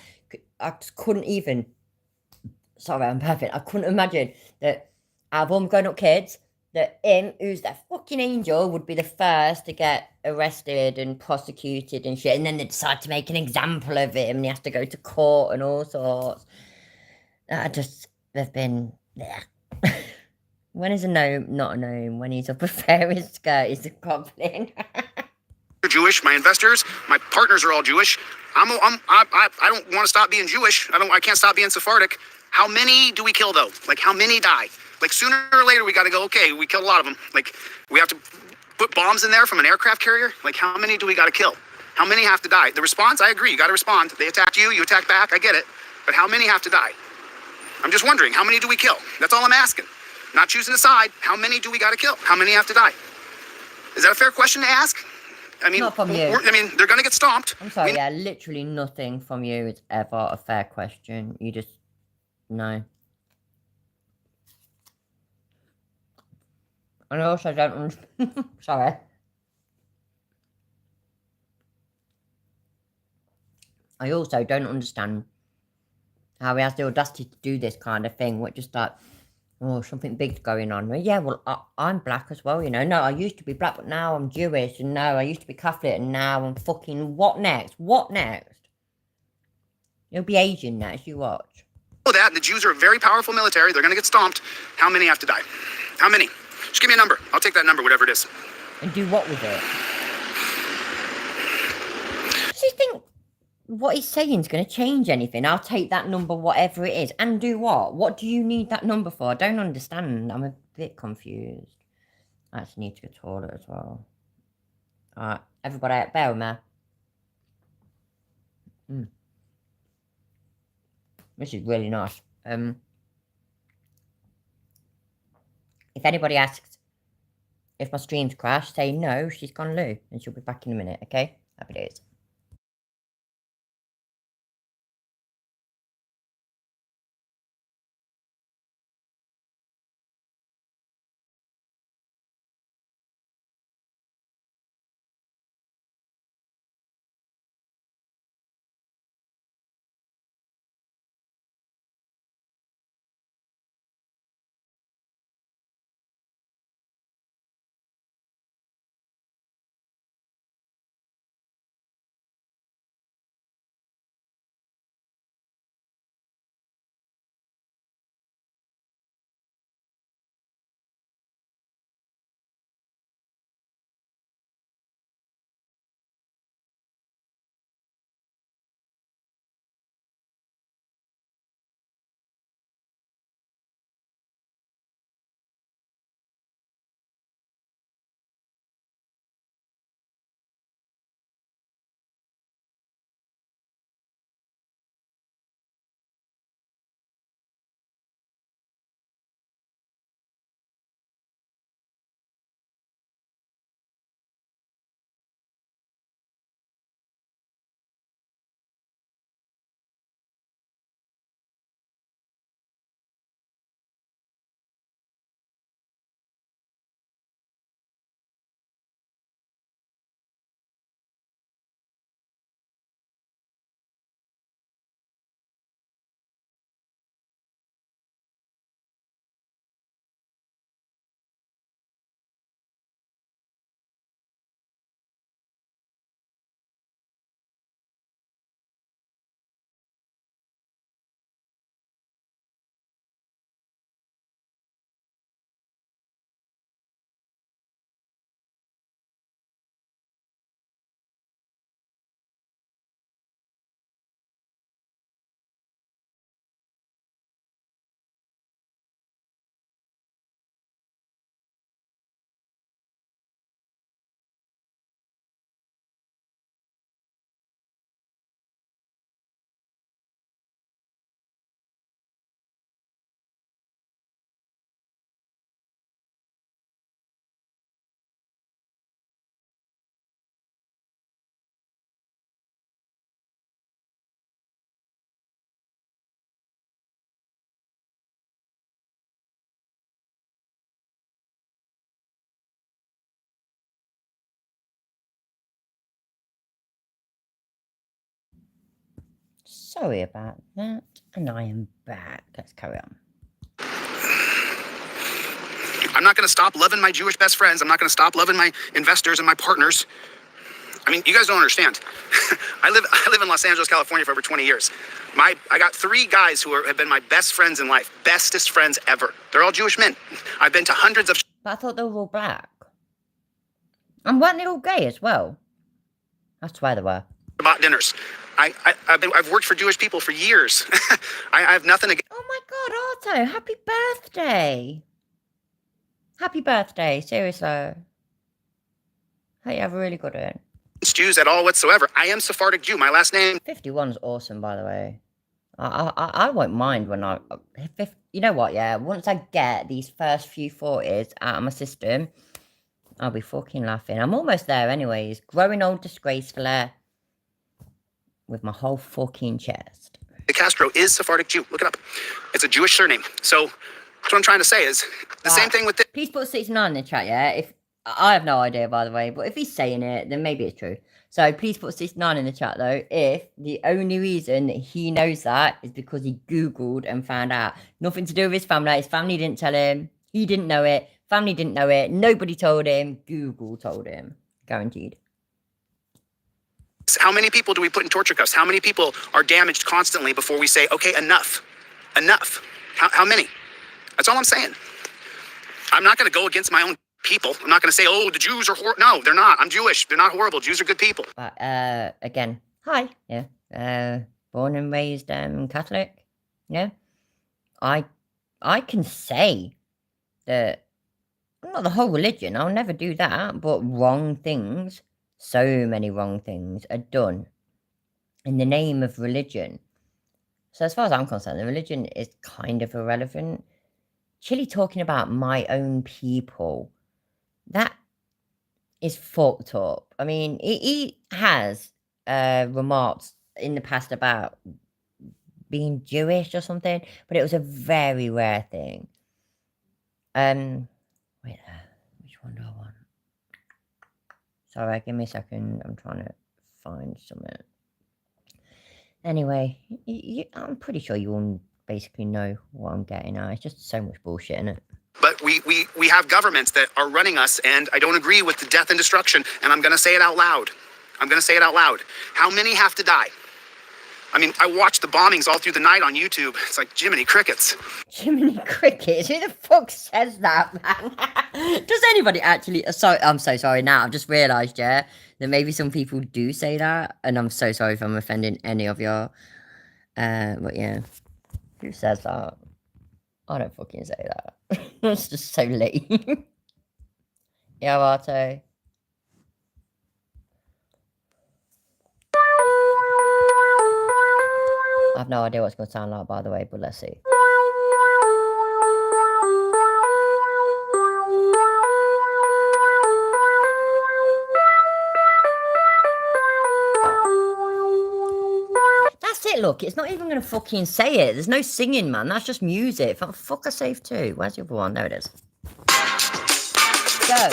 I just couldn't even, sorry, I'm perfect. I couldn't imagine that out of all my grown-up kids, that him, who's that fucking angel, would be the first to get arrested and prosecuted and shit. And then they decide to make an example of him and he has to go to court and all sorts. They've been, yeah. When is a gnome not a gnome? When he's up a fairy's skirt, he's a goblin. Jewish. My investors, my partners are all Jewish. I don't want to stop being Jewish. I can't stop being Sephardic. How many do we kill though? Like how many die? Like sooner or later we got to go, okay, we killed a lot of them. Like we have to put bombs in there from an aircraft carrier. Like how many do we got to kill? How many have to die? The response, I agree, you got to respond. They attacked you, you attack back, I get it. But how many have to die? I'm just wondering, how many do we kill? That's all I'm asking. Not choosing a side. How many do we got to kill? How many have to die? Is that a fair question to ask? I mean, Not from you. I mean, they're going to get stomped. I'm sorry, yeah, literally nothing from you is ever a fair question. You just, no. And I also don't understand, sorry. I also don't understand how he has the audacity to do this kind of thing, which just like, oh, something big's going on. Well, yeah, well, I'm black as well, you know. No, I used to be black, but now I'm Jewish. And no, I used to be Catholic, and now I'm fucking... What next? What next? You'll be Asian next, you watch. That the Jews are a very powerful military. They're going to get stomped. How many have to die? How many? Just give me a number. I'll take that number, whatever it is. And do what with it? Does he think what he's saying is going to change anything? I'll take that number, whatever it is. And do what? What do you need that number for? I don't understand. I'm a bit confused. I actually need to go to the toilet as well. Alright, everybody, bear with me. This is really nice. If anybody asks if my stream's crashed, say no, she's gone loo, and she'll be back in a minute, okay? Happy days. Sorry about that, and I am back. Let's carry on. I'm not going to stop loving my Jewish best friends. I'm not going to stop loving my investors and my partners. I mean, you guys don't understand. I live in Los Angeles, California for over 20 years. I got 3 guys who have been my best friends in life, bestest friends ever. They're all Jewish men. I've been to hundreds of... But I thought they were all black. And weren't they all gay as well? I swear they were. Shabbat dinners. I've worked for Jewish people for years. I have nothing against... Oh my Arto, happy birthday. Happy birthday, seriously. Hope you have a really good one. Jews at all whatsoever. I am Sephardic Jew. My last name 51's awesome, by the way. I won't mind when you know what, yeah, once I get these first few 40s out of my system, I'll be fucking laughing. I'm almost there anyways. Growing old disgracefully with my whole fucking chest. Castro is Sephardic Jew. Look it up. It's a Jewish surname. So what I'm trying to say is the same thing with this. Please put 69 in the chat, yeah? If I have no idea, by the way, but if he's saying it, then maybe it's true. So please put 69 in the chat, though, if the only reason that he knows that is because he Googled and found out. Nothing to do with his family. His family didn't tell him. He didn't know it. Family didn't know it. Nobody told him. Google told him. Guaranteed. How many people do we put in torture cuffs? How many people are damaged constantly before we say, okay, enough? Enough. How many? That's all I'm saying. I'm not going to go against my own people. I'm not going to say, oh, the Jews are horrible. No, they're not. I'm Jewish. They're not horrible. Jews are good people. But, again, hi. Yeah. Born and raised Catholic. Yeah. I can say that not the whole religion, I'll never do that, but wrong things, so many wrong things are done in the name of religion. So as far as I'm concerned, the religion is kind of irrelevant. Chili talking about my own people, that is fucked up. I mean, he has remarks in the past about being Jewish or something, but it was a very rare thing. Wait there. Which one do I want? Sorry, give me a second. I'm trying to find something. Anyway, I'm pretty sure you all basically know what I'm getting at. It's just so much bullshit, isn't it? But we have governments that are running us, and I don't agree with the death and destruction, and I'm going to say it out loud. I'm going to say it out loud. How many have to die? I mean, I watched the bombings all through the night on YouTube. It's like Jiminy Crickets. Jiminy Crickets? Who the fuck says that, man? Does anybody actually... Sorry, I'm so sorry now. I've just realised, yeah, that maybe some people do say that, and I'm so sorry if I'm offending any of y'all. But yeah, who says that? I don't fucking say that. It's just so lame. Yeah, Arto. I have no idea what it's going to sound like, by the way, but let's see. That's it, look. It's not even going to fucking say it. There's no singing, man. That's just music. For fuck's sake, too. Where's the other one? There it is. Go.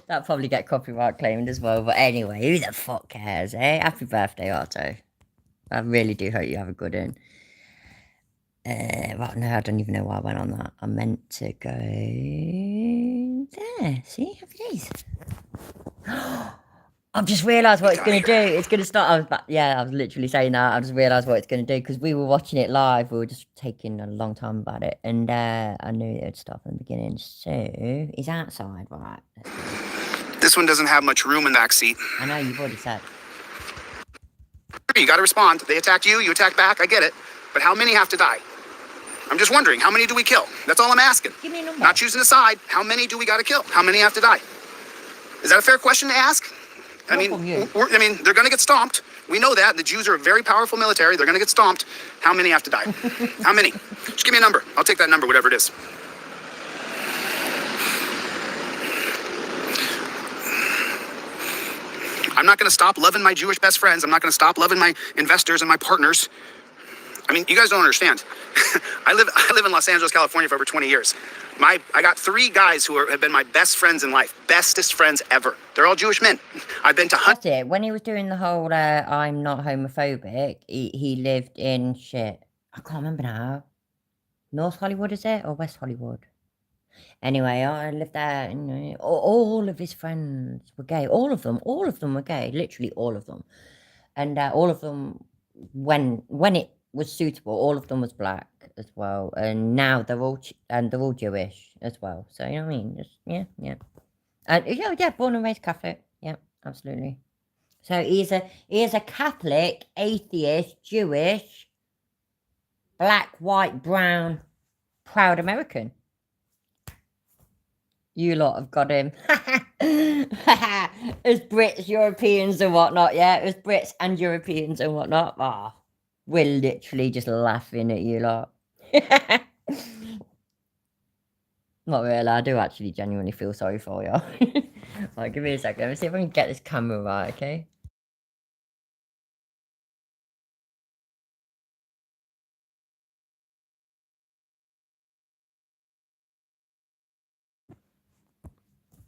That'll probably get copyright claimed as well. But anyway, who the fuck cares, eh? Happy birthday, Arto. I really do hope you have a good one. Well, no, I don't even know why I went on that. I meant to go there. See? Happy days. I've just realised what it's going to do. It's going to start. I was literally saying that. I just realised what it's going to do because we were watching it live. We were just taking a long time about it. And I knew it would stop in the beginning. So, he's outside, right? This one doesn't have much room in the back seat. I know, you've already said. You got to respond. They attacked you, you attack back. I get it. But how many have to die? I'm just wondering, how many do we kill? That's all I'm asking. Give me a number. Not choosing a side. How many do we got to kill? How many have to die? Is that a fair question to ask? I mean, they're going to get stomped. We know that. The Jews are a very powerful military. They're going to get stomped. How many have to die? How many? Just give me a number. I'll take that number, whatever it is. I'm not going to stop loving my Jewish best friends. I'm not going to stop loving my investors and my partners. I mean, you guys don't understand. I live in Los Angeles, California for over 20 years. I got 3 guys who have been my best friends in life. Bestest friends ever. They're all Jewish men. I've been to... That's it. When he was doing the whole I'm not homophobic, he lived in shit. I can't remember now. North Hollywood, is it? Or West Hollywood? Anyway, I lived there, and all of his friends were gay. All of them were gay. Literally all of them, and all of them, when it was suitable, all of them was black as well. And now they're all Jewish as well. So you know what I mean? Just yeah. And yeah, born and raised Catholic. Yeah, absolutely. So he is a Catholic, atheist, Jewish, black, white, brown, proud American. You lot have got him. As Brits, Europeans and whatnot, yeah? As Brits and Europeans and whatnot. Ah, we're literally just laughing at you lot. Not really, I do actually genuinely feel sorry for you. Right, give me a second. Let me see if I can get this camera right, okay?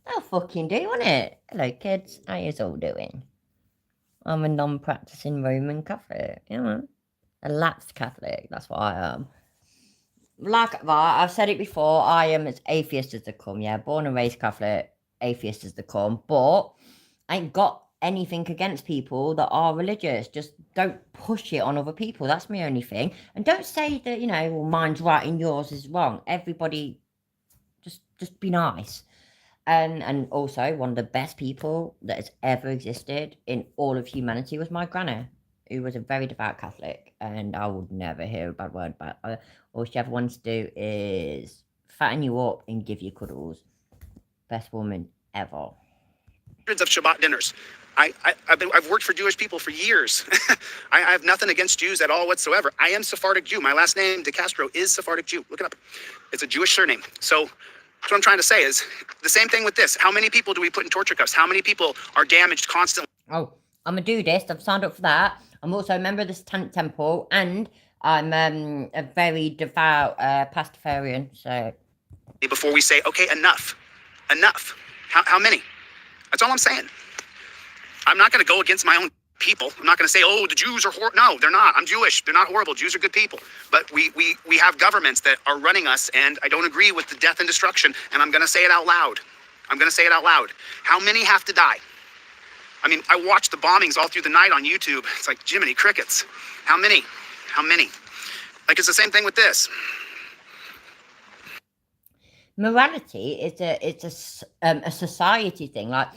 I'll fucking do, won't it? Hello, kids. How you all doing? I'm a non-practicing Roman Catholic, you know? A lapsed Catholic, that's what I am. Like that, I've said it before, I am as atheist as they come, yeah? Born and raised Catholic, atheist as they come, but I ain't got anything against people that are religious. Just don't push it on other people. That's my only thing. And don't say that, well, mine's right and yours is wrong. Everybody, just be nice. And also, one of the best people that has ever existed in all of humanity was my granny, who was a very devout Catholic, and I would never hear a bad word about her. All she ever wants to do is fatten you up and give you cuddles. Best woman ever. Hundreds of Shabbat dinners. I've worked for Jewish people for years. I have nothing against Jews at all whatsoever. I am Sephardic Jew. My last name, De Castro, is Sephardic Jew. Look it up. It's a Jewish surname. So what I'm trying to say is the same thing with this. How many people do we put in torture cuffs? How many people are damaged constantly? Oh, I'm a Dudist. I've signed up for that. I'm also a member of the Satanic Temple, and I'm a very devout Pastafarian. So Before we say, okay, enough. How many? That's all I'm saying. I'm not going to go against my own people. I'm not going to say, oh, the Jews are horrible. No, they're not. I'm Jewish. They're not horrible. Jews are good people. But we have governments that are running us, and I don't agree with the death and destruction, and I'm going to say it out loud. How many have to die? I mean, I watched the bombings all through the night on YouTube. It's like, Jiminy Crickets. How many? Like, it's the same thing with this. morality is a society thing. Like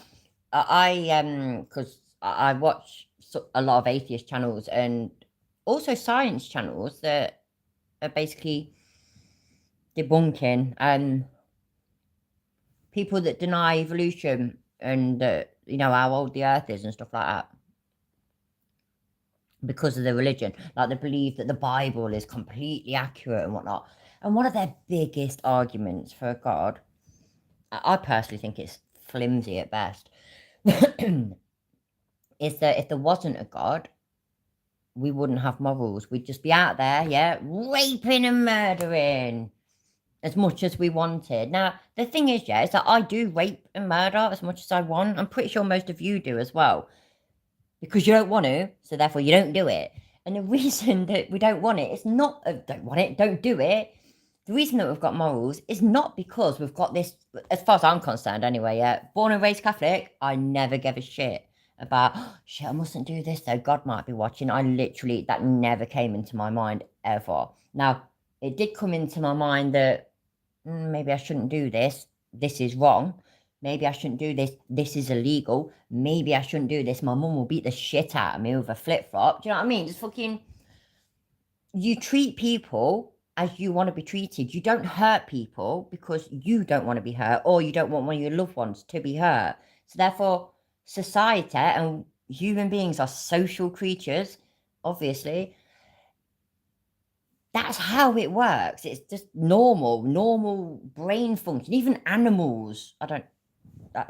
because I watch a lot of atheist channels and also science channels that are basically debunking people that deny evolution and how old the earth is and stuff like that because of their religion. Like they believe that the Bible is completely accurate and whatnot. And one of their biggest arguments for a God, I personally think it's flimsy at best, is that if there wasn't a God, we wouldn't have morals. We'd just be out there, yeah, raping and murdering as much as we wanted. Now, the thing is, yeah, is that I do rape and murder as much as I want. I'm pretty sure most of you do as well. Because you don't want to, so therefore you don't do it. And the reason that we don't want it, it's not, don't want it, don't do it. The reason that we've got morals is not because we've got this, as far as I'm concerned anyway, yeah, born and raised Catholic, I never gave a shit about, oh, shit, I mustn't do this though, God might be watching. That never came into my mind ever. Now, it did come into my mind that maybe I shouldn't do this is wrong. Maybe I shouldn't do this is illegal. Maybe I shouldn't do this, my mum will beat the shit out of me with a flip-flop. Do you know what I mean? Just fucking, you treat people as you want to be treated. You don't hurt people because you don't want to be hurt or you don't want one of your loved ones to be hurt. So therefore, society and human beings are social creatures, obviously. That's how it works. It's just normal brain function. Even animals,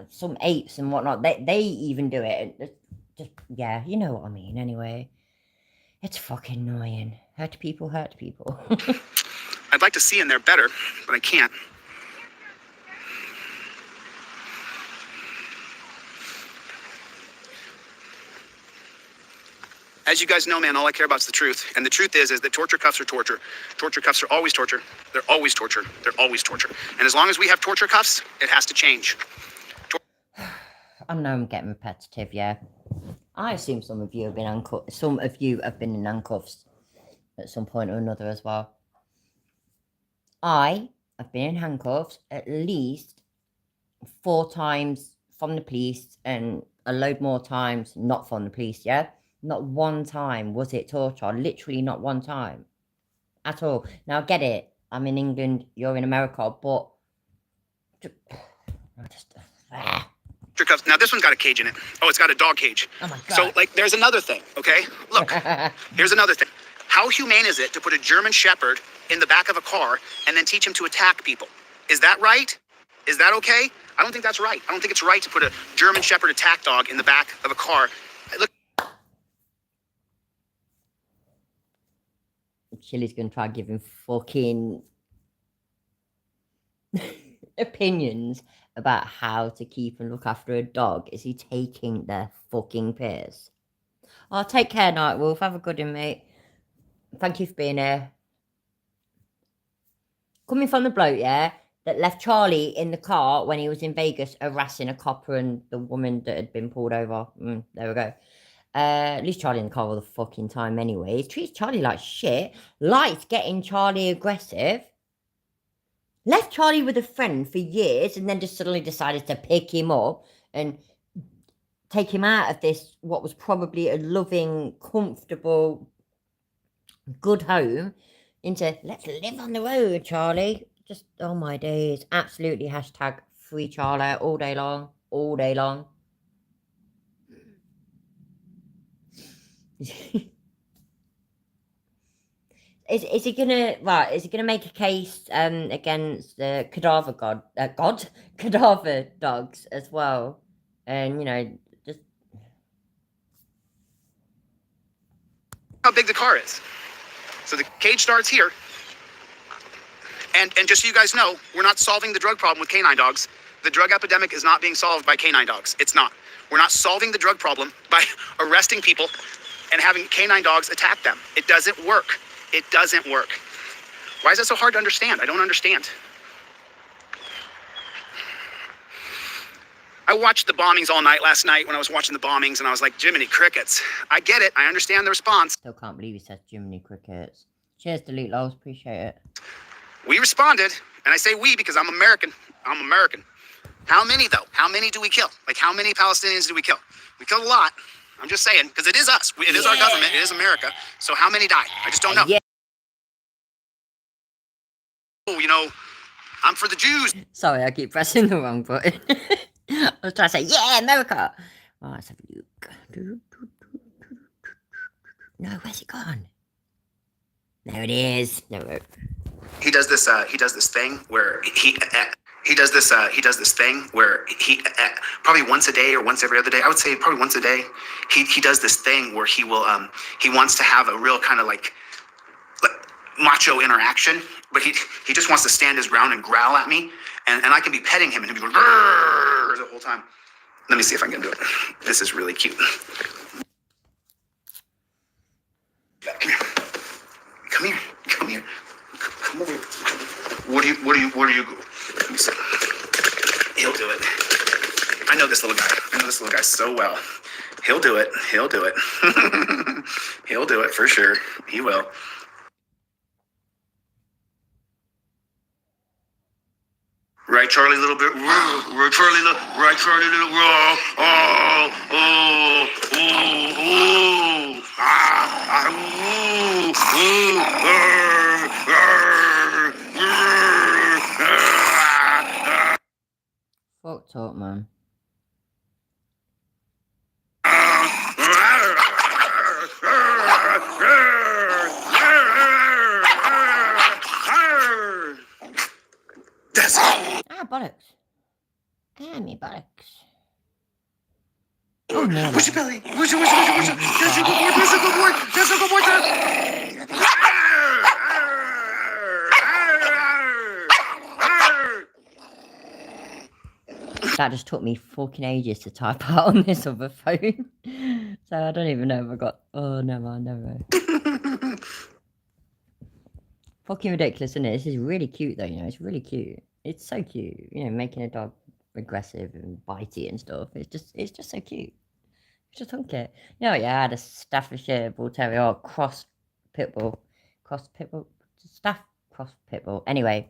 some apes and whatnot, they even do it. It's just, yeah, you know what I mean. Anyway, it's fucking annoying. Hurt people. I'd like to see in there better, but I can't. As you guys know, man, all I care about is the truth. And the truth is that torture cuffs are torture. Torture cuffs are always torture. They're always torture. They're always torture. And as long as we have torture cuffs, it has to change. I know I'm getting repetitive, yeah. I assume some of you have been some of you have been in handcuffs at some point or another as well. I have been in handcuffs at least 4 times from the police and a load more times not from the police, yeah? Not one time was it torture. Literally not one time. At all. Now, I get it. I'm in England, you're in America, but... Now, this one's got a cage in it. Oh, it's got a dog cage. Oh my God. So, like, there's another thing, okay? Look, here's another thing. How humane is it to put a German Shepherd in the back of a car and then teach him to attack people? Is that right? Is that okay? I don't think that's right. I don't think it's right to put a German Shepherd attack dog in the back of a car. Look. Chili's gonna try giving fucking opinions about how to keep and look after a dog. Is he taking their fucking piss? Oh, take care, Nightwolf. Have a good one, mate. Thank you for being here. Coming from the bloke, yeah, that left Charlie in the car when he was in Vegas harassing a copper and the woman that had been pulled over. There we go. At least Charlie in the car all the fucking time anyway. He treats Charlie like shit. Likes getting Charlie aggressive. Left Charlie with a friend for years and then just suddenly decided to pick him up and take him out of this, what was probably a loving, comfortable, good home, into let's live on the road, Charlie. Just, oh my days. Absolutely hashtag free Charlie all day long. All day long. Is he gonna make a case against the cadaver cadaver dogs as well, and you know, just How big the car is. So the cage starts here. And just so you guys know, we're not solving the drug problem with canine dogs. The drug epidemic is not being solved by canine dogs. It's not. We're not solving the drug problem by arresting people and having canine dogs attack them. It doesn't work. It doesn't work. Why is that so hard to understand? I don't understand. I watched the bombings all night last night when I was watching the bombings, and I was like, Jiminy Crickets. I get it. I understand the response. Still can't believe he says Jiminy Crickets. Cheers, Delete Lows. Appreciate it. We responded, and I say we because I'm American. I'm American. How many, though? How many do we kill? Like, how many Palestinians do we kill? We killed a lot. I'm just saying, because it is us. It is our government. It is America. So how many died? I just don't know. Yeah. Oh, you know, I'm for the Jews. Sorry, I keep pressing the wrong button. I was trying to say, yeah, America. Oh, let's have a look. No, where's it gone? There it is. No. He does this thing where he does this thing where he probably once a day or once every other day. I would say probably once a day. He does this thing where he will he wants to have a real kind of like macho interaction, but he just wants to stand his ground and growl at me, and I can be petting him and he'll be going "Grrr" the whole time. Let me see if I can do it. This is really cute. Come here. Come over. Where do you go? Let me see. He'll do it. I know this little guy so well. He'll do it. He'll do it for sure. He will. Right, Charlie, little bit. Right, Charlie, little. Fucked up, man. That's it. Ah, bollocks. Ah, me bollocks. Oh, no. Where's your belly? Where's your That's a good boy. That's a good boy. That just took me fucking ages to type out on this other phone. So I don't even know if I got. Oh, never mind. Fucking ridiculous, isn't it? This is really cute, though. You know, it's really cute. It's so cute. You know, making a dog aggressive and bitey and stuff. It's just so cute. It's just hunky. You know, yeah, I had a Staffordshire Bull Terrier, cross pit bull, cross pit bull. Anyway,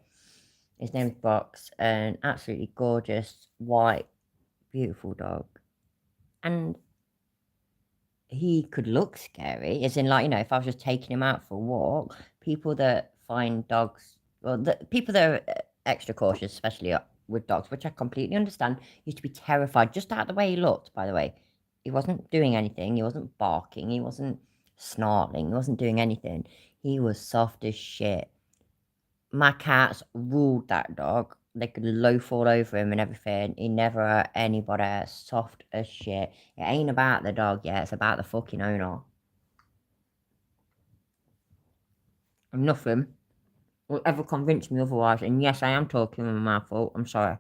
his name's Box, an absolutely gorgeous white, beautiful dog, and he could look scary, as in, like, you know, if I was just taking him out for a walk, people that find dogs, well, the people that are extra cautious, especially with dogs, which I completely understand, used to be terrified just at the way he looked, by the way. He wasn't doing anything, he wasn't barking, he wasn't snarling, he wasn't doing anything. He was soft as shit. My cats ruled that dog. They could loaf all over him and everything. He never hurt anybody. Soft as shit. It ain't about the dog, yeah. It's about the fucking owner. And nothing will ever convince me otherwise. And yes, I am talking with my mouth. I'm sorry.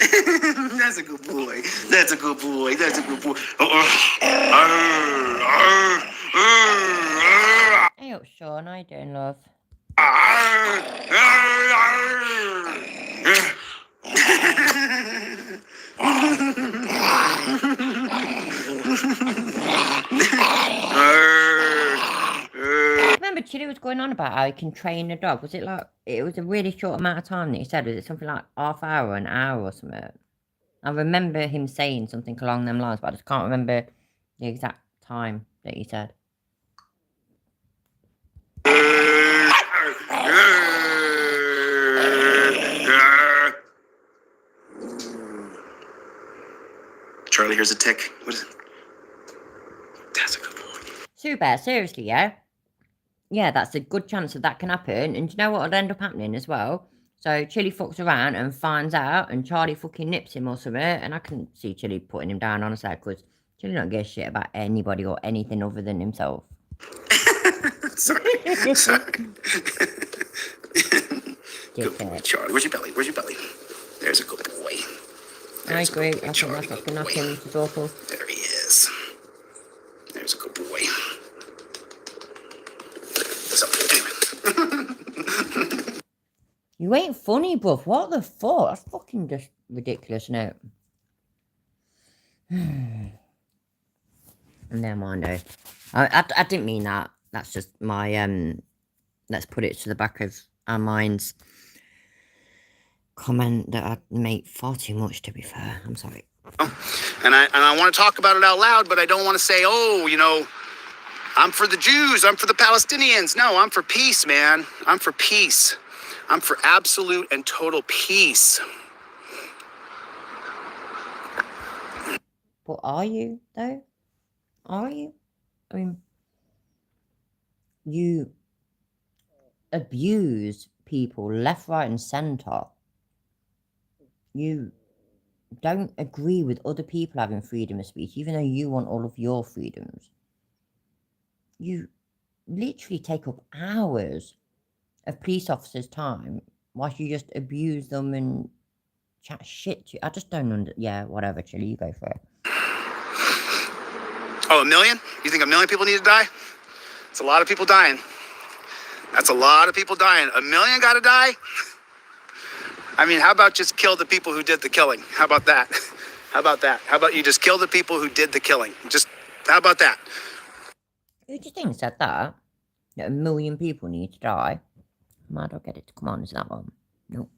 That's a good boy. That's a good boy. That's a good boy. Hey up, Sean. How you doing, love? Remember Chili was going on about how he can train a dog. Was it like, it was a really short amount of time that he said? Was it something like half hour, an hour or something? I remember him saying something along them lines, but I just can't remember the exact time that he said. Charlie, here's a tick. What is it? That's a good boy. Sue Bear, seriously, yeah? Yeah, that's a good chance that that can happen. And do you know what would end up happening as well? So Chili fucks around and finds out, and Charlie fucking nips him or something. And I can see Chili putting him down, honestly, because Chili don't give a shit about anybody or anything other than himself. Sorry. Good boy, Charlie. Where's your belly? Where's your belly? There's a good boy. I agree. I think that's what's going to happen, which is awful. There he is. There's a good boy. You ain't funny, bruv. What the fuck? That's fucking just ridiculous, isn't it? Never mind, though. I didn't mean that. That's just my, let's put it to the back of our minds. Comment that I make far too much, to be fair. I'm sorry. And I want to talk about it out loud, but I don't want to say, oh, you know, I'm for the Jews, I'm for the Palestinians. No, I'm for peace, man. I'm for peace. I'm for absolute and total peace. But are you, though? Are you? I mean, you abuse people left, right, and centre. You don't agree with other people having freedom of speech, even though you want all of your freedoms. You literally take up hours of police officers' time whilst you just abuse them and chat shit to you. I just don't yeah, whatever, Chili, you go for it. Oh, 1 million? You think 1 million people need to die? It's a lot of people dying. That's a lot of people dying. 1 million gotta die? I mean, how about just kill the people who did the killing? How about that? How about that? How about you just kill the people who did the killing? Just, how about that? Who do you think said that? That 1 million people need to die? I don't get it. Come on, is that one? Nope.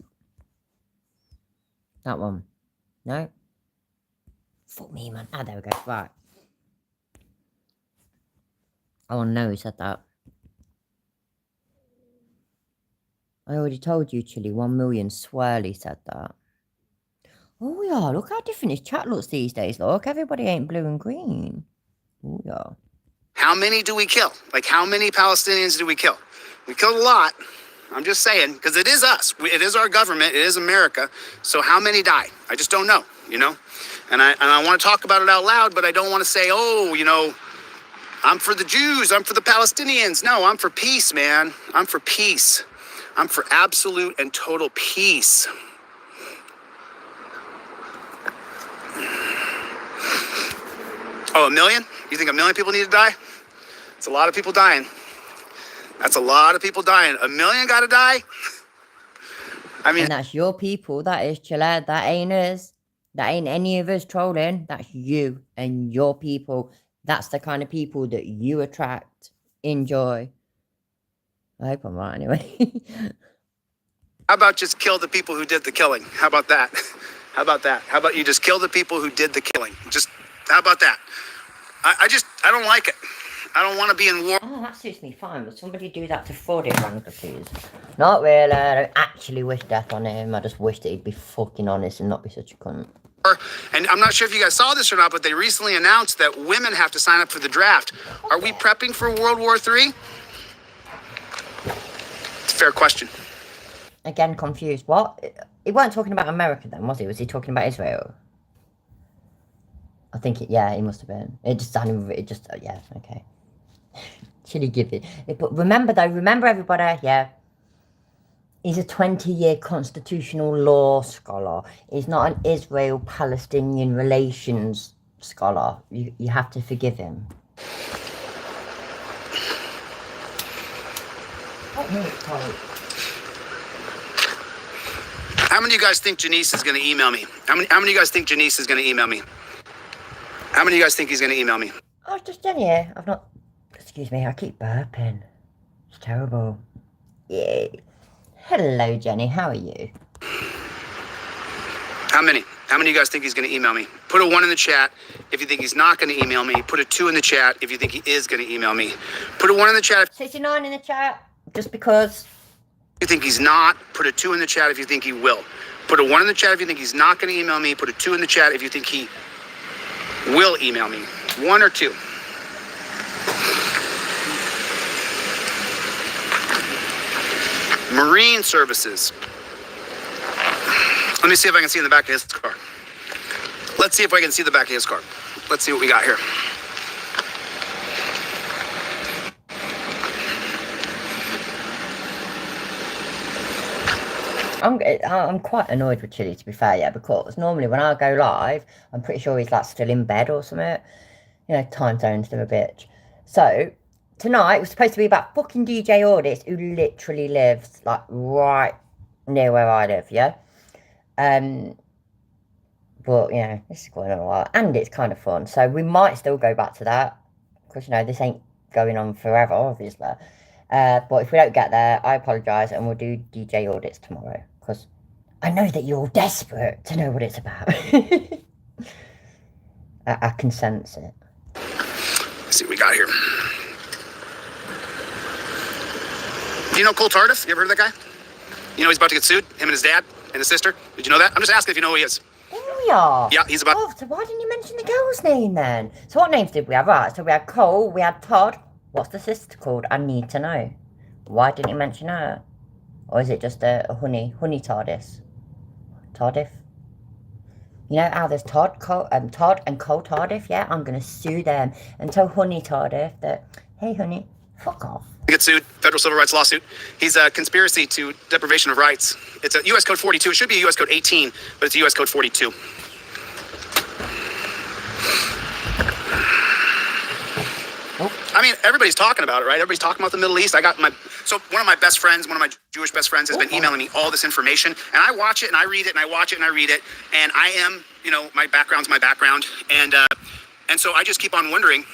That one? No? Fuck me, man. Ah, there we go. Right. Oh no, he said that. I already told you, Chili. 1 million swirly said that. Oh yeah, look how different his chat looks these days. Look, everybody ain't blue and green. Oh yeah. How many do we kill? Like, how many Palestinians do we kill? We killed a lot. I'm just saying, because it is us. It is our government. It is America. So how many die? I just don't know, you know? And I want to talk about it out loud, but I don't want to say, oh, you know, I'm for the Jews. I'm for the Palestinians. No, I'm for peace, man. I'm for peace. I'm for absolute and total peace. Oh, 1 million? You think 1 million people need to die? It's a lot of people dying. That's a lot of people dying. 1 million got to die? I mean, And that's your people. That is Chilla. That ain't us. That ain't any of us trolling. That's you and your people. That's the kind of people that you attract. Enjoy. I hope I'm right anyway. how about just kill the people who did the killing? How about that? How about that? How about you just kill the people who did the killing? Just, how about that? I don't like it. I don't want to be in war. Oh, that suits me fine. Would somebody do that to Ford Wrangler, please? Not really. I don't actually wish death on him. I just wish that he'd be fucking honest and not be such a cunt. And I'm not sure if you guys saw this or not, but they recently announced that women have to sign up for the draft. Are we prepping for World War III? It's a fair question. Again, confused. What? He weren't talking about America then, was he? Was he talking about Israel? I think yeah, he must have been. It just sounded, yeah, okay. Should he give it? But remember though, everybody, yeah. He's a 20-year constitutional law scholar. He's not an Israel-Palestinian relations scholar. You have to forgive him. How many of you guys think Janice is going to email me? How many of you guys think Janice is going to email me? How many of you guys think he's going to email me? Oh, it's just Jenny here. I've not... Excuse me, I keep burping. It's terrible. Yeah. Hello, Jenny. How are you? How many? How many of you guys think he's going to email me? Put a 1 in the chat if you think he's not going to email me. Put a 2 in the chat if you think he is going to email me. Put a 1 in the chat if 69 in the chat. Just because... you think he's not. Put a 2 in the chat if you think he will. Put a 1 in the chat if you think he's not going to email me. Put a 2 in the chat if you think he will email me. 1 or 2. Marine Services. Let me see if I can see in the back of his car. Let's see if I can see the back of his car. Let's see what we got here. I'm quite annoyed with Chili, to be fair, yeah, because normally when I go live, I'm pretty sure he's like still in bed or something. You know, time zones are a bitch. So tonight was supposed to be about fucking DJ Audits, who literally lives like right near where I live, yeah. But you know, this is going on a while, and it's kind of fun, so we might still go back to that because you know this ain't going on forever, obviously. But if we don't get there, I apologise, and we'll do DJ Audits tomorrow because I know that you're all desperate to know what it's about. I can sense it. Let's see what we got here. Do you know Cole Tardif? You ever heard of that guy? You know he's about to get sued? Him and his dad and his sister? Did you know that? I'm just asking if you know who he is. There we are. Yeah, he's about... Oh, so why didn't you mention the girl's name then? So what names did we have? Right, so we had Cole, we had Todd. What's the sister called? I need to know. Why didn't you mention her? Or is it just a honey Tardis? Tardif? You know how there's Todd and Cole Tardif? Yeah, I'm going to sue them and tell Honey Tardif that, hey, honey, fuck off. Get sued, federal civil rights lawsuit. He's a conspiracy to deprivation of rights. It's a U.S. Code 42. It should be a U.S. Code 18, but it's a U.S. Code 42. I mean, everybody's talking about it, right? Everybody's talking about the Middle East. So one of my best friends, one of my Jewish best friends has been emailing me all this information, and I watch it and I read it and I watch it and I read it, and I am, you know, my background's my background, and so I just keep on wondering,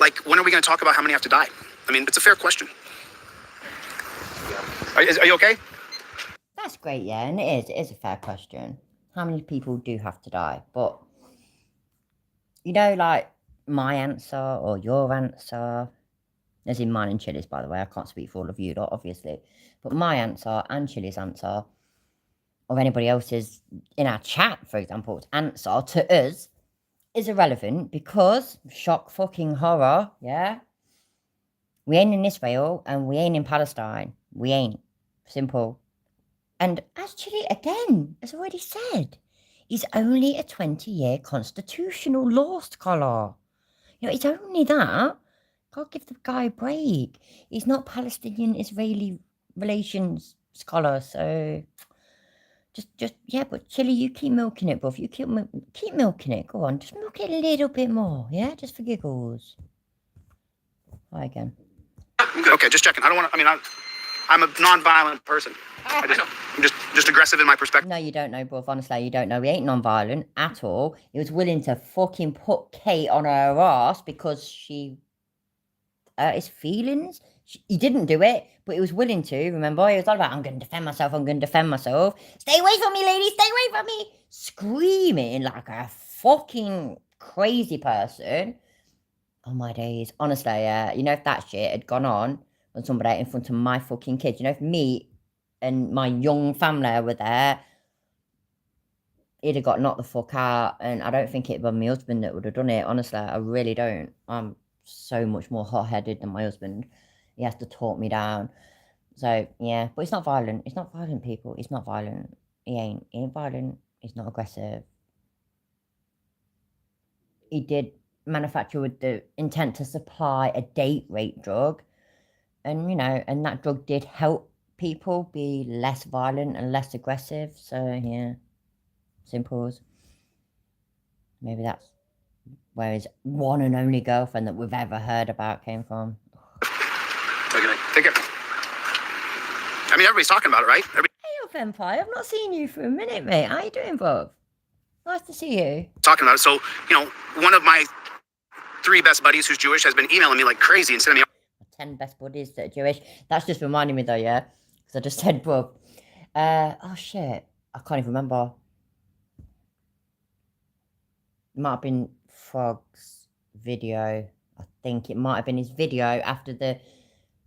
like, when are we going to talk about how many have to die? I mean, it's a fair question. Are you okay? That's great, yeah, and it is a fair question. How many people do have to die? But, you know, like, my answer or your answer, as in mine and Chili's, by the way, I can't speak for all of you lot, obviously, but my answer and Chili's answer, or anybody else's in our chat, for example's answer to us, is irrelevant because, shock fucking horror, yeah, we ain't in Israel and we ain't in Palestine. We ain't. Simple. And as Chili, again, has already said, he's only a 20-year constitutional law scholar. You know, it's only that. God give the guy a break. He's not Palestinian-Israeli relations scholar, so Yeah, but Chili, you keep milking it, bruv. You keep milking it. Go on, just milk it a little bit more, yeah? Just for giggles. Hi again. Okay, just checking. I don't want to. I mean, I'm a non-violent person. I'm just aggressive in my perspective. No, you don't know, bruv. Honestly, you don't know. He ain't non-violent at all. He was willing to fucking put Kate on her ass because she his feelings. He didn't do it, but he was willing to. Remember, he was all about, I'm going to defend myself. I'm going to defend myself. Stay away from me, lady. Stay away from me. Screaming like a fucking crazy person. Oh my days. Honestly, you know, if that shit had gone on somebody in front of my fucking kids, you know, if me and my young family were there, he'd have got knocked the fuck out. And I don't think it'd been my husband that would have done it. Honestly, I really don't. I'm so much more hot-headed than my husband. He has to talk me down. So, yeah. But it's not violent. It's not violent, people. It's not violent. He ain't violent. He's not aggressive. He did manufacture with the intent to supply a date rape drug. And, you know, and that drug did help people be less violent and less aggressive. So, yeah. Simple as. Maybe that's where his one and only girlfriend that we've ever heard about came from. Take care. I mean, everybody's talking about it, right? Hey, old vampire, I've not seen you for a minute, mate. How you doing, Bob? Nice to see you. Talking about it. So, you know, one of my 3 best buddies who's Jewish has been emailing me like crazy and sending me 10 best buddies that are Jewish. That's just reminding me though, yeah? Because I just said, Bob. Oh, shit. I can't even remember. It might have been Frog's video. I think it might have been his video after the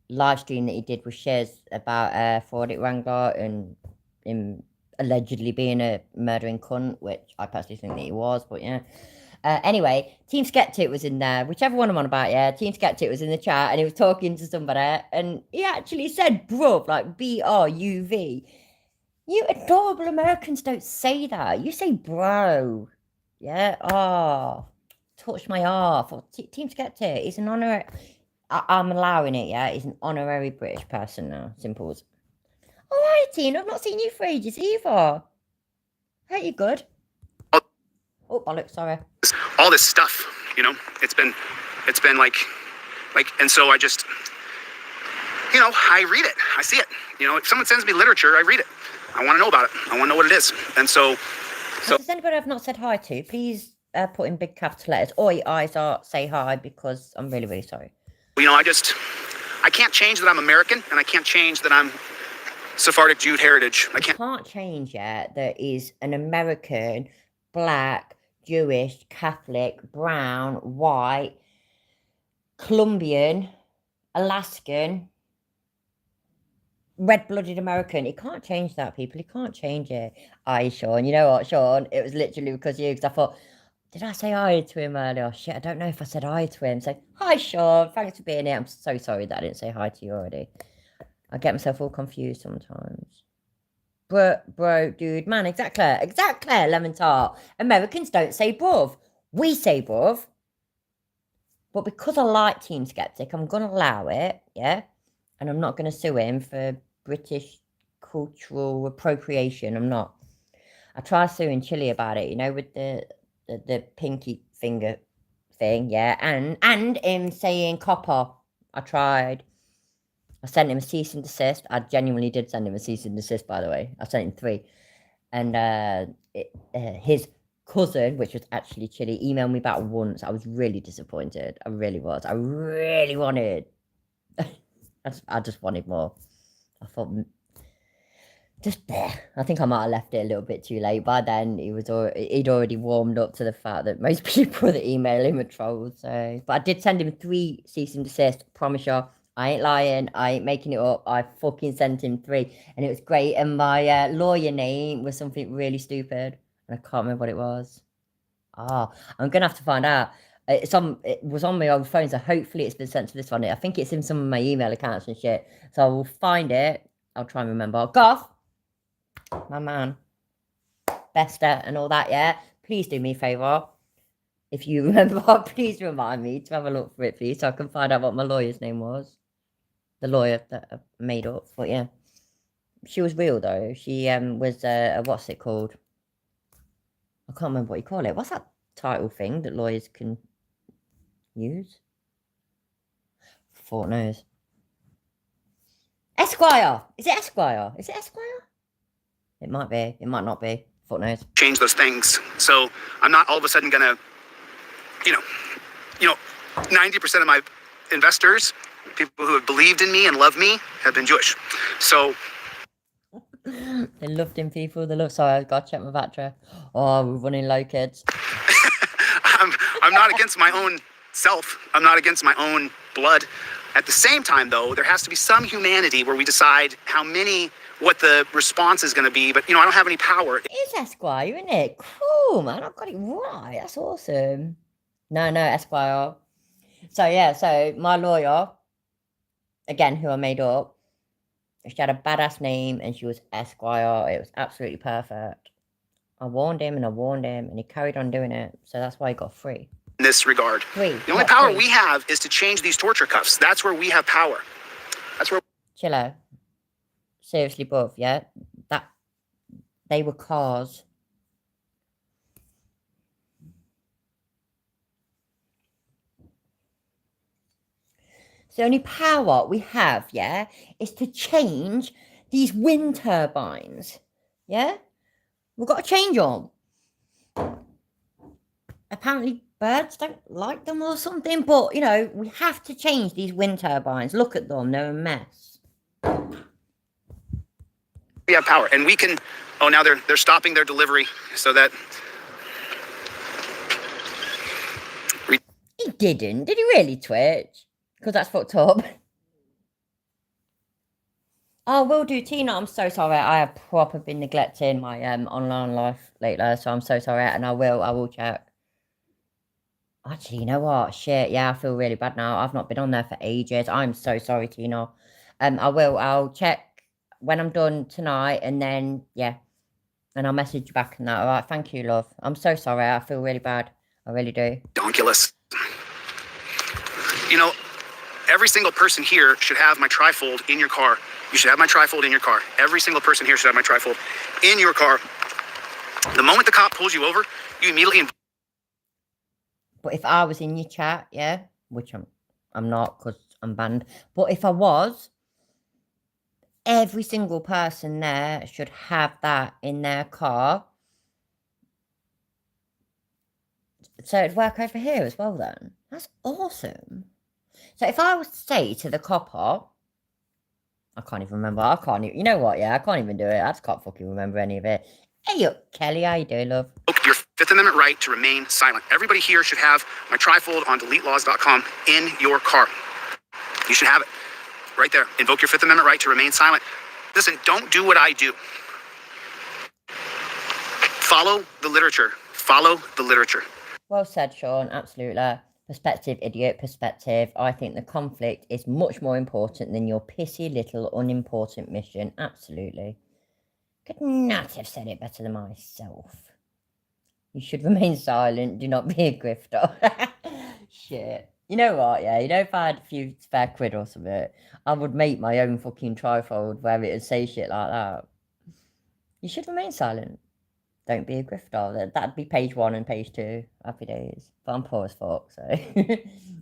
live stream that he did with Shez about Fordit Wrangler and him allegedly being a murdering cunt, which I personally think that he was, but yeah. Anyway, Team Skeptic was in there, whichever one I'm on about, yeah. Team Skeptic was in the chat and he was talking to somebody and he actually said bruv, like B-R-U-V. You adorable Americans don't say that. You say bro. Yeah? Oh, touch my arse. Team Skeptic, he's an honorary... I'm allowing it, yeah? He's an honorary British person now. Simple as. Oh, hi, Tina. I've not seen you for ages either. Are you good? Oh, bollocks, sorry. all this stuff, you know. It's been like, and so I just, you know, I read it. I see it. You know, if someone sends me literature, I read it. I want to know about it. I want to know what it is. And so. If there's anybody I've not said hi to, please put in big capital letters. Oi, Aiza, say hi because I'm really, really sorry. You know, I can't change that I'm American, and I can't change that I'm Sephardic Jude heritage. I can't change yet that is an American, black, Jewish, Catholic, brown, white, Colombian, Alaskan, red-blooded American. He can't change that, people. He can't change it. Aye, Sean. You know what, Sean? It was literally because of you, because I thought, did I say hi to him earlier? Oh, shit, I don't know if I said hi to him. So, hi, Sean. Thanks for being here. I'm so sorry that I didn't say hi to you already. I get myself all confused sometimes. Bro, dude, man, exactly, lemon tart. Americans don't say bruv. We say bruv. But because I like Team Skeptic, I'm going to allow it, yeah? And I'm not going to sue him for British cultural appropriation. I'm not. I tried suing Chile about it, you know, with the pinky finger thing, yeah? And him saying copper. I tried. I sent him a cease and desist. I genuinely did send him a cease and desist, by the way. I sent him 3. And his cousin, which was actually Chile, emailed me back once. I was really disappointed. I really was. I really wanted. I just wanted more. I thought, I think I might have left it a little bit too late. By then, he'd already warmed up to the fact that most people that email him are trolls. So, but I did send him 3 cease and desist. Promise you. I ain't lying. I ain't making it up. I fucking sent him 3. And it was great. And my lawyer name was something really stupid. And I can't remember what it was. I'm going to have to find out. It was on my old phone. So hopefully it's been sent to this one. I think it's in some of my email accounts and shit. So I will find it. I'll try and remember. Goth, my man. Bester and all that, yeah? Please do me a favour. If you remember, please remind me to have a look for it, please. So I can find out what my lawyer's name was. The lawyer that I made up, but yeah. she was real though. She was what's it called? I can't remember what you call it. What's that title thing that lawyers can use? Fort knows. Esquire. Is it Esquire? Is it Esquire? It might be. It might not be. Fort knows. Change those things. So I'm not all of a sudden gonna, you know, 90% of my investors, people who have believed in me and love me, have been Jewish. So They loved him, people. They love. Sorry, I've got to check my battery. Oh, we're running low, kids. I'm not against my own self. I'm not against my own blood. At the same time, though, there has to be some humanity where we decide what the response is going to be. But, I don't have any power. It is Esquire, isn't it? Cool, man. I've got it right. That's awesome. No, Esquire. So, yeah, so my lawyer, again, who I made up, she had a badass name and she was Esquire. It was absolutely perfect. I warned him, and he carried on doing it. So that's why he got free. In this regard. Free. The only power we have is to change these torture cuffs. That's where we have power. That's where. Chillo. Seriously, bruv, yeah? That they were cars. So the only power we have, yeah, is to change these wind turbines. Yeah? We've got to change them. Apparently birds don't like them or something, but, we have to change these wind turbines. Look at them, they're a mess. We have power, and we can. Oh, now they're stopping their delivery so that. He didn't. Did he really, Twitch? Because that's fucked up. Oh, will do, Tina. I'm so sorry. I have proper been neglecting my online life lately, so I'm so sorry. And I will check. Actually, you know what? Shit, yeah, I feel really bad now. I've not been on there for ages. I'm so sorry, Tina. I'll check when I'm done tonight, and then, yeah, and I'll message you back and that. All right, thank you, love. I'm so sorry. I feel really bad. I really do. Donkulous. Every single person here should have my trifold in your car. You should have my trifold in your car. Every single person here should have my trifold in your car. The moment the cop pulls you over, you immediately. But if I was in your chat, yeah, which I'm not because I'm banned. But if I was, every single person there should have that in their car. So it'd work over here as well then. That's awesome. So if I was to say to the copper, I can't even remember. You know what? Yeah, I can't even do it. I just can't fucking remember any of it. Hey up, Kelly, how you doing, love? Your Fifth Amendment right to remain silent. Everybody here should have my trifold on deletelaws.com in your car. You should have it right there. Invoke your Fifth Amendment right to remain silent. Listen, don't do what I do. Follow the literature. Follow the literature. Well said, Sean. Absolutely. Perspective, idiot, perspective. I think the conflict is much more important than your pissy little unimportant mission. Absolutely. Could not have said it better than myself. You should remain silent. Do not be a grifter. Shit. You know what, yeah? If I had a few spare quid or something, I would make my own fucking trifold where it would say shit like that. You should remain silent. Don't be a grifter. That'd be page 1 and page 2. Happy days. But I'm poor as fuck, so.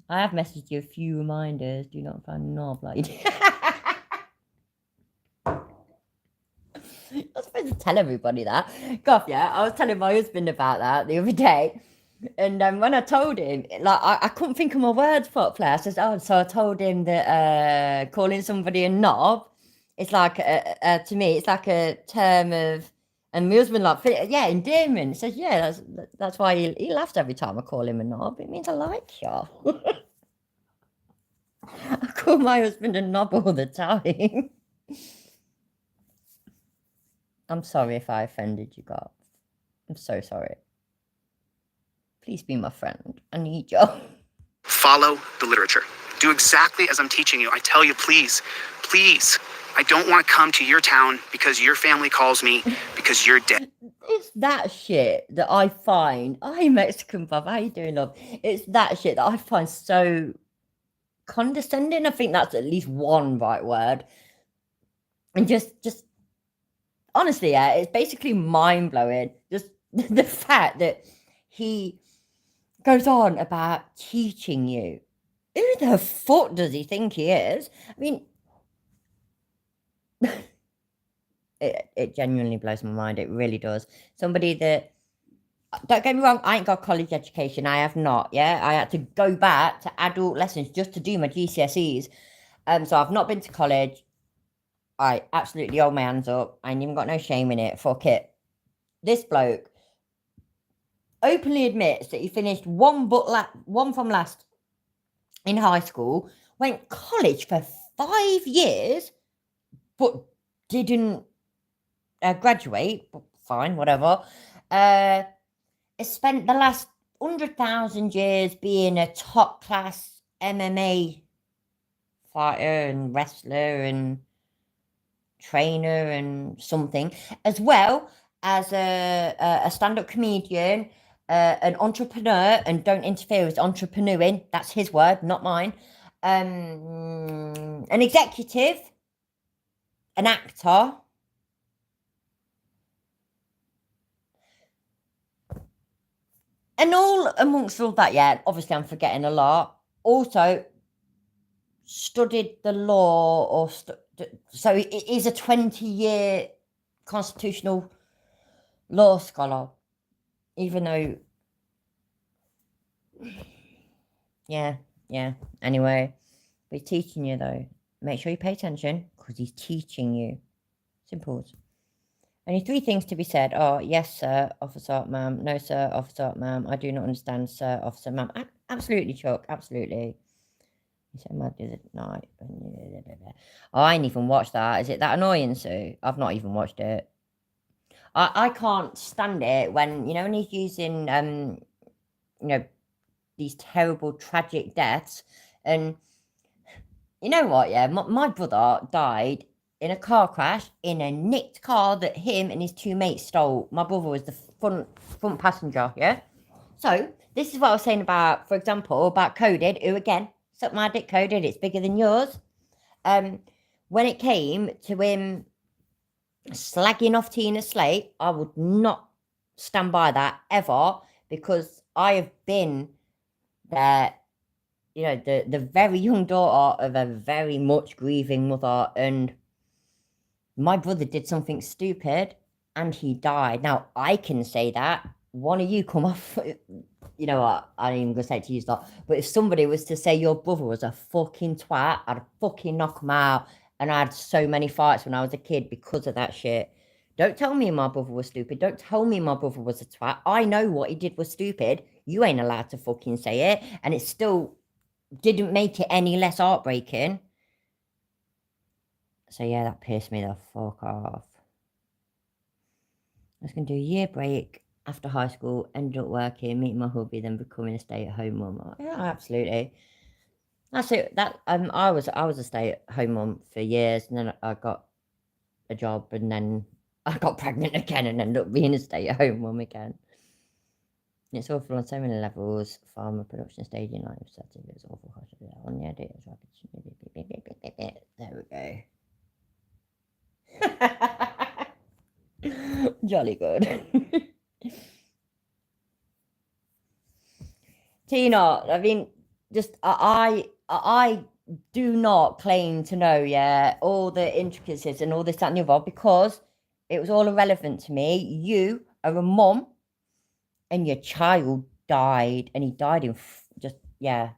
I have messaged you a few reminders. Do not find knob like I was supposed to tell everybody that. Gosh, yeah, I was telling my husband about that the other day. And when I told him, like, I couldn't think of my words properly. I said, so I told him that calling somebody a knob, it's like, to me, it's like a term of, and my husband, like, yeah, endearment. He says, yeah, that's why he laughs every time I call him a knob. It means I like you. I call my husband a knob all the time. I'm sorry if I offended you guys. I'm so sorry. Please be my friend. I need you. Follow the literature. Do exactly as I'm teaching you. I tell you, please, please. I don't want to come to your town because your family calls me because you're dead. It's that shit that I find. Hi, Mexican Bob. How you doing, love? It's that shit that I find so condescending. I think that's at least one right word. And just honestly, yeah, it's basically mind-blowing. Just the fact that he goes on about teaching you. Who the fuck does he think he is? I mean, it genuinely blows my mind. It really does. Somebody that, don't get me wrong, I ain't got college education. I have not, yeah? I had to go back to adult lessons just to do my GCSEs. So I've not been to college. I absolutely hold my hands up. I ain't even got no shame in it. Fuck it. This bloke openly admits that he finished one from last in high school, went college for 5 years, but didn't graduate. Fine, whatever. Has spent the last 100,000 years being a top class MMA fighter and wrestler and trainer and something, as well as a stand-up comedian, an entrepreneur, and don't interfere with entrepreneuring. That's his word, not mine. An executive, an actor. And all amongst all that, yeah, obviously I'm forgetting a lot. Also, studied the law, or so he's a 20-year constitutional law scholar, even though, yeah. Anyway, but he's teaching you though. Make sure you pay attention because he's teaching you. Simple. Only 3 things to be said are yes, sir, officer, ma'am. No, sir, officer, ma'am. I do not understand, sir, officer, ma'am. Absolutely, Chuck. Absolutely. He said, "Mad the other night." Oh, I ain't even watched that. Is it that annoying, Sue? I've not even watched it. I can't stand it when, when he's using, these terrible, tragic deaths. And you know what, yeah? My brother died in a car crash in a nicked car that him and his 2 mates stole. My brother was the front passenger, yeah? So, this is what I was saying about, for example, about Coded, who again, suck my dick, Coded, it's bigger than yours. When it came to him slagging off Tina Slate, I would not stand by that ever, because I have been there, the very young daughter of a very much grieving mother, and my brother did something stupid and he died. Now, I can say that. One of you come off, you know what, I ain't even gonna say it to you, lot, but if somebody was to say your brother was a fucking twat, I'd fucking knock him out. And I had so many fights when I was a kid because of that shit. Don't tell me my brother was stupid. Don't tell me my brother was a twat. I know what he did was stupid. You ain't allowed to fucking say it. And it still didn't make it any less heartbreaking. So yeah, that pissed me the fuck off. I was going to do a year break after high school, ended up working, meeting my hubby, then becoming a stay-at-home mum. Yeah, absolutely. That's it. I was a stay-at-home mum for years, and then I got a job, and then I got pregnant again, and ended up being a stay-at-home mum again. It's awful on so many levels, from a production stage in life setting. It's awful. On the edit, there we go. Jolly good. Tina, I mean, just I do not claim to know, yeah, all the intricacies and all this, that, and the other, because it was all irrelevant to me. You are a mum, and your child died, and he died in yeah.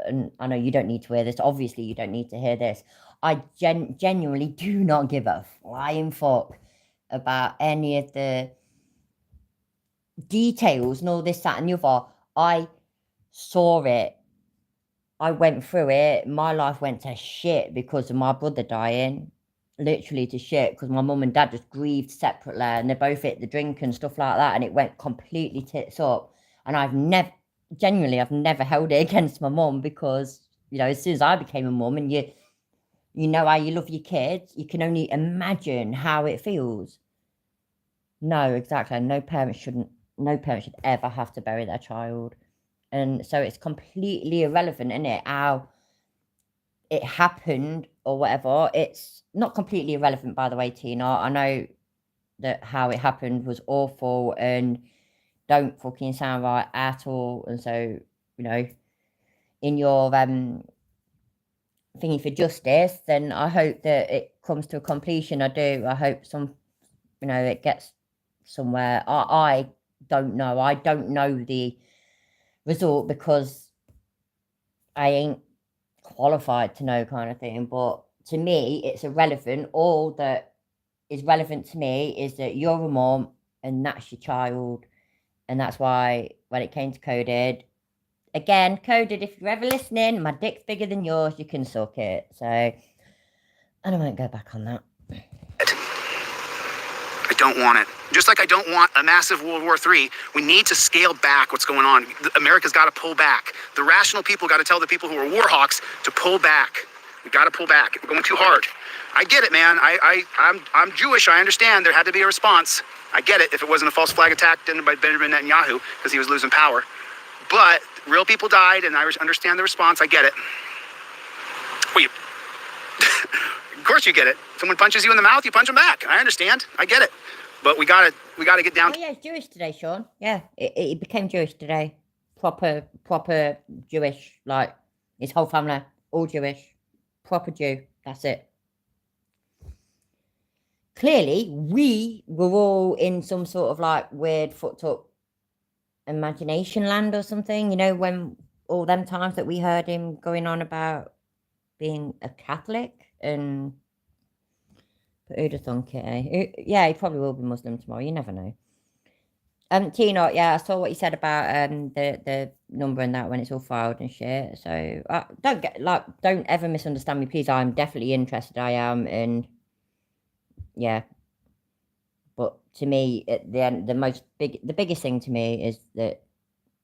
And I know you don't need to hear this. Obviously, you don't need to hear this. I genuinely do not give a flying fuck about any of the details and all this, that, and the other. I saw it. I went through it. My life went to shit because of my brother dying. Literally to shit, because my mum and dad just grieved separately, and they both hit the drink and stuff like that, and it went completely tits up. And I've never held it against my mum, because, as soon as I became a mum, and you know how you love your kids, you can only imagine how it feels. No, exactly. No parent should ever have to bury their child. And so it's completely irrelevant, isn't it, how it happened or whatever. It's not completely irrelevant, by the way, Tina. I know that how it happened was awful and don't fucking sound right at all. And so, you know, in your thingy for justice, then I hope that it comes to a completion. I do. I hope it gets somewhere. I don't know. I don't know the result because I ain't qualified to know, kind of thing. But to me, it's irrelevant. All that is relevant to me is that you're a mom and that's your child. And that's why when it came to Coded, again, Coded, if you're ever listening, my dick's bigger than yours, you can suck it. So, and I won't go back on that. I don't want it. Just like I don't want a massive World War III, we need to scale back what's going on. America's got to pull back. The rational people got to tell the people who are war hawks to pull back. We got to pull back. We're going too hard. I get it, man. I'm Jewish. I understand there had to be a response. I get it if it wasn't a false flag attack done by Benjamin Netanyahu because he was losing power. But real people died, and I understand the response. I get it. Well, you... Of course you get it. Someone punches you in the mouth, you punch them back. I understand. I get it. But we gotta get down. Oh yeah, it's Jewish today, Sean. Yeah, it became Jewish today. Proper Jewish. Like his whole family, all Jewish. Proper Jew. That's it. Clearly, we were all in some sort of like weird, fucked up imagination land or something. You know, when all them times that we heard him going on about being a Catholic and who'd have thunk it, eh? Yeah, he probably will be Muslim tomorrow. You never know. Tino, yeah, I saw what you said about the number and that when it's all filed and shit. So don't ever misunderstand me, please. I'm definitely interested. I am, and yeah. But to me, at the end, the biggest thing to me is that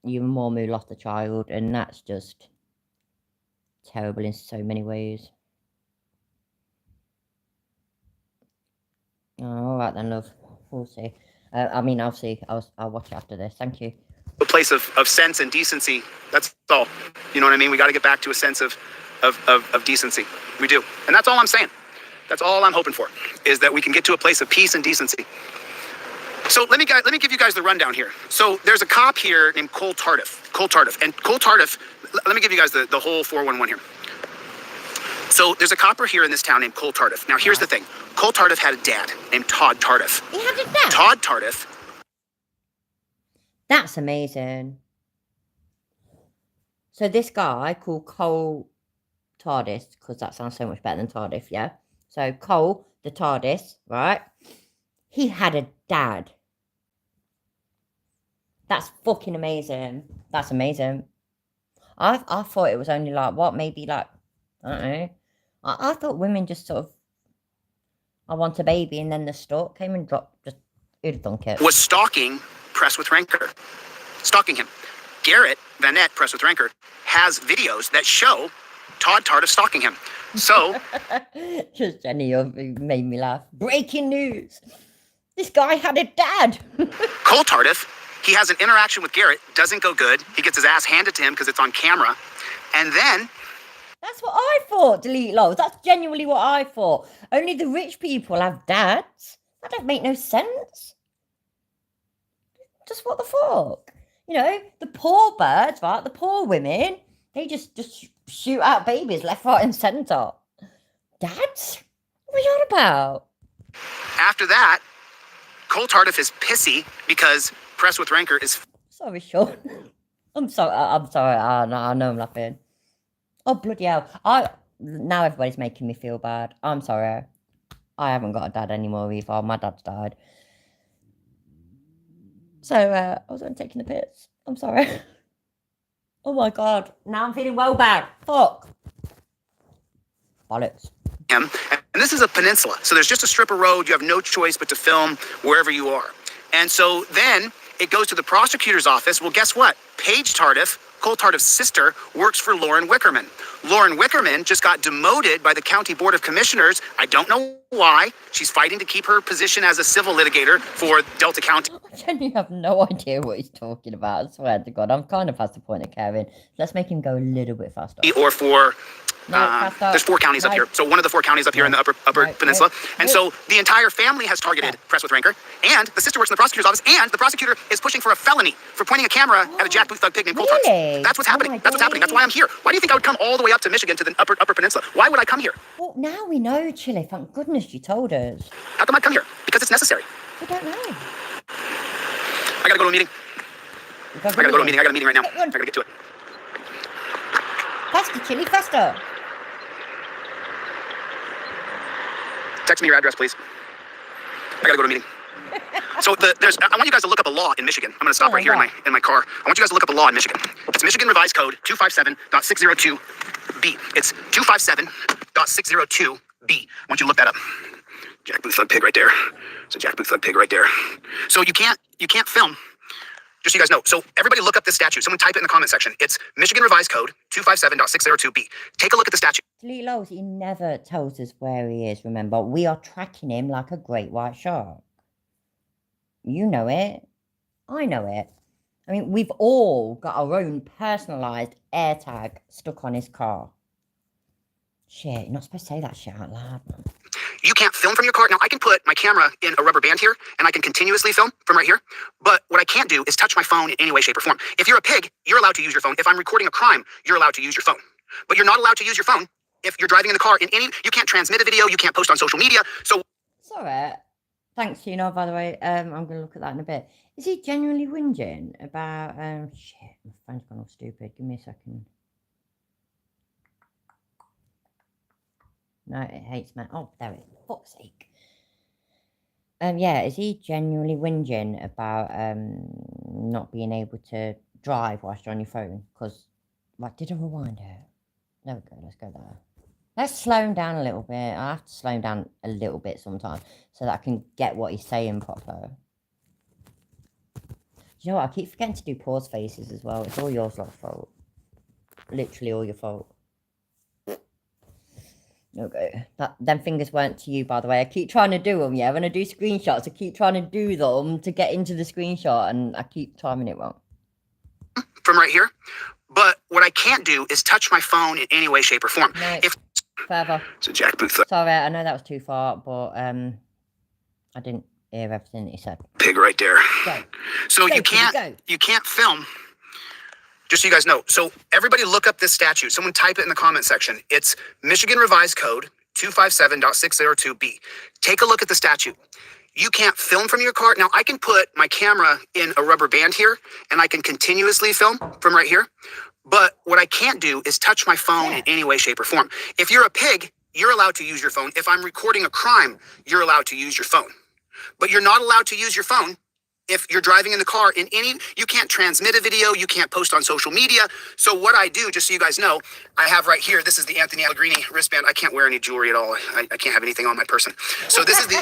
your mum who lost a child, and that's just terrible in so many ways. Oh, all right then, love. We'll see. I'll see. I'll watch after this. Thank you. A place of sense and decency. That's all. You know what I mean? We got to get back to a sense of decency. We do. And that's all I'm saying. That's all I'm hoping for, is that we can get to a place of peace and decency. So let me give you guys the rundown here. So there's a cop here named Cole Tardif. And Cole Tardif, let me give you guys the whole 411 here. So there's a copper here in this town named Cole Tardif. Now here's the thing. Cole Tardif had a dad named Todd Tardif. He had a dad? Todd Tardif. That's amazing. So this guy called Cole Tardif, because that sounds so much better than Tardif, yeah? So Cole, the TARDIS, right? He had a dad. That's fucking amazing. That's amazing. I thought it was only like, what, maybe like, I don't know. I thought women just sort of, I want a baby, and then the stork came and dropped, just, who'd have thunk it? Was stalking Press with Rancor. Stalking him. Garrett Vanette, Press with Rancor, has videos that show Todd Tardif stalking him. So... Just Jenny, you made me laugh. Breaking news. This guy had a dad. Cole Tardif, he has an interaction with Garrett, doesn't go good. He gets his ass handed to him because it's on camera. And then... That's what I thought, delete lows. That's genuinely what I thought. Only the rich people have dads. That don't make no sense. Just what the fuck? You know, the poor birds, right? The poor women, they just shoot out babies left, right, and centre. Dads? What are you on about? After that, Cole Tardif is pissy because Press with Rancor is... Sorry, Sean. I'm sorry. I know I'm laughing. Oh, bloody hell. Now everybody's making me feel bad. I'm sorry. I haven't got a dad anymore either. My dad's died. So, I was only taking the piss. I'm sorry. Oh my God. Now I'm feeling well bad. Fuck. Bollocks. him. And this is a peninsula. So there's just a strip of road. You have no choice but to film wherever you are. And so then it goes to the prosecutor's office. Well, guess what? Paige Tardif, Cole Tardif's sister, works for Lauren Wickerman. Lauren Wickerman just got demoted by the County Board of Commissioners. I don't know why. She's fighting to keep her position as a civil litigator for Delta County. I genuinely have no idea what he's talking about. I swear to God, I'm kind of past the point of caring. Let's make him go a little bit faster. Or for No, faster. There's 4 counties up No. here. So one of the 4 counties up here in the upper No, peninsula. no, And no. so the entire family has targeted Press with Rancor. And the sister works in the prosecutor's office. And the prosecutor is pushing for a felony for pointing a camera at a jackboot thug pig named Cold Hearts. Really? That's what's Oh happening. my That's what's happening. That's why I'm here. Why do you think I would come all the way up to Michigan to the upper peninsula? Why would I come here? Well, now we know, Chili. Thank goodness you told us. How come I come here? Because it's necessary. We don't know. I gotta go to a meeting. I gotta go to a meeting. I got a meeting right now. I gotta get to it. Faster, Chili, faster. Text me your address, please. I gotta go to a meeting. So I want you guys to look up a law in Michigan. I'm gonna stop right here in my car. I want you guys to look up a law in Michigan. It's Michigan Revised Code 257.602B. It's 257.602B. I want you to look that up. Jackboot thug pig right there. It's a jackboot thug pig right there. So you can't film. Just so you guys know. So everybody look up this statute. Someone type it in the comment section. It's Michigan Revised Code 257.602B. Take a look at the statute. Delete Lows, he never tells us where he is, remember. We are tracking him like a great white shark. You know it. I know it. I mean, we've all got our own personalised AirTag stuck on his car. Shit, you're not supposed to say that shit out loud, man. You can't film from your car. Now, I can put my camera in a rubber band here, and I can continuously film from right here. But what I can't do is touch my phone in any way, shape, or form. If you're a pig, you're allowed to use your phone. If I'm recording a crime, you're allowed to use your phone. But you're not allowed to use your phone if you're driving in the car in any... You can't transmit a video. You can't post on social media. So... Sorry. Thanks, Tino, by the way. I'm going to look at that in a bit. Is he genuinely whinging about... shit, my phone's gone all stupid. Give me a second. No, it hates me. Oh, there it is. For fuck's sake. Yeah, is he genuinely whinging about not being able to drive whilst you're on your phone? Because, like, did I rewind it? There we go, let's go there. Let's slow him down a little bit. I have to slow him down a little bit sometimes so that I can get what he's saying properly. You know what, I keep forgetting to do pause faces as well. It's all your fault. Literally all your fault. Okay, them fingers weren't to you, by the way. I keep trying to do them, yeah? When I do screenshots, I keep trying to do them to get into the screenshot, and I keep timing it wrong. From right here. But what I can't do is touch my phone in any way, shape, or form. No, If further. it's a jackboot thug Sorry, I know that was too far, but I didn't hear everything that he said. pig right there. Go. So Go, you Kitty, can't film. Just so you guys know. So everybody look up this statute. Someone type it in the comment section. It's Michigan Revised Code 257.602B. Take a look at the statute. You can't film from your car. Now, I can put my camera in a rubber band here, and I can continuously film from right here. But what I can't do is touch my phone in any way, shape, or form. If you're a pig, you're allowed to use your phone. If I'm recording a crime, you're allowed to use your phone. But you're not allowed to use your phone if you're driving in the car in any... You can't transmit a video. You can't post on social media. So what I do, just so you guys know, I have right here, this is the Anthony Allegrini wristband. I can't wear any jewelry at all. I can't have anything on my person. So this is the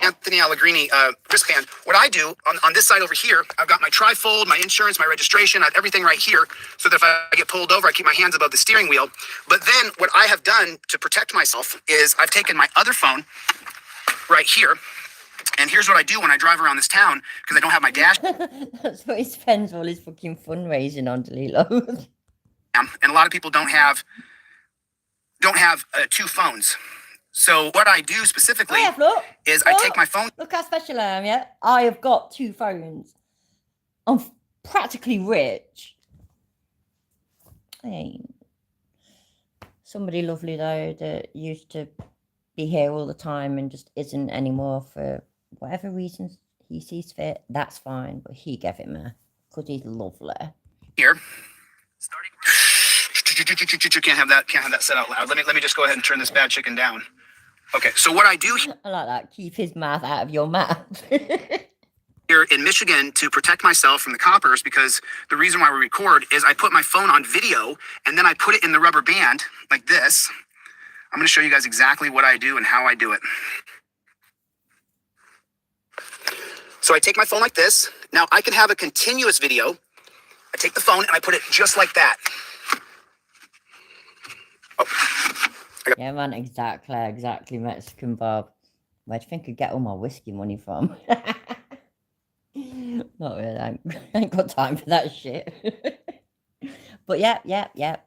Anthony Allegrini wristband. What I do, on this side over here, I've got my trifold, my insurance, my registration, I have everything right here, so that if I get pulled over, I keep my hands above the steering wheel. But then what I have done to protect myself is I've taken my other phone right here, and here's what I do when I drive around this town, because I don't have my dash. That's what he spends all his fucking fundraising on, Delete Loads. And a lot of people don't have 2 phones. So what I do specifically is I take my phone. Look how special I am, yeah? I have got 2 phones. I'm practically rich. Hey. Somebody lovely, though, that used to be here all the time and just isn't anymore for whatever reasons he sees fit. That's fine, but he gave it me because he's lovely. Here. Can't have that said out loud. Let me just go ahead and turn this bad chicken down. Okay, so what I do I like that. Keep his mouth out of your mouth. here in Michigan to protect myself from the coppers, because the reason why we record is I put my phone on video and then I put it in the rubber band like this. I'm going to show you guys exactly what I do and how I do it. So I take my phone like this. Now I can have a continuous video. I take the phone and I put it just like that. Oh. Yeah, man, exactly Mexican Bob. Where do you think I get all my whiskey money from? Not really, I ain't got time for that shit. But yeah.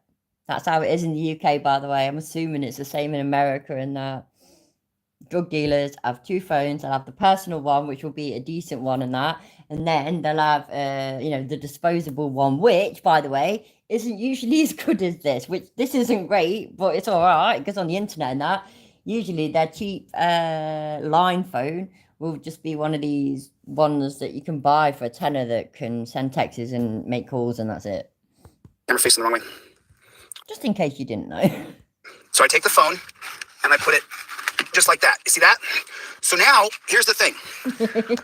That's how it is in the UK, by the way. I'm assuming it's the same in America and that. Drug dealers have two phones. They'll have the personal one, which will be a decent one and that. And then they'll have, the disposable one, which, by the way, isn't usually as good as this, which this isn't great, but it's all right. It goes on the internet and that. Usually their cheap line phone will just be one of these ones that you can buy for a tenner that can send texts and make calls, and that's it. Camera facing the wrong way. Just in case you didn't know. So I take the phone and I put it just like that. You see that? So now, here's the thing.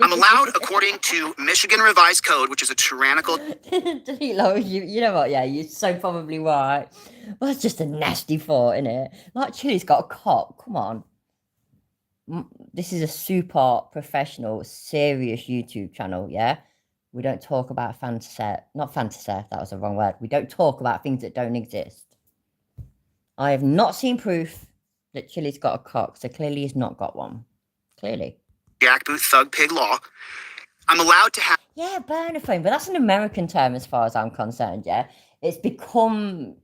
I'm allowed, according to Michigan Revised Code, which is a tyrannical... You know what, yeah, you're so probably right. Well, it's just a nasty thought, isn't it? Like, Chili's got a cock, come on. This is a super professional, serious YouTube channel, yeah? We don't talk about not fantasy, that was the wrong word. We don't talk about things that don't exist. I have not seen proof that Chili's got a cock, so clearly he's not got one. Clearly. Jackboot thug pig law. I'm allowed to have... Yeah, burner phone, but that's an American term as far as I'm concerned, yeah? It's become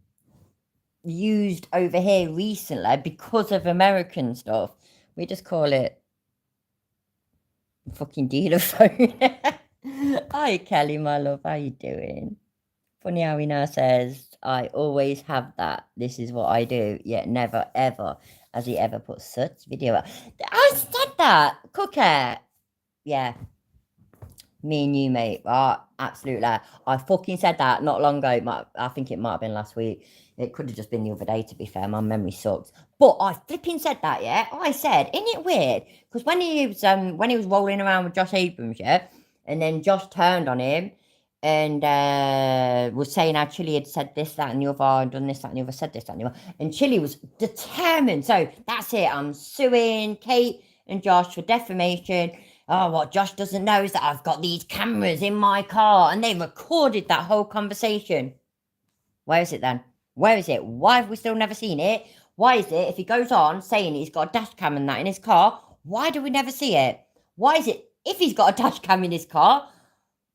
used over here recently because of American stuff. We just call it fucking dealer phone. Hi, Kelly, my love. How you doing? Funny how he now says, I always have that. This is what I do. Yet never, ever has he ever put such video up. I said that. Cooker. Yeah. Me and you, mate. Right? Absolutely. I fucking said that not long ago. I think it might have been last week. It could have just been the other day, to be fair. My memory sucks. But I flipping said that, yeah? I said, isn't it weird? Because when he was rolling around with Josh Abrams, yeah? And then Josh turned on him and was saying how Chili had said this, that, and the other, and done this, that, and the other, said this, that, and the other. And Chili was determined. So that's it. I'm suing Kate and Josh for defamation. Oh, what Josh doesn't know is that I've got these cameras in my car, and they recorded that whole conversation. Where is it then? Where is it? Why have we still never seen it? Why is it, if he goes on saying he's got a dash cam and that in his car, why do we never see it? Why is it, if he's got a dash cam in his car,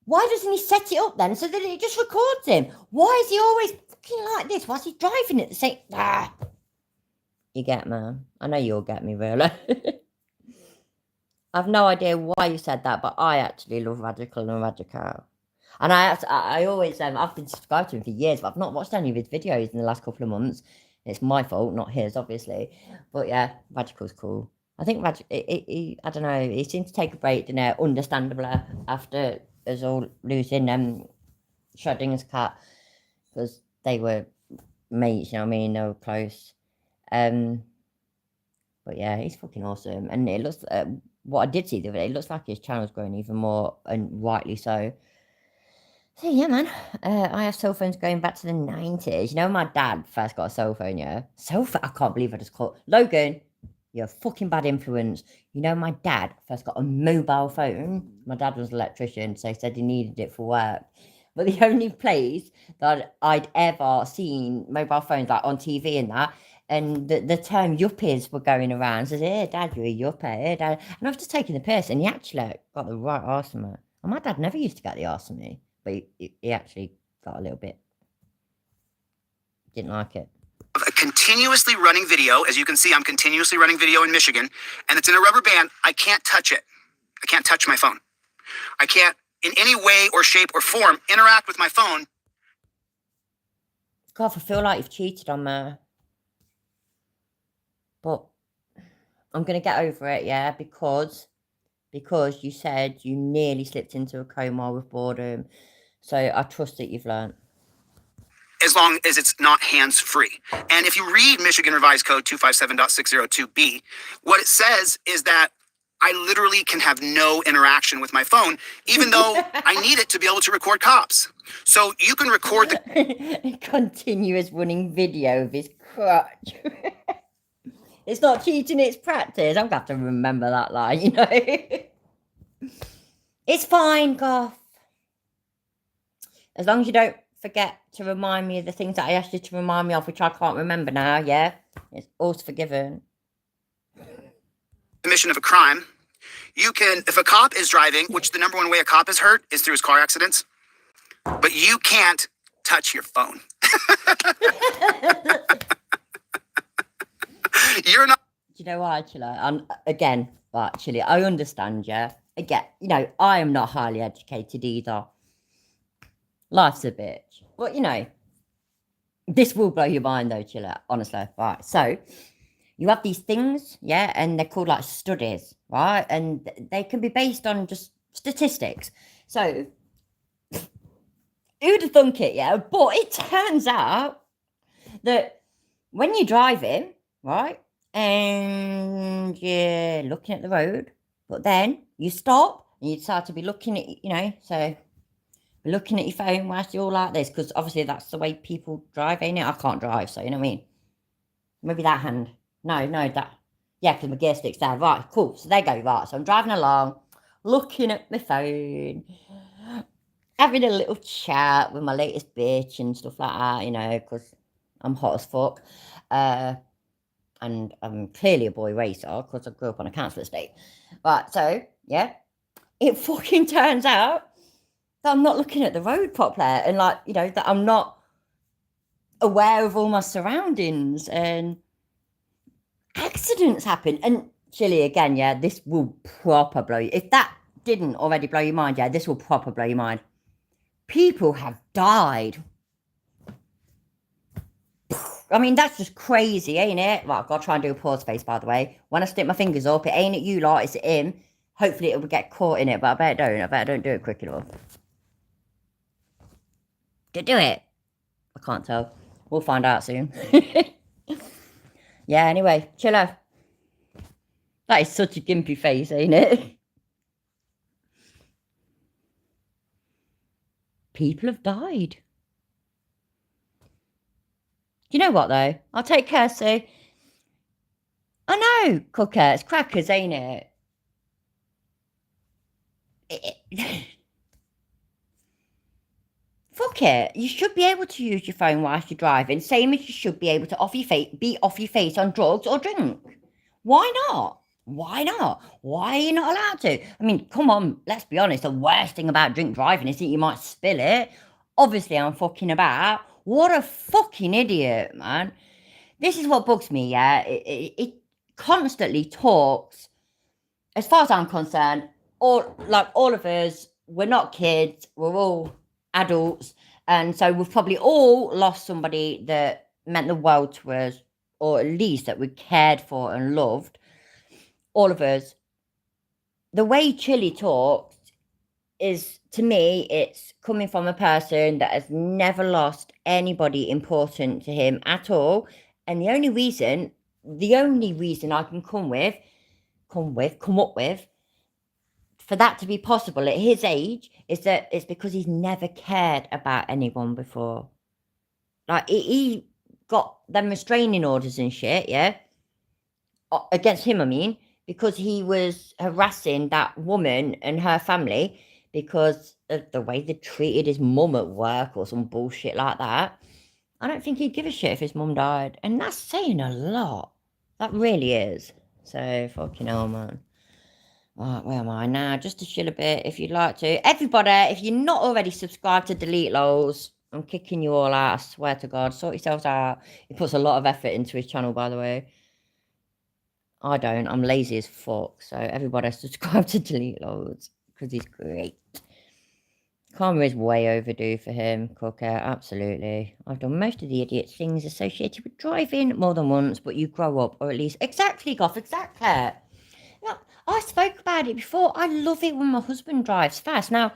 why doesn't he set it up then so that it just records him? Why is he always fucking like this? Why's he driving at the same... You get me? I know you'll get me, really. I've no idea why you said that, but I actually love Radical and Radical. And I always, I've been subscribed to him for years, but I've not watched any of his videos in the last couple of months. It's my fault, not his, obviously. But yeah, Radical's cool. I think I don't know, he seemed to take a break, didn't it? Understandably, after us all losing Schrodinger's cat, because they were mates, you know what I mean? They were close. But yeah, he's fucking awesome. And it looks, what I did see the other day, it looks like his channel's growing even more, and rightly so. So yeah, man, I have cell phones going back to the 90s. You know, my dad first got a cell phone, yeah? I can't believe I just called. Logan, you're a fucking bad influence. You know, my dad first got a mobile phone. My dad was an electrician, so he said he needed it for work. But the only place that I'd ever seen mobile phones, like on TV and that, and the term yuppies were going around. Says, hey, Dad, you're a yuppie. Hey, Dad. And I was just taking the piss, and he actually got the right arse from me. And my dad never used to get the arse from me, but he actually got a little bit. Didn't like it. A continuously running video. As you can see, I'm continuously running video in Michigan, and it's in a rubber band. I can't touch it. I can't touch my phone. I can't, in any way or shape or form, interact with my phone. God, I feel like you've cheated on me. But I'm going to get over it, yeah, because you said you nearly slipped into a coma with boredom. So I trust that you've learned. As long as it's not hands-free. And if you read Michigan Revised Code 257.602B, what it says is that I literally can have no interaction with my phone, even though I need it to be able to record cops. So you can record the continuous running video of his crotch. It's not cheating, it's practice. I'm going to have to remember that line, you know. It's fine, Goff. As long as you don't forget to remind me of the things that I asked you to remind me of, which I can't remember now, yeah? It's all's forgiven. Commission of a crime. You can, if a cop is driving, which the number one way a cop is hurt is through his car accidents, but you can't touch your phone. You're not. Do you know why, Chilla? Again, right, Chili, I understand, yeah. Again, you know, I am not highly educated either. Life's a bitch. But, you know, this will blow your mind though, Chilla, honestly. Right, so you have these things, yeah, and they're called like studies, right? And they can be based on just statistics. So, who'd have thunk it, yeah? But it turns out that when you're driving, right, and you're looking at the road, but then you stop and you start to be looking at, you know, so looking at your phone whilst you're all like this, because obviously that's the way people drive, ain't it? I can't drive, so you know what I mean? Maybe that hand. No, that. Yeah, because my gear stick's there. Right, cool. So there you go, right. So I'm driving along, looking at my phone, having a little chat with my latest bitch and stuff like that, you know, because I'm hot as fuck. And I'm clearly a boy racer because I grew up on a council estate. Right, so, yeah, it fucking turns out that I'm not looking at the road properly and, like, you know, that I'm not aware of all my surroundings and accidents happen. And Chili, again, yeah, this will proper blow you. If that didn't already blow your mind, yeah, this will proper blow your mind. People have died. I mean, that's just crazy, ain't it? Right, I've got to try and do a pause face, by the way. When I stick my fingers up, it ain't at you lot, it's at him. Hopefully it will get caught in it, but I bet I don't do it quick enough. Do it? I can't tell. We'll find out soon. Yeah, anyway, chiller. That is such a gimpy face, ain't it? People have died. You know what, though? I'll take Kirsty. I know, Cooker. It's crackers, ain't it? Fuck it. You should be able to use your phone whilst you're driving, same as you should be able to be off your face on drugs or drink. Why not? Why not? Why are you not allowed to? I mean, come on, let's be honest. The worst thing about drink driving is that you might spill it. Obviously, I'm fucking about. What a fucking idiot, man. This is what bugs me, yeah? It constantly talks, as far as I'm concerned, all of us, we're not kids, we're all adults, and so we've probably all lost somebody that meant the world to us, or at least that we cared for and loved. All of us. The way Chili talks is, to me, it's coming from a person that has never lost anybody important to him at all. And the only reason I can come up with for that to be possible at his age is that it's because he's never cared about anyone before. Like, he got them restraining orders and shit, yeah? Against him, I mean, because he was harassing that woman and her family because of the way they treated his mum at work or some bullshit like that. I don't think he'd give a shit if his mum died. And that's saying a lot. That really is. So, fucking hell, man. Right, where am I now? Just to chill a bit, if you'd like to. Everybody, if you're not already subscribed to Delete Lols, I'm kicking you all out, I swear to God. Sort yourselves out. He puts a lot of effort into his channel, by the way. I don't. I'm lazy as fuck. So everybody subscribe to Delete Loads because he's great. Karma is way overdue for him, Cooker. Absolutely. I've done most of the idiot things associated with driving more than once, but you grow up, or at least exactly, Goth. Exactly. Look, I spoke about it before. I love it when my husband drives fast. Now,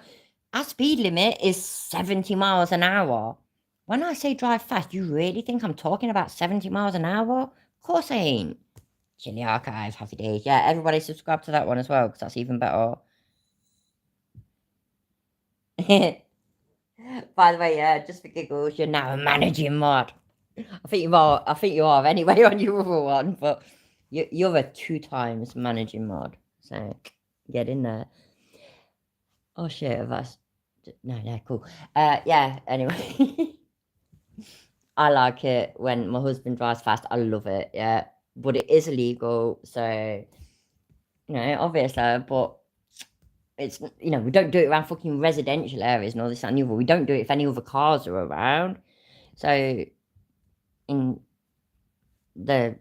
our speed limit is 70 miles an hour. When I say drive fast, you really think I'm talking about 70 miles an hour? Of course I ain't. Chili Archive, happy days. Yeah, everybody subscribe to that one as well, because that's even better. By the way, yeah, just for giggles, you're now a managing mod. I think you are anyway on your other one, but you're a 2 times managing mod. So get in there. Oh shit, that's no, cool. Yeah, anyway. I like it when my husband drives fast. I love it, yeah. But it is illegal, so you know, obviously, but it's, you know, we don't do it around fucking residential areas and all this and the other. We don't do it if any other cars are around. So in the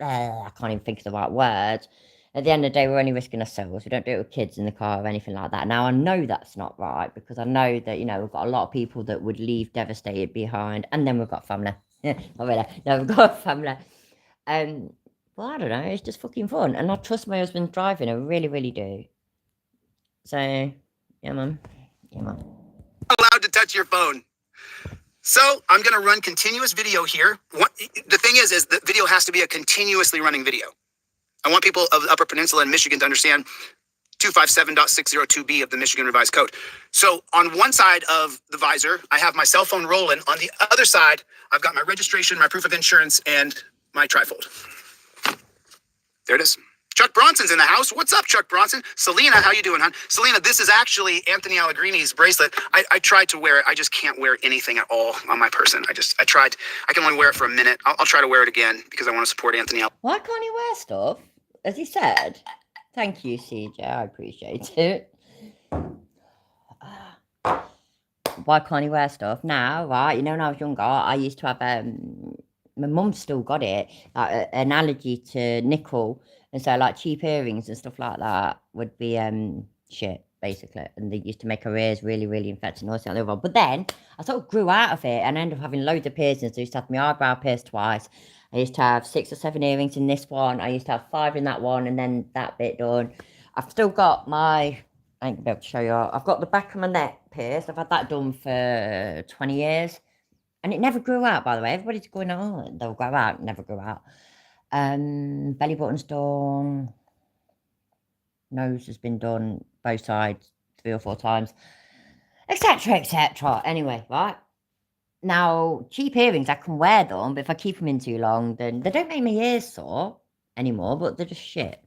I can't even think of the right words. At the end of the day, we're only risking ourselves. We don't do it with kids in the car or anything like that. Now, I know that's not right because I know that, we've got a lot of people that would leave devastated behind. And then we've got family. Not really. No, we've got family. Well, I don't know. It's just fucking fun. And I trust my husband's driving. I really, really do. So, yeah, man. Yeah, man. Allowed to touch your phone. So I'm going to run continuous video here. The thing is the video has to be a continuously running video. I want people of the Upper Peninsula in Michigan to understand 257.602B of the Michigan Revised Code. So on one side of the visor, I have my cell phone rolling. On the other side, I've got my registration, my proof of insurance, and my trifold. There it is. Chuck Bronson's in the house. What's up, Chuck Bronson? Selena, how you doing, hon? Selena, this is actually Anthony Allegrini's bracelet. I tried to wear it. I just can't wear anything at all on my person. I tried. I can only wear it for a minute. I'll try to wear it again because I want to support Anthony. Why can't he wear stuff? As he said. Thank you, CJ. I appreciate it. Why can't he wear stuff? Now, right, when I was younger, I used to have, my mum still got it, like an allergy to nickel. And so, like, cheap earrings and stuff like that would be shit, basically. And they used to make her ears really, really infected and all that other. But then I sort of grew out of it and ended up having loads of piercings. I used to have my eyebrow pierced twice. I used to have 6 or 7 earrings in this one. I used to have 5 in that one, and then that bit done. I've still got I ain't gonna be able to show you. I've got the back of my neck pierced. I've had that done for 20 years. And it never grew out, by the way. Everybody's going, oh, they'll grow out. It never grew out. Belly button's done. Nose has been done both sides 3 or 4 times, etc, etc. Anyway, right now, cheap earrings, I can wear them, but if I keep them in too long, then they don't make my ears sore anymore, but they're just shit.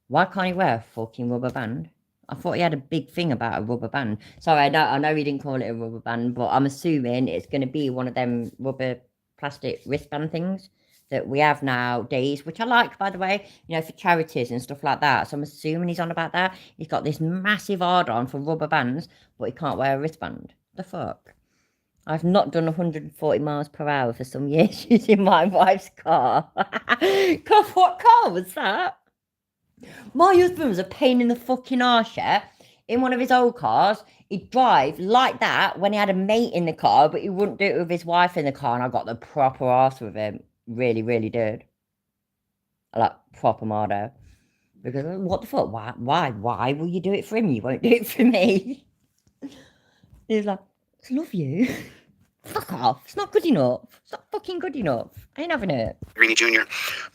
Why can't he wear a fucking rubber band? I thought he had a big thing about a rubber band. Sorry, I know he didn't call it a rubber band, but I'm assuming it's going to be one of them rubber plastic wristband things that we have nowadays, which I like, by the way, for charities and stuff like that. So I'm assuming he's on about that. He's got this massive hard-on for rubber bands, but he can't wear a wristband. The fuck? I've not done 140 miles per hour for some years using my wife's car. God, what car was that? My husband was a pain in the fucking arse, yeah? In one of his old cars, he'd drive like that when he had a mate in the car, but he wouldn't do it with his wife in the car, and I got the proper arse with him. Really, really did. I like proper mardo. Because what the fuck? Why will you do it for him? You won't do it for me. He was like, I love you. Fuck off. It's not good enough. It's not fucking good enough. I ain't having it. Greeny Jr.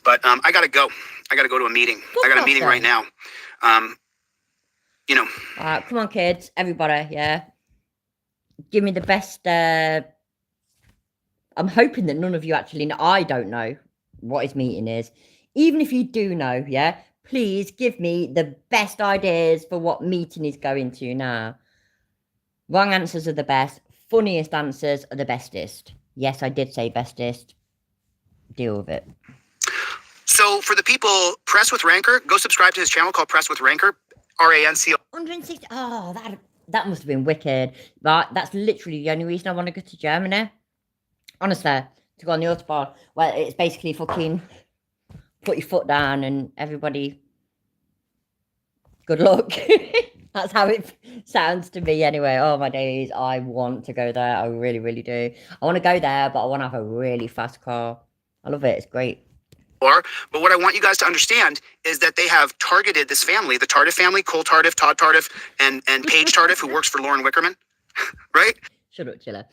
But I gotta go. I gotta go to a meeting. I got a meeting right now. Alright, come on, kids. Everybody, yeah. Give me the best. I'm hoping that none of you actually know. I don't know what his meeting is. Even if you do know, yeah, please give me the best ideas for what meeting he's going to now. Wrong answers are the best. Funniest answers are the bestest. Yes, I did say bestest. Deal with it. So for the people, Press with Rancor, go subscribe to his channel called Press with Rancor. RANC. 160. Oh, that must have been wicked. Right, that's literally the only reason I want to go to Germany. Honestly, to go on the Autobahn. Well, it's basically fucking put your foot down and everybody, good luck. That's how it sounds to me anyway. Oh, my days. I want to go there. I really, really do. I want to go there, but I want to have a really fast car. I love it. It's great. But what I want you guys to understand is that they have targeted this family, the Tardif family, Cole Tardif, Todd Tardif, and Paige Tardif, who works for Lauren Wickerman, right? Shut up, Chilla.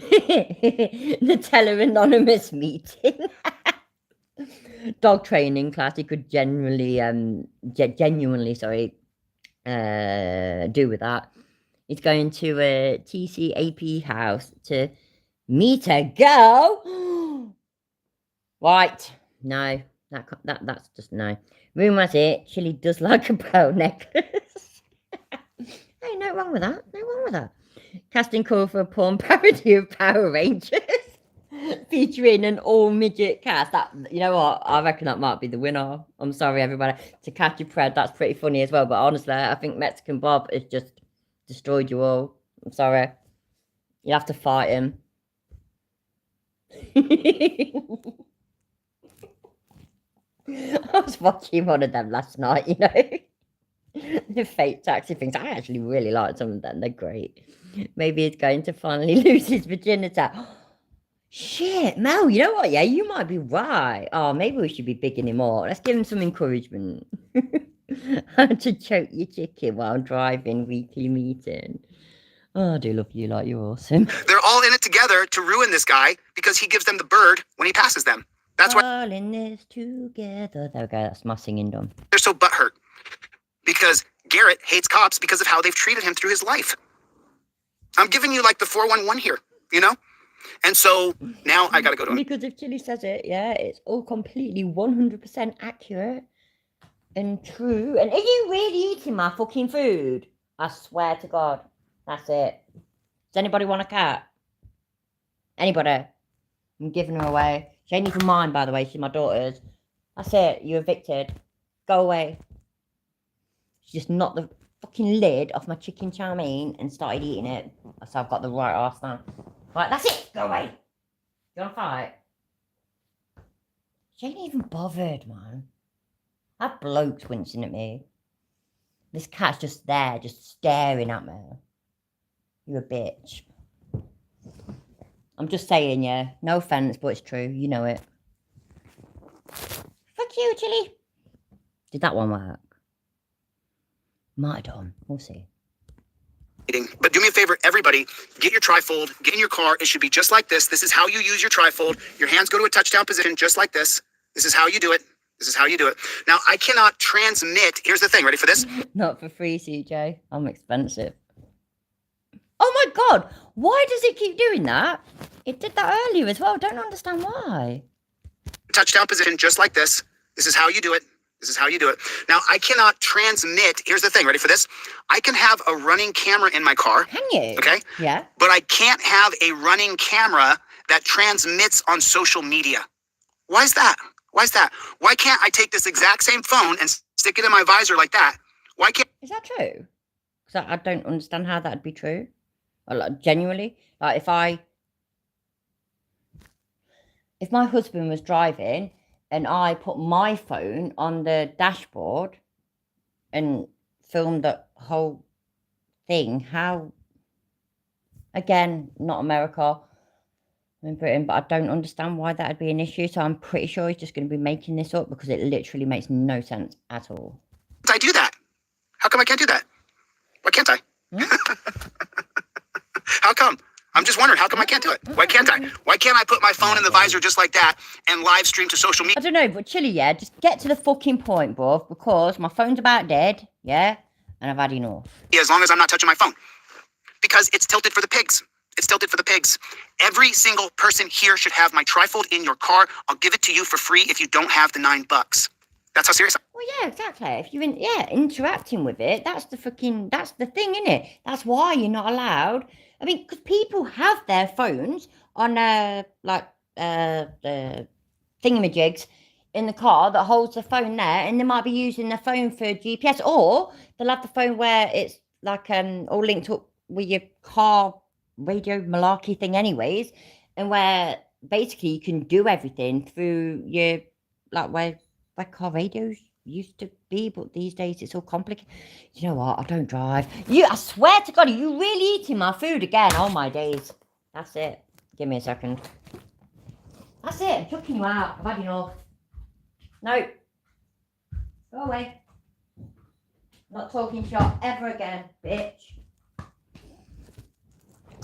The Teller Anonymous meeting. Dog training class. He could genuinely, do with that. He's going to a TCAP house to meet a girl. Right. No, that's just no. Rumour's it. Chili does like a pearl necklace. Hey, no wrong with that. No wrong with that. Casting call for a porn parody of Power Rangers, featuring an all-midget cast. That, you know what? I reckon that might be the winner. I'm sorry, everybody. To catch your pred, that's pretty funny as well. But honestly, I think Mexican Bob has just destroyed you all. I'm sorry. You have to fight him. I was watching one of them last night, you know. The fake taxi things. I actually really like some of them. They're great. Maybe he's going to finally lose his virginity. Shit, Mel, you know what? Yeah, you might be right. Oh, maybe we should be bigging him up. Let's give him some encouragement. How to choke your chicken while driving weekly meeting. Oh, I do love you, like you're awesome. They're all in it together to ruin this guy because he gives them the bird when he passes them. That's why All in this together. There we go, that's my singing done. they're so butthurt. Because Garrett hates cops because of how they've treated him through his life. I'm giving you like the 411 here, you know? And so now I gotta go to him. Because if Chili says it, yeah, it's all completely 100% accurate and true. And are you really eating my fucking food? I swear to God. That's it. Does anybody want a cat? Anybody? I'm giving her away. She ain't even mine, by the way. She's my daughter's. That's it. You're evicted. Go away. She just knocked the fucking lid off my chicken chow mein and started eating it. So I've got the right arse now. Right, that's it. Go away. You want to fight? She ain't even bothered, man. That bloke's wincing at me. This cat's just there, just staring at me. You a bitch. I'm just saying, yeah. No offence, but it's true. You know it. Fuck you, Chili. Did that one work? Might have done. We'll see. But do me a favor, everybody, get your trifold, get in your car. It should be just like this. This is how you use your trifold. Your hands go to a touchdown position just like this. This is how you do it. This is how you do it. Now, I cannot transmit. Here's the thing. Ready for this? Not for free, CJ. I'm expensive. Oh my God. Why does it keep doing that? It did that earlier as well. Don't understand why. Touchdown position just like this. This is how you do it. This is how you do it. Now, I cannot transmit. Here's the thing. Ready for this? I can have a running camera in my car. Can you? Okay. Yeah. But I can't have a running camera that transmits on social media. Why is that? Why is that? Why can't I take this exact same phone and stick it in my visor like that? Why can't... Is that true? Because I don't understand how that'd be true. Or, like, genuinely. Like, if my husband was driving and I put my phone on the dashboard and filmed the whole thing, how... Again, not America. I'm in Britain, but I don't understand why that would be an issue. So I'm pretty sure he's just going to be making this up because it literally makes no sense at all. I do that? How come I can't do that? Why can't I? How come? I'm just wondering, how come I can't do it? Why can't I? Why can't I put my phone in the visor just like that and live stream to social media? I don't know, but Chili, yeah, just get to the fucking point, bruv, because my phone's about dead, yeah, and I've had enough. As long as I'm not touching my phone. Because it's tilted for the pigs. It's tilted for the pigs. Every single person here should have my trifold in your car. I'll give it to you for free if you don't have the $9. That's how serious I am. Well, yeah, exactly. If you're interacting with it, that's the thing, innit? That's why you're not allowed. I mean, because people have their phones on, the thingamajigs in the car that holds the phone there, and they might be using their phone for GPS, or they'll have the phone where it's like all linked up with your car radio malarkey thing anyways, and where basically you can do everything through your, like, where car radios used to be, but these days it's all complicated. You know what? I don't drive. I swear to God, are you really eating my food again? Oh my days. That's it. Give me a second. That's it. I'm chucking you out. I've had enough. No. Go away. Not talking shop ever again, bitch.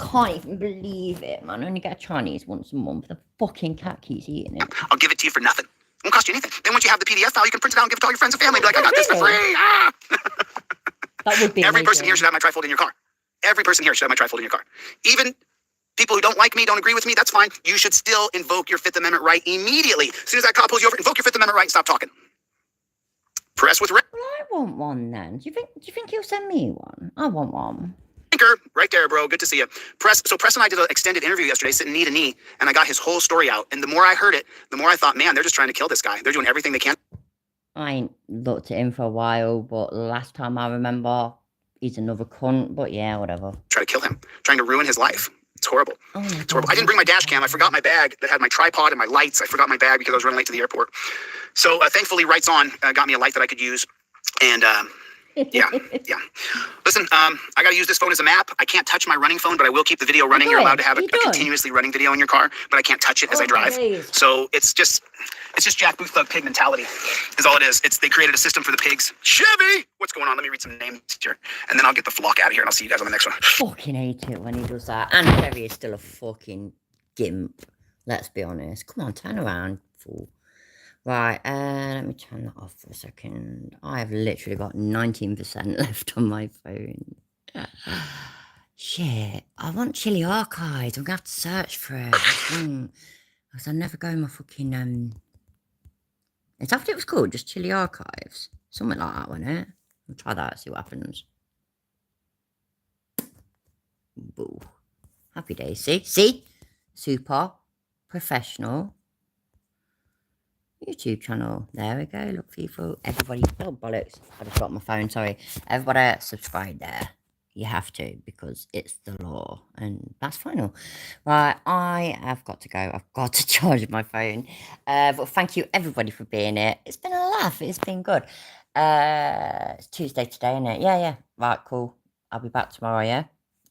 Can't even believe it, man. I only get a Chinese once a month. The fucking cat keeps eating it. I'll give it to you for nothing. It won't cost you anything. Then once you have the PDF file, you can print it out and give it to all your friends and family. Be like, I got this for free. Ah! That would be Every amazing. person here should have my trifold in your car. Every person here should have my trifold in your car. Even people who don't like me, don't agree with me, that's fine. You should still invoke your Fifth Amendment right immediately. As soon as that cop pulls you over, invoke your Fifth Amendment right and stop talking. Press with red. Well, I want one then. Do you think he'll send me one? I want one. Right there, bro. Good to see you. Press and I did an extended interview yesterday, sitting knee to knee, and I got his whole story out. And the more I heard it, the more I thought, man, they're just trying to kill this guy. They're doing everything they can. I ain't looked at him for a while, but last time I remember, he's another cunt. But yeah, whatever. Try to kill him, trying to ruin his life. It's horrible. Oh my It's horrible. God. I didn't bring my dash cam. I forgot my bag that had my tripod and my lights. I forgot my bag because I was running late to the airport. So thankfully, Rights On got me a light that I could use. And yeah. Listen, I got to use this phone as a map. I can't touch my running phone, but I will keep the video running. You're allowed to have a continuously running video in your car, but I can't touch it as I drive. Please. So it's just Jack Booth Thug pig mentality is all it is. They created a system for the pigs. Chevy! What's going on? Let me read some names here. And then I'll get the flock out of here and I'll see you guys on the next one. Fucking hate it when he does that. And Terry is still a fucking gimp. Let's be honest. Come on, turn around, fool. Right, let me turn that off for a second. I have literally got 19% left on my phone. Shit, I want Chili Archives. I'm going to have to search for it. Because I never go in my fucking, is that what it was called? Just Chili Archives? Something like that, wasn't it? We'll try that, see what happens. Boo. Happy days. See? Super professional YouTube channel. There we go. Look, people. Everybody. Oh, bollocks. I just got my phone. Sorry. Everybody subscribe there. You have to, because it's the law. And that's final. Right. I have got to go. I've got to charge my phone. But thank you, everybody, for being here. It's been a laugh. It's been good. It's Tuesday today, isn't it? Yeah. Right, cool. I'll be back tomorrow, yeah?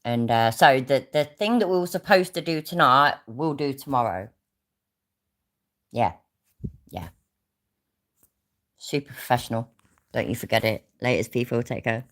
And so the thing that we were supposed to do tonight, we'll do tomorrow. Yeah. Super professional. Don't you forget it. Latest people, take care.